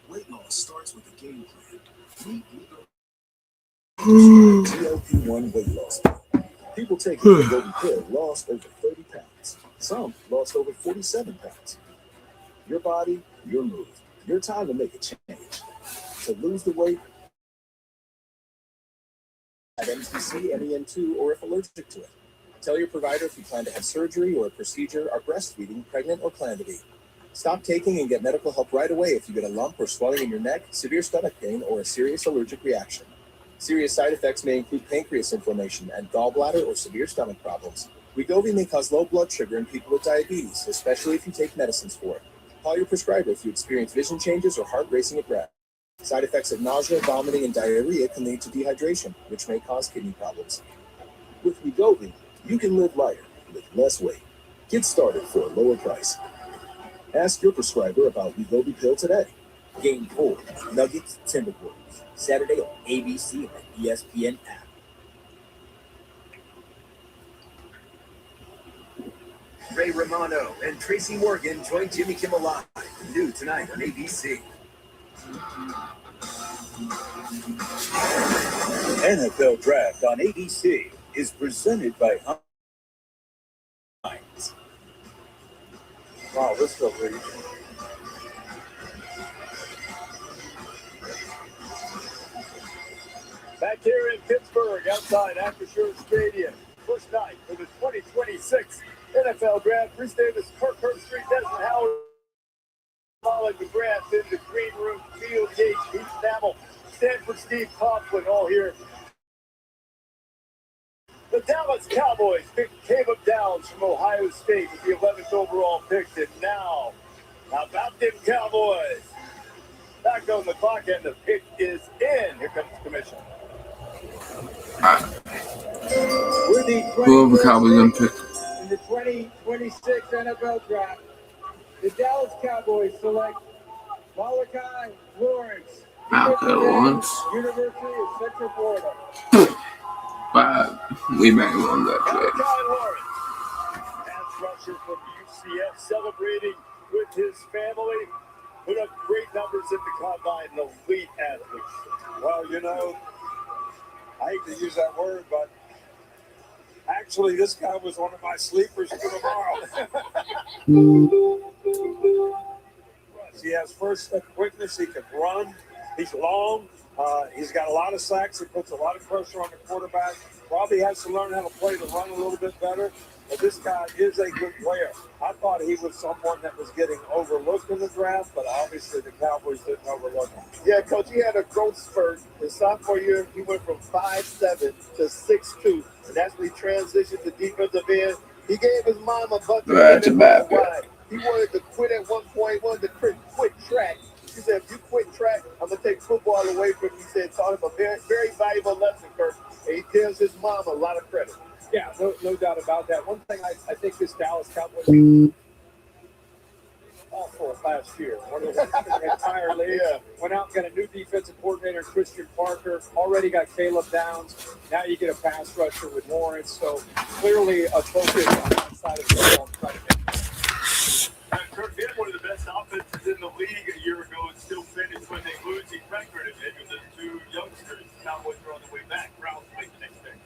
Weight loss starts with a game plan. GLP-1 weight loss. People taking the Wegovy pill lost over 30 pounds. Some lost over 47 pounds. Your body, your move. Your time to make a change. To lose the weight, at MTC, MEN2, or if allergic to it. Tell your provider if you plan to have surgery or a procedure, are breastfeeding, pregnant, or plan to be. Stop taking and get medical help right away if you get a lump or swelling in your neck, severe stomach pain, or a serious allergic reaction. Serious side effects may include pancreas inflammation and gallbladder or severe stomach problems. Wegovy may cause low blood sugar in people with diabetes, especially if you take medicines for it. Call your prescriber if you experience vision changes or heart racing at breath. Side effects of nausea, vomiting, and diarrhea can lead to dehydration, which may cause kidney problems. With Wegovy, you can live lighter with less weight. Get started for a lower price. Ask your prescriber about Wegovy pill today. Game 4, Nuggets Timberwolves, Saturday on ABC and the ESPN app. Ray Romano and Tracy Morgan join Jimmy Kimmel Live, new tonight on ABC. NFL Draft on ABC is presented by Heinz. Wow, this feels really. Back here in Pittsburgh, outside Acrisure Stadium. First night for the 2026 NFL Draft. Bruce Davis, Kirk Herbstreit, Desmond Howard, Molly McGrath in the green room. Field Yates, Pete Thamel, Stanford Steve Coughlin, all here. The Dallas Cowboys picked Caleb Downs from Ohio State with the 11th overall pick. And now, how about them Cowboys? Back on the clock, and the pick is in. Here comes the commission. Whoever Cowboys gonna pick. In the 2026 NFL Draft, the Dallas Cowboys select Malachi Lawrence, Lawrence. University of Central Florida. We may won that trade. Malachi Lawrence, pass rusher from UCF, celebrating with his family. Put up great numbers in the combine, an elite athlete. Well, you know, I hate to use that word, but actually, this guy was one of my sleepers for tomorrow. He has first step quickness. He can run. He's long. He's got a lot of sacks. He puts a lot of pressure on the quarterback. Probably has to learn how to play the run a little bit better. But this guy is a good player. I thought he was someone that was getting overlooked in the draft, but obviously the Cowboys didn't overlook him. Yeah, Coach, he had a growth spurt. His sophomore year, he went from 5'7" to 6'2", and that's when he transitioned to defensive end. He gave his mom a bucket. That's a bad pick. He wanted to quit at one point, wanted to quit track. He said, if you quit track, I'm going to take football away from you. He said, taught him a very, very valuable lesson, Kirk. And he gives his mom a lot of credit. Yeah, no doubt about that. One thing I think this Dallas Cowboys all for last year. One of the entire league. Went out and got a new defensive coordinator, Christian Parker. Already got Caleb Downs. Now you get a pass rusher with Lawrence. So clearly a focus on that side of the ball. Kirk did one of the best offenses in the league a year ago and still finished when they losing record. And the two youngsters, Cowboys are on the way back. Browns make the next pick.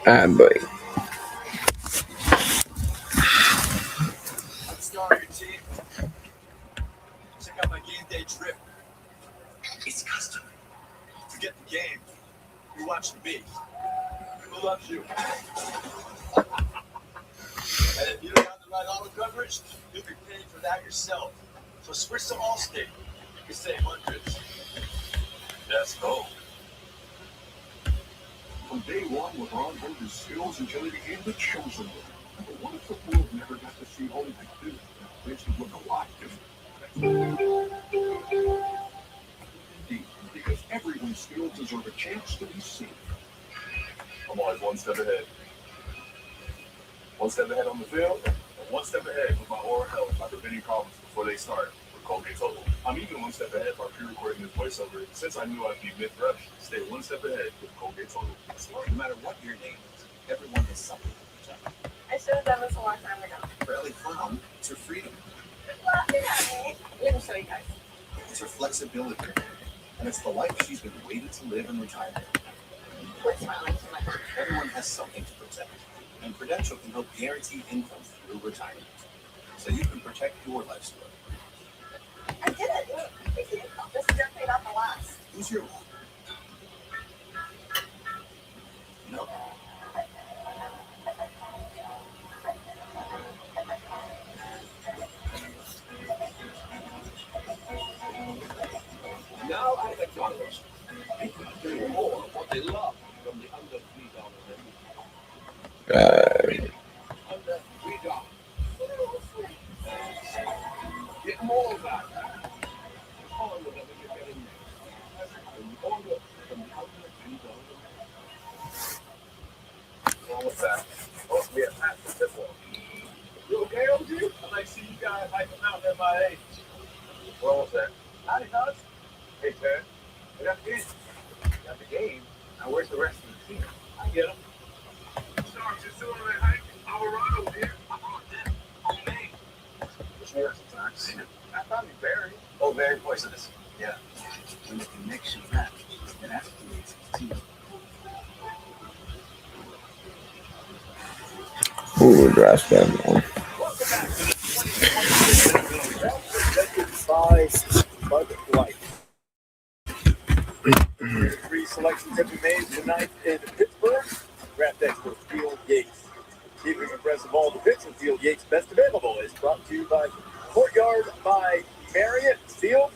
boy. Star your team. Check out my game day drip. It's custom. Forget the game. You watch the beat. Who loves you? And if you don't have the right auto coverage, you'll be paying for that yourself. So switch to Allstate. You can save hundreds. Let's go. From day one, LeBron honed his skills until he became the chosen one. But what if the world never got to see all he could do? Things would look a lot different. Indeed, because everyone's skills deserve a chance to be seen. I'm always one step ahead. One step ahead on the field, and one step ahead with my oral health by preventing problems before they start with Colgate Total. I'm even one step ahead by pre-recording this voiceover since I knew I'd be mid-rush. Stay one step ahead with Colgate Total. No matter what your name is, everyone has something to protect. I should have done this a long time ago. For Ellie Fromm, it's her freedom. Well, let me show you guys. It's her flexibility. And it's the life she's been waiting to live in retirement. Quit smiling too much. Everyone has something to protect. And Prudential can help guarantee income through retirement. So you can protect your life story. I did it. Look, this is just paid off the last. Who's your one? No. Now at McDonald's, people are doing more of what they love from the under $3 menu. Under $3. Get more of that. On whatever you're getting next. When you order from the under $3 Wrong with that? Oh, we have Pat for this one. You okay, OG? I like to see you guys hyping out at my age. Wrong with that? Howdy, guys. Hey, Ted. We got the game. Got the game. Now, where's the rest of the team? I get them. Sorry, just doing that hike. Colorado here. Which works, Fox? I thought he Barry. Oh, very poisonous. Yeah. When the connection matters, it activates the team. Ooh, draft them on. By Bud Light. 3 selections have been made tonight in Pittsburgh. Draft expert Field Yates. Keeping abreast of all the picks and Field Yates' best available is brought to you by Courtyard by Marriott. Field,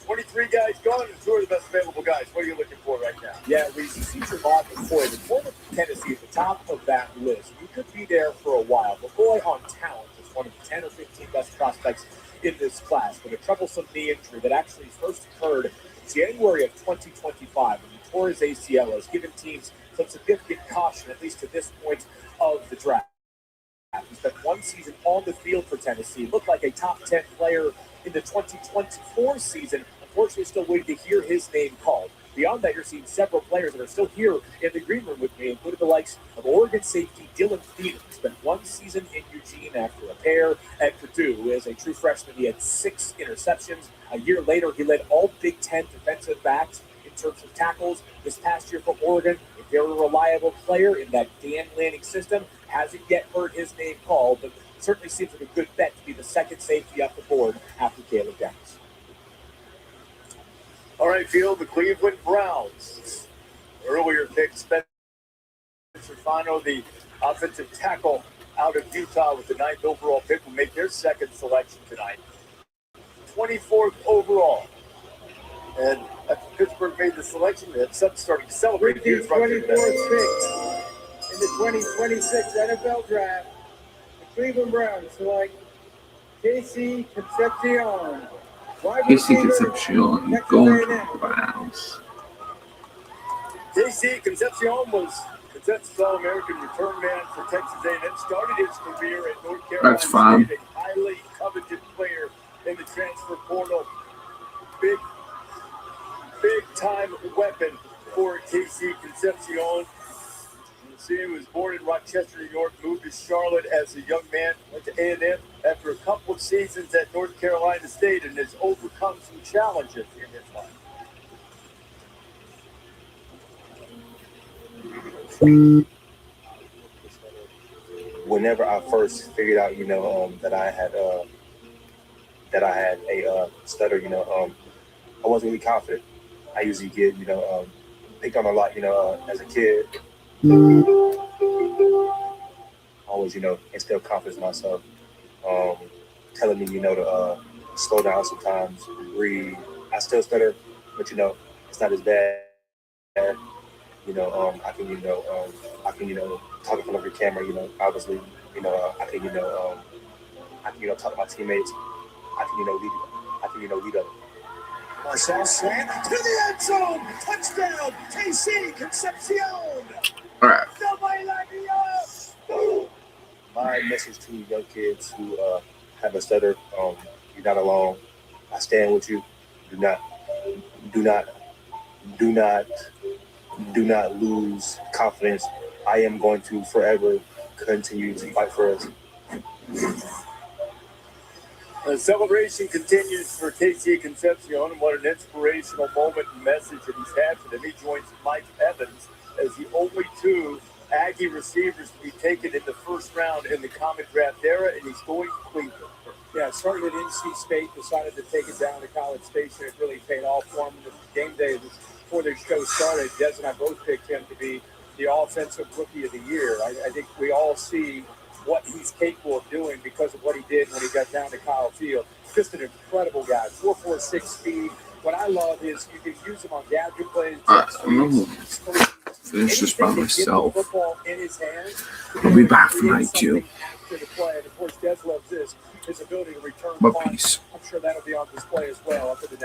23 guys gone and 2 of the best available guys. What are you looking for right now? Yeah, Reese, Cedar Mott McCoy, the former Tennessee at the top of that list. You could be there for a while. McCoy on talent is one of the 10 or 15 best prospects in this class, with a troublesome knee injury that actually first occurred in January of 2025 when he tore his ACL, has given teams some significant caution, at least to this point of the draft. He spent 1 season on the field for Tennessee, looked like a top 10 player in the 2024 season. Unfortunately, still waiting to hear his name called. Beyond that, you're seeing several players that are still here in the green room with me, including the likes of Oregon safety Dylan Theodore. Spent 1 season in Eugene after a pair at Purdue. As a true freshman, he had 6 interceptions. A year later, he led all Big Ten defensive backs in terms of tackles. This past year for Oregon, a very reliable player in that Dan Lanning system. Hasn't yet heard his name called, but certainly seems like a good bet to be the second safety up the board after Caleb Downs. All right, Field, the Cleveland Browns. Earlier pick, Spencer Fano, the offensive tackle out of Utah with the 9th overall pick, will make their second selection tonight. 24th overall. And after Pittsburgh made the selection, they had some starting to celebrate. With the 24th pick in the 2026 NFL Draft, the Cleveland Browns select Casey Concepcion. Casey Concepcion going to the Browns. Casey Concepcion was consensus All-American return man for Texas A&M. Started his career at North Carolina That's fine. State, a highly coveted player in the transfer portal. Big time weapon for Casey Concepcion. He was born in Rochester, New York, moved to Charlotte as a young man, went to A&M after a couple of seasons at North Carolina State, and has overcome some challenges in his life. whenever I first figured out, that I had a stutter, I wasn't really confident. I usually get, picked on a lot, as a kid. Always, instill confidence in myself. Telling me, to slow down sometimes, breathe. I still stutter, but it's not as bad. I can, talk in front of your camera, obviously, I can, talk to my teammates. I can, lead them. Marcel slant to the end zone. Touchdown, KC Concepcion. All right. Nobody like me up. My message to young kids who have a stutter, you're not alone. I stand with you. Do not lose confidence. I am going to forever continue to fight for us. The celebration continues for KC Concepcion, and what an inspirational moment and message that he's had for them. He joins Mike Evans as the only two Aggie receivers to be taken in the first round in the Comet Draft era, and he's going to Cleveland. Yeah, started at NC State, decided to take it down to College Station. It really paid off for him. The game day before the show started, Des and I both picked him to be the offensive rookie of the year. I think we all see what he's capable of doing because of what he did when he got down to Kyle Field. Just an incredible guy, 4.46 speed. What I love is you can use him on gadget plays. I'm gonna finish this by myself. I'll be back for night 2. And of course, Des loves this, his ability to return But punts. peace. I'm sure that'll be on display as well after the next.